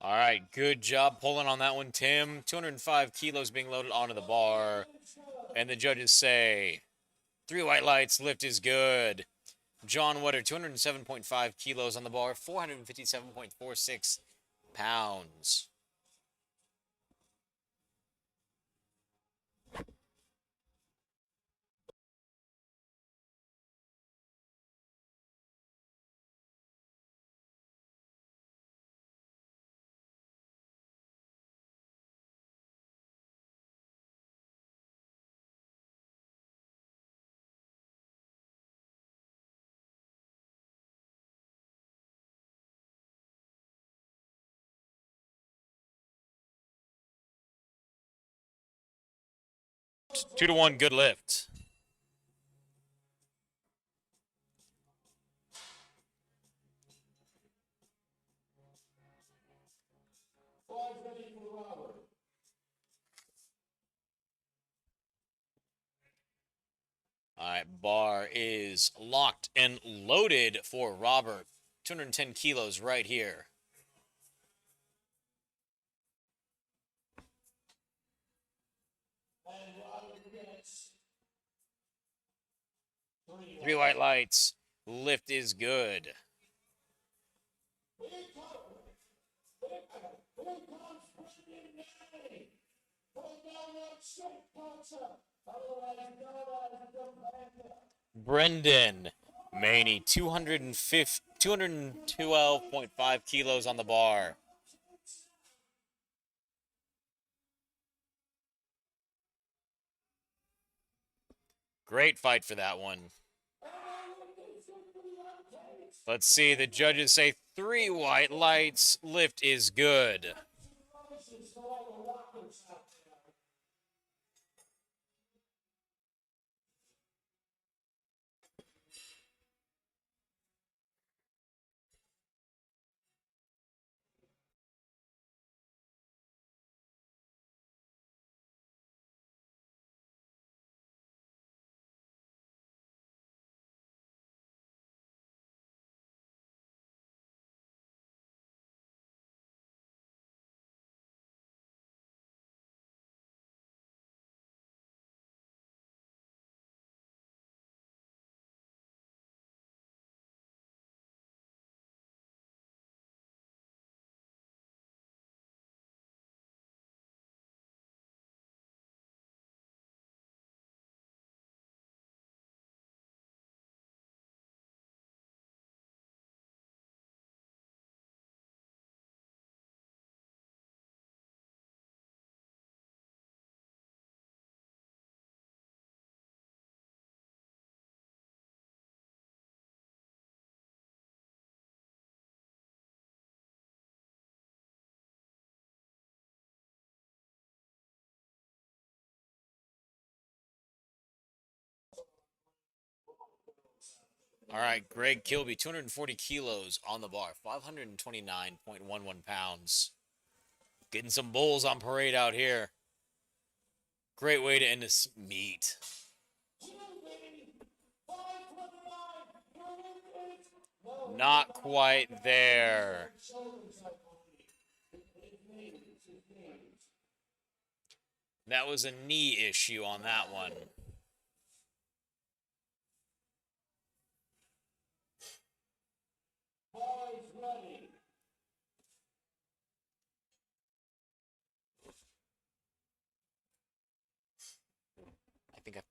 All right, good job pulling on that one, Tim. 205 kilos being loaded onto the bar. And the judges say 3 white lights, lift is good. John Wetter, 207.5 kilos on the bar, 457.46 pounds. Two to one, good lift. All right, bar is locked and loaded for Robert. 210 kilos right here. Three white lights. Lift is good. Brendan Maney, 212.5 kilos on the bar. Great fight for that one. Let's see, the judges say 3 white lights, lift is good. All right, Greg Kilby, 240 kilos on the bar, 529.11 pounds. Getting some bulls on parade out here. Great way to end this meet. Not quite there. That was a knee issue on that one. I think I...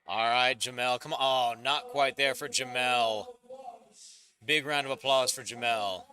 All right, Jamel, come on. Oh, not quite there for Jamel. Big round of applause for Jamel.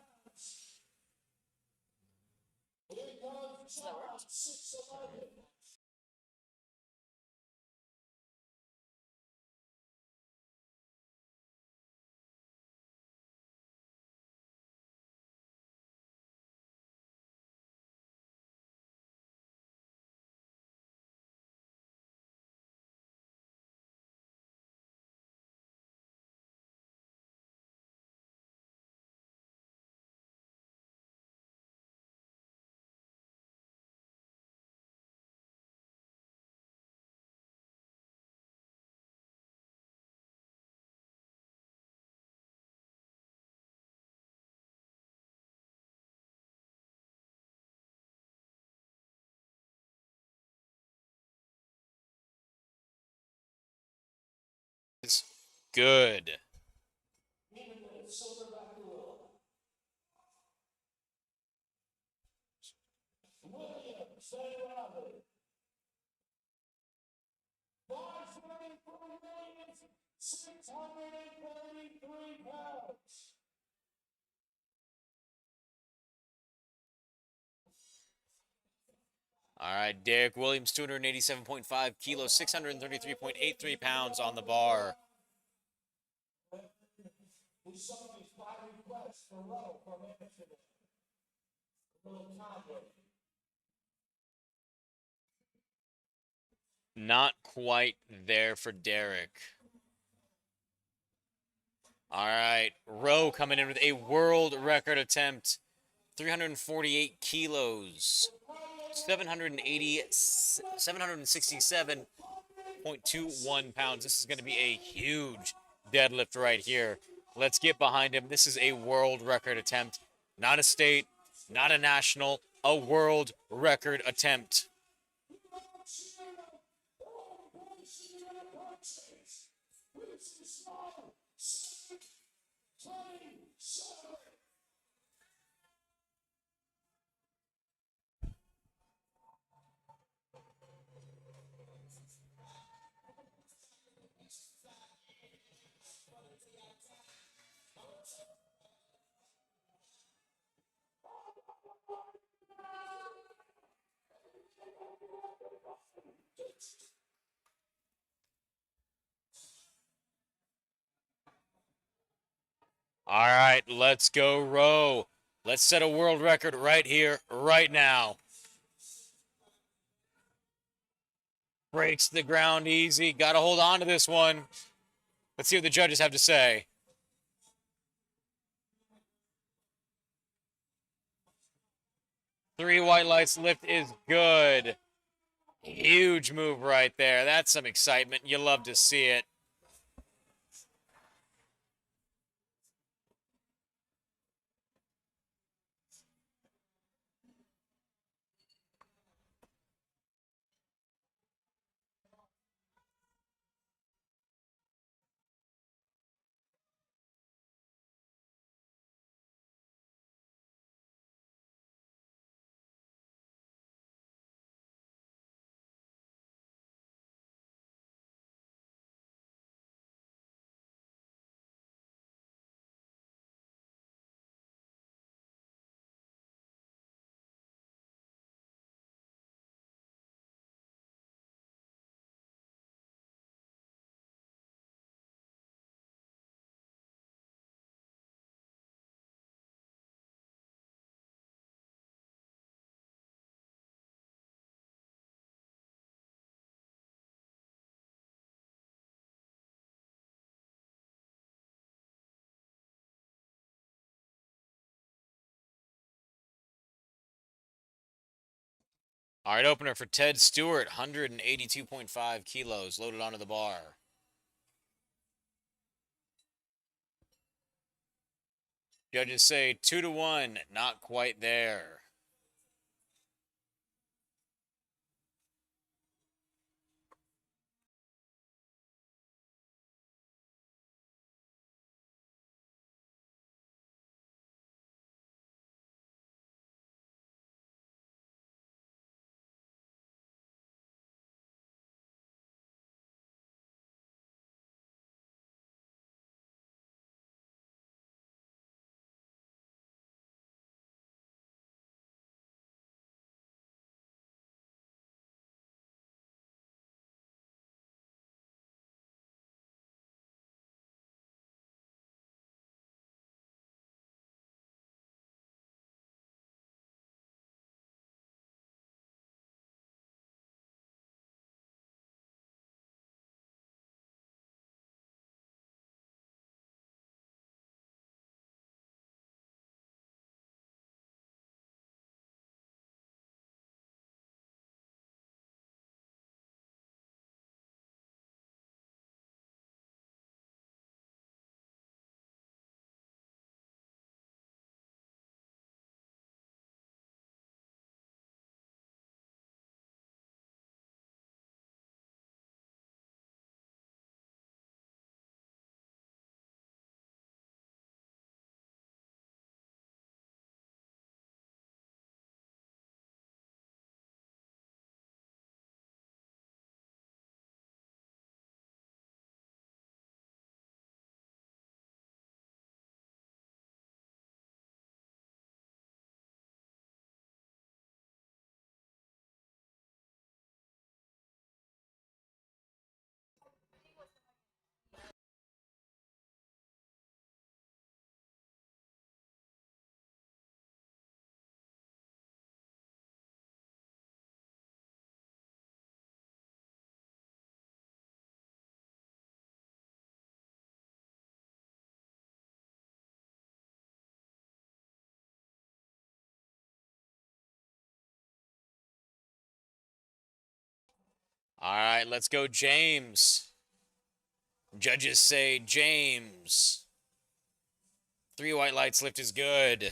It's good. All right, Derek Williams, 287.5 kilos, 633.83 pounds on the bar. We saw these 5 requests for row from Memphis. Not quite there for Derek. All right, Rowe coming in with a world record attempt, 348 kilos, 767.21 pounds. This is going to be a huge deadlift right here. Let's get behind him. This is a world record attempt, not a state, not a national, a world record attempt. All right, let's go, Rowe. Let's set a world record right here, right now. Breaks the ground easy. Got to hold on to this one. Let's see what the judges have to say. Three white lights lift is good. Huge move right there. That's some excitement. You love to see it. All right, opener for Ted Stewart, 182.5 kilos loaded onto the bar. Judges say 2-1, not quite there. All right, let's go, James. Judges say James. 3 white lights, lift is good.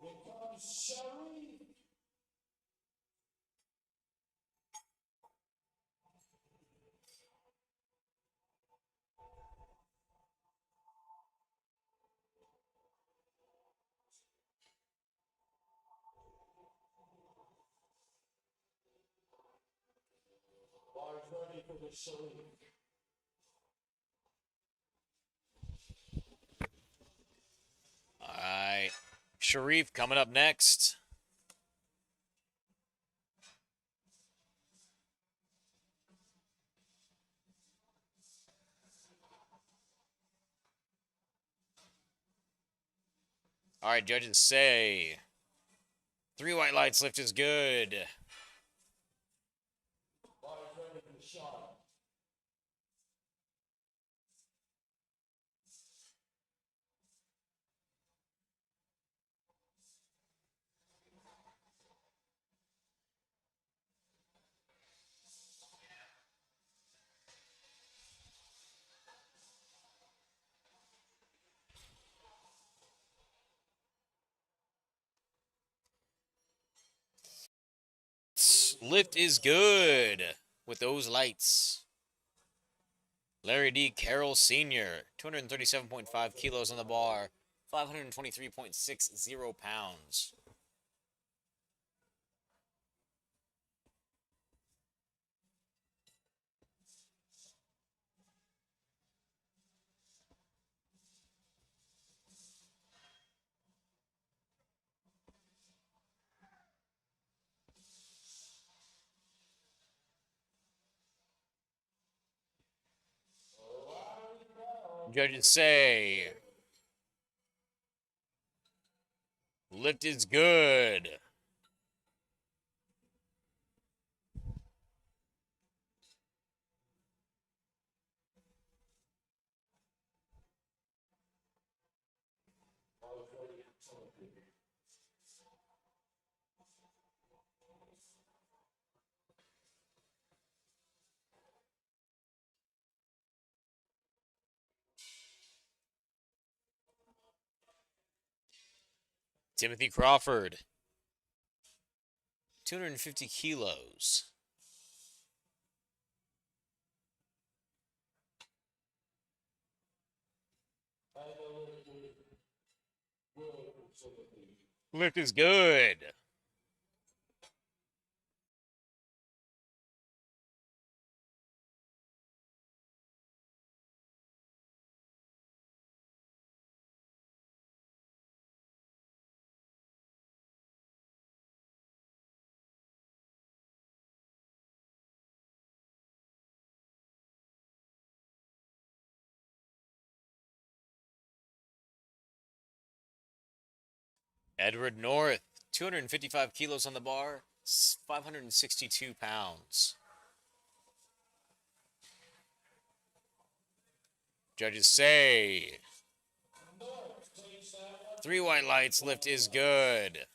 Here comes Sherry. Bars ready for the Sherry. All right, Sharif coming up next. All right, judges say 3 white lights, lift is good. Bars ready for the shot. Lift is good with those lights. Larry D. Carroll Sr., 237.5 kilos on the bar, 523.60 pounds. Judges say lift is good. Timothy Crawford, 250 kilos. Lift is good. Edward North, 255 kilos on the bar, 562 pounds. Judges say 3 white lights, lift is good.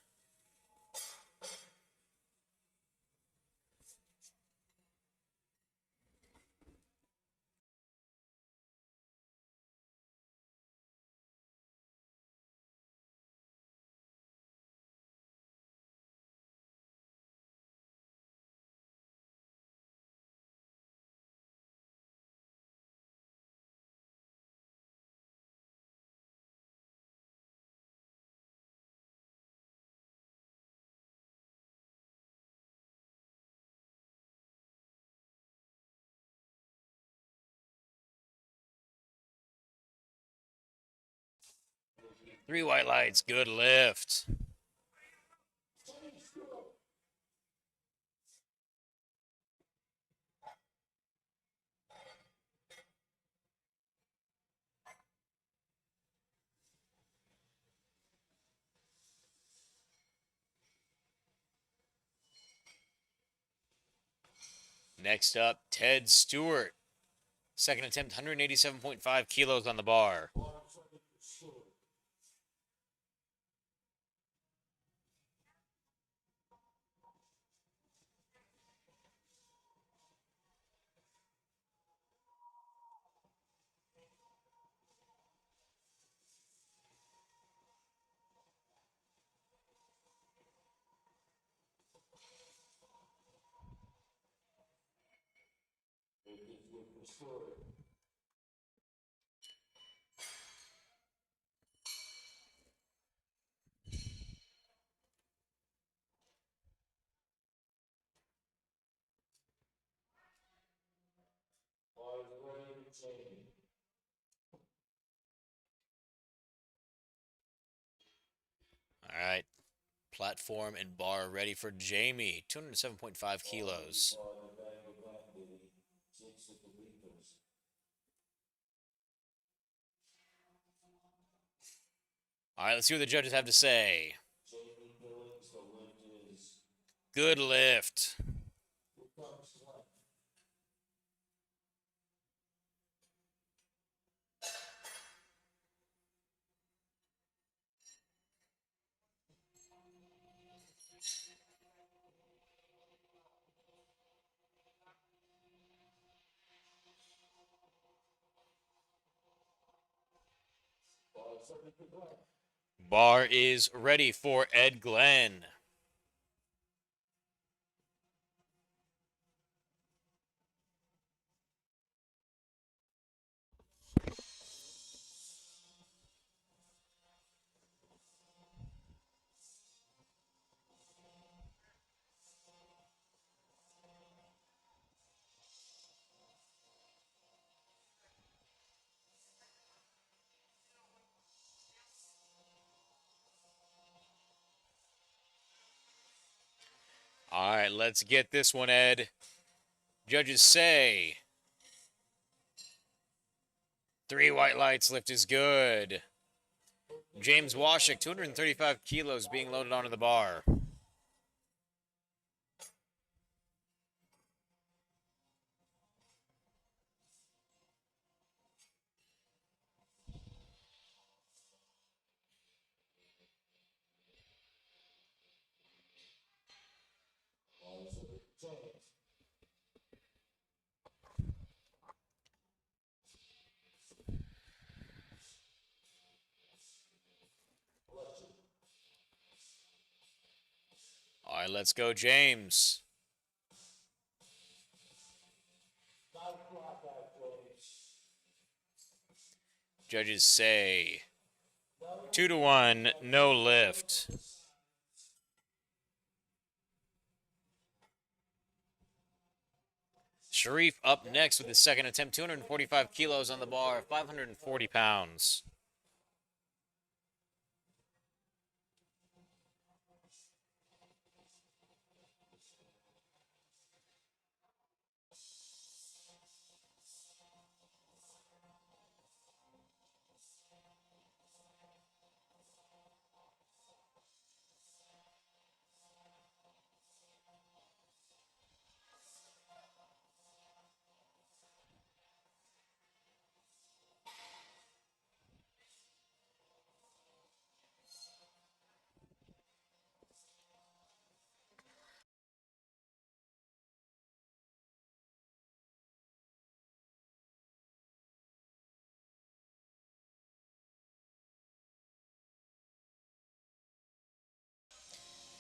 Three white lights, good lift. Next up, Ted Stewart. Second attempt, 187.5 kilos on the bar. All right. Platform and bar ready for Jamie. 207.5 kilos. All right, let's see what the judges have to say. Good lift. Bar is ready for Ed Glenn. All right, let's get this one, Ed. Judges say 3 white lights, lift is good. James Washik, 235 kilos being loaded onto the bar. right, let's go, James. Judges say 2-1, no lift. Sharif up next with his second attempt, 245 kilos on the bar, 540 pounds.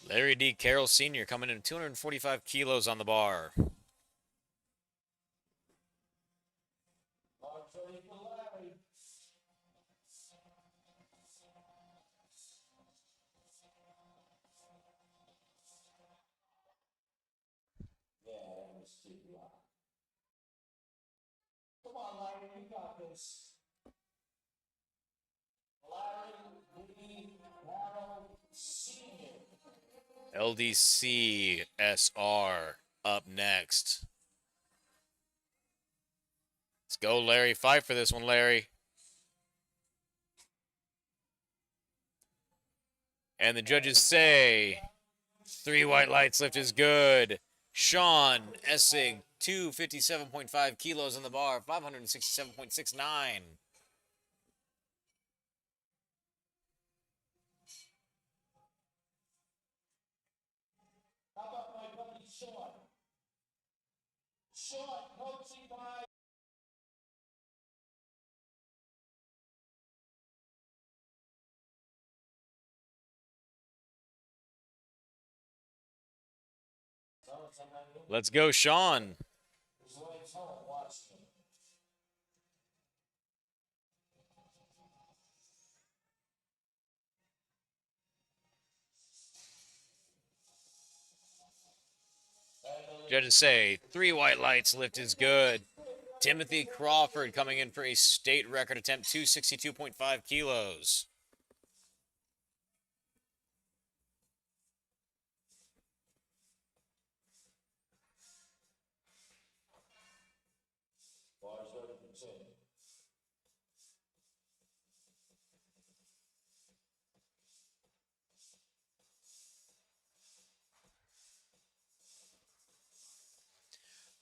Larry D. Carroll Sr. coming in at 245 kilos on the bar. Come on, Larry, you got this. Larry D. Carroll Sr. LDC SR up next. Let's go, Larry. Fight for this one, Larry. And the judges say 3 white lights lift is good. Sean Essig, 257.5 kilos on the bar, 567.69. How about my buddy Sean? Sean, coaching by. Let's go, Sean. His legs home, watch him. Judges say 3 white lights lift is good. Timothy Crawford coming in for a state record attempt, 262.5 kilos. Bars ready for 10.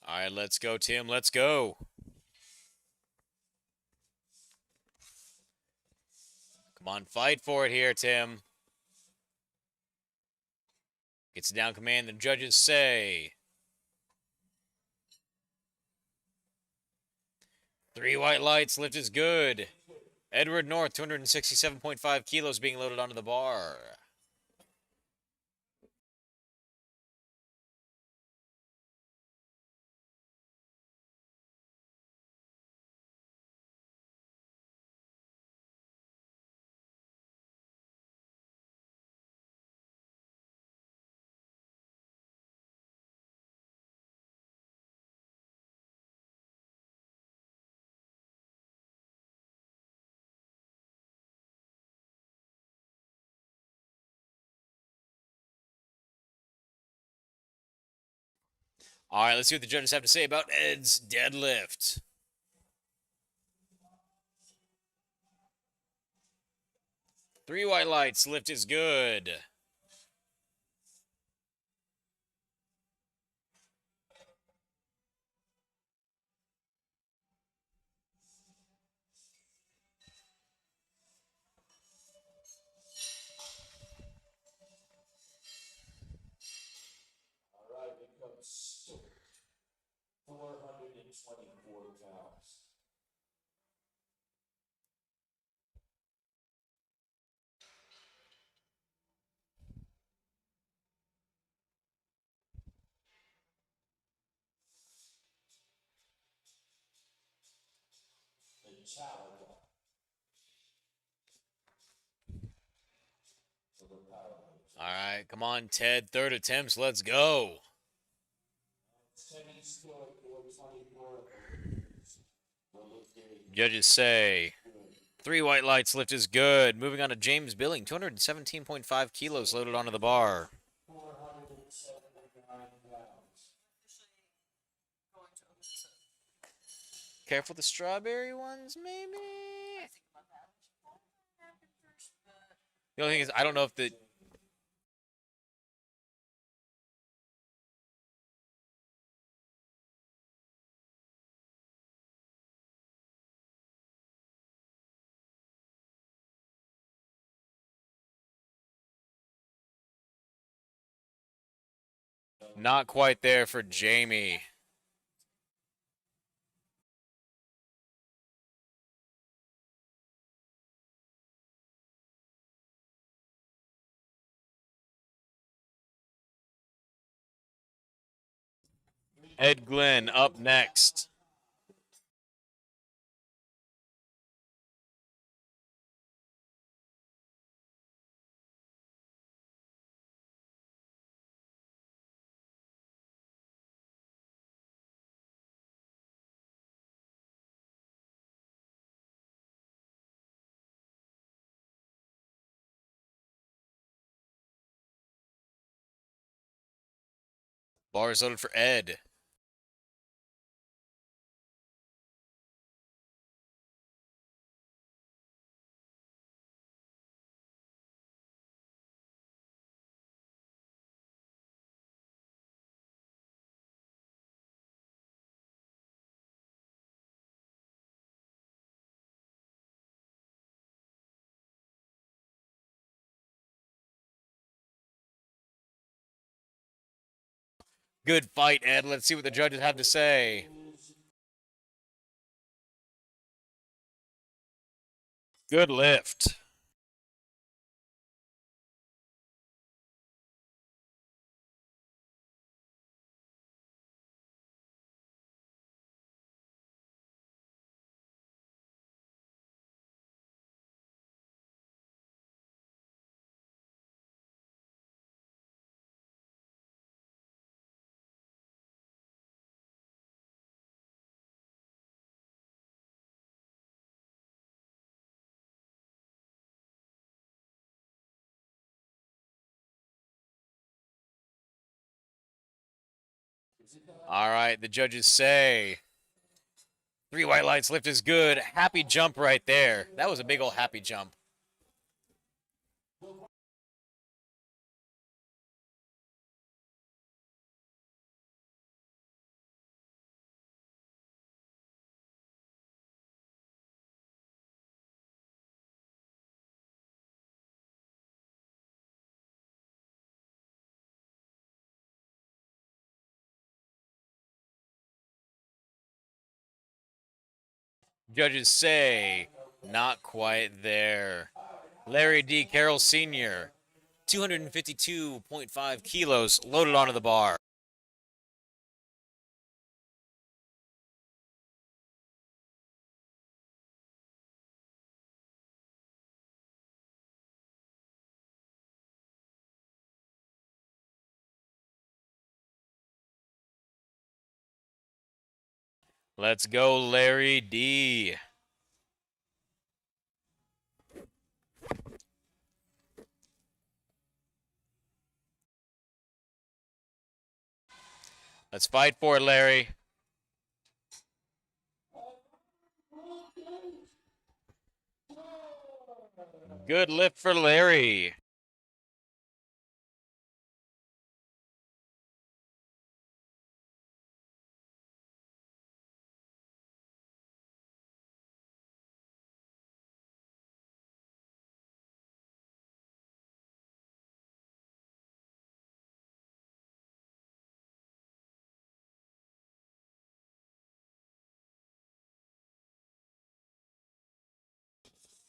All right, let's go, Tim. Let's go. Come on, fight for it here, Tim. Gets a down command. The judges say 3 white lights lift is good. Edward North, 267.5 kilos being loaded onto the bar. All right, let's see what the judges have to say about Ed's deadlift. Three white lights, lift is good. All right, here comes Stewart. 424 pounds. Metallica. For the Powerlifting. All right, come on, Ted. Third attempts. Let's go. Teddy scored 424. Judges say 3 white lights, lift is good. Moving on to James Billing, 217.5 kilos loaded onto the bar. 479 pounds. Careful the strawberry ones, maybe? The only thing is, I don't know if the... Not quite there for Jamie. Ed Glenn up next. Bar is loaded for Ed. Good fight, Ed. Let's see what the judges have to say. Good lift. All right, the judges say 3 white lights, lift is good. Happy jump right there. That was a big old happy jump. Judges say not quite there. Larry D. Carroll Sr., 252.5 kilos loaded onto the bar. Let's go, Larry D. Let's fight for it, Larry. Good lift for Larry.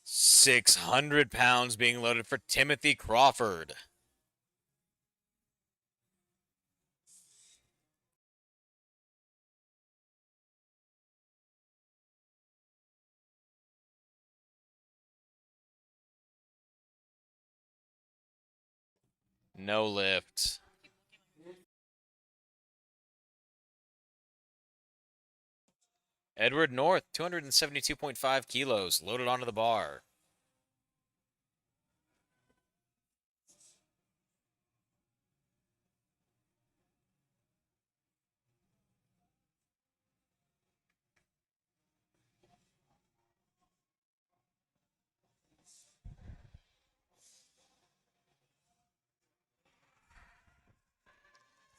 £600 being loaded for Timothy Crawford. No lift. Edward North, 272.5 kilos, loaded onto the bar.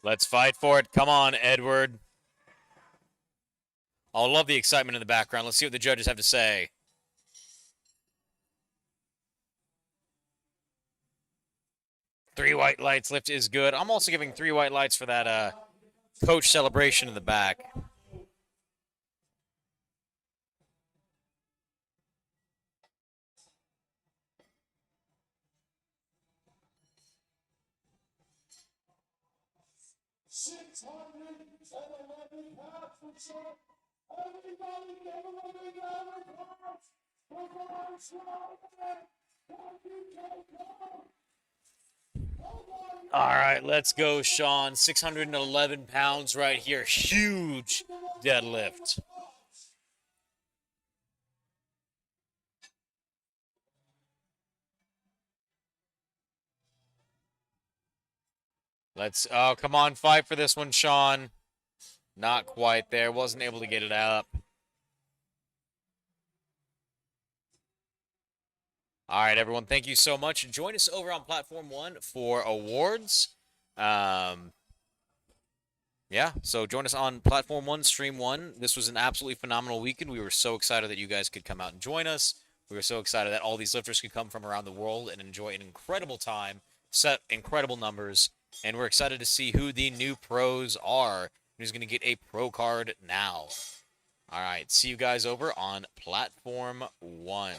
Let's fight for it. Come on, Edward. I love the excitement in the background. Let's see what the judges have to say. Three white lights lift is good. I'm also giving 3 white lights for that coach celebration in the back. Everybody give them a big round of applause for the show. All right, let's go, Sean. 611 pounds right here. Huge deadlift. Oh, come on, fight for this one, Sean. Not quite there. Wasn't able to get it up. All right, everyone. Thank you so much. Join us over on Platform 1 for awards. Yeah, so join us on Platform 1, Stream 1. This was an absolutely phenomenal weekend. We were so excited that you guys could come out and join us. We were so excited that all these lifters could come from around the world and enjoy an incredible time, set incredible numbers, and we're excited to see who the new pros are, who's going to get a pro card now. All right, see you guys over on Platform 1.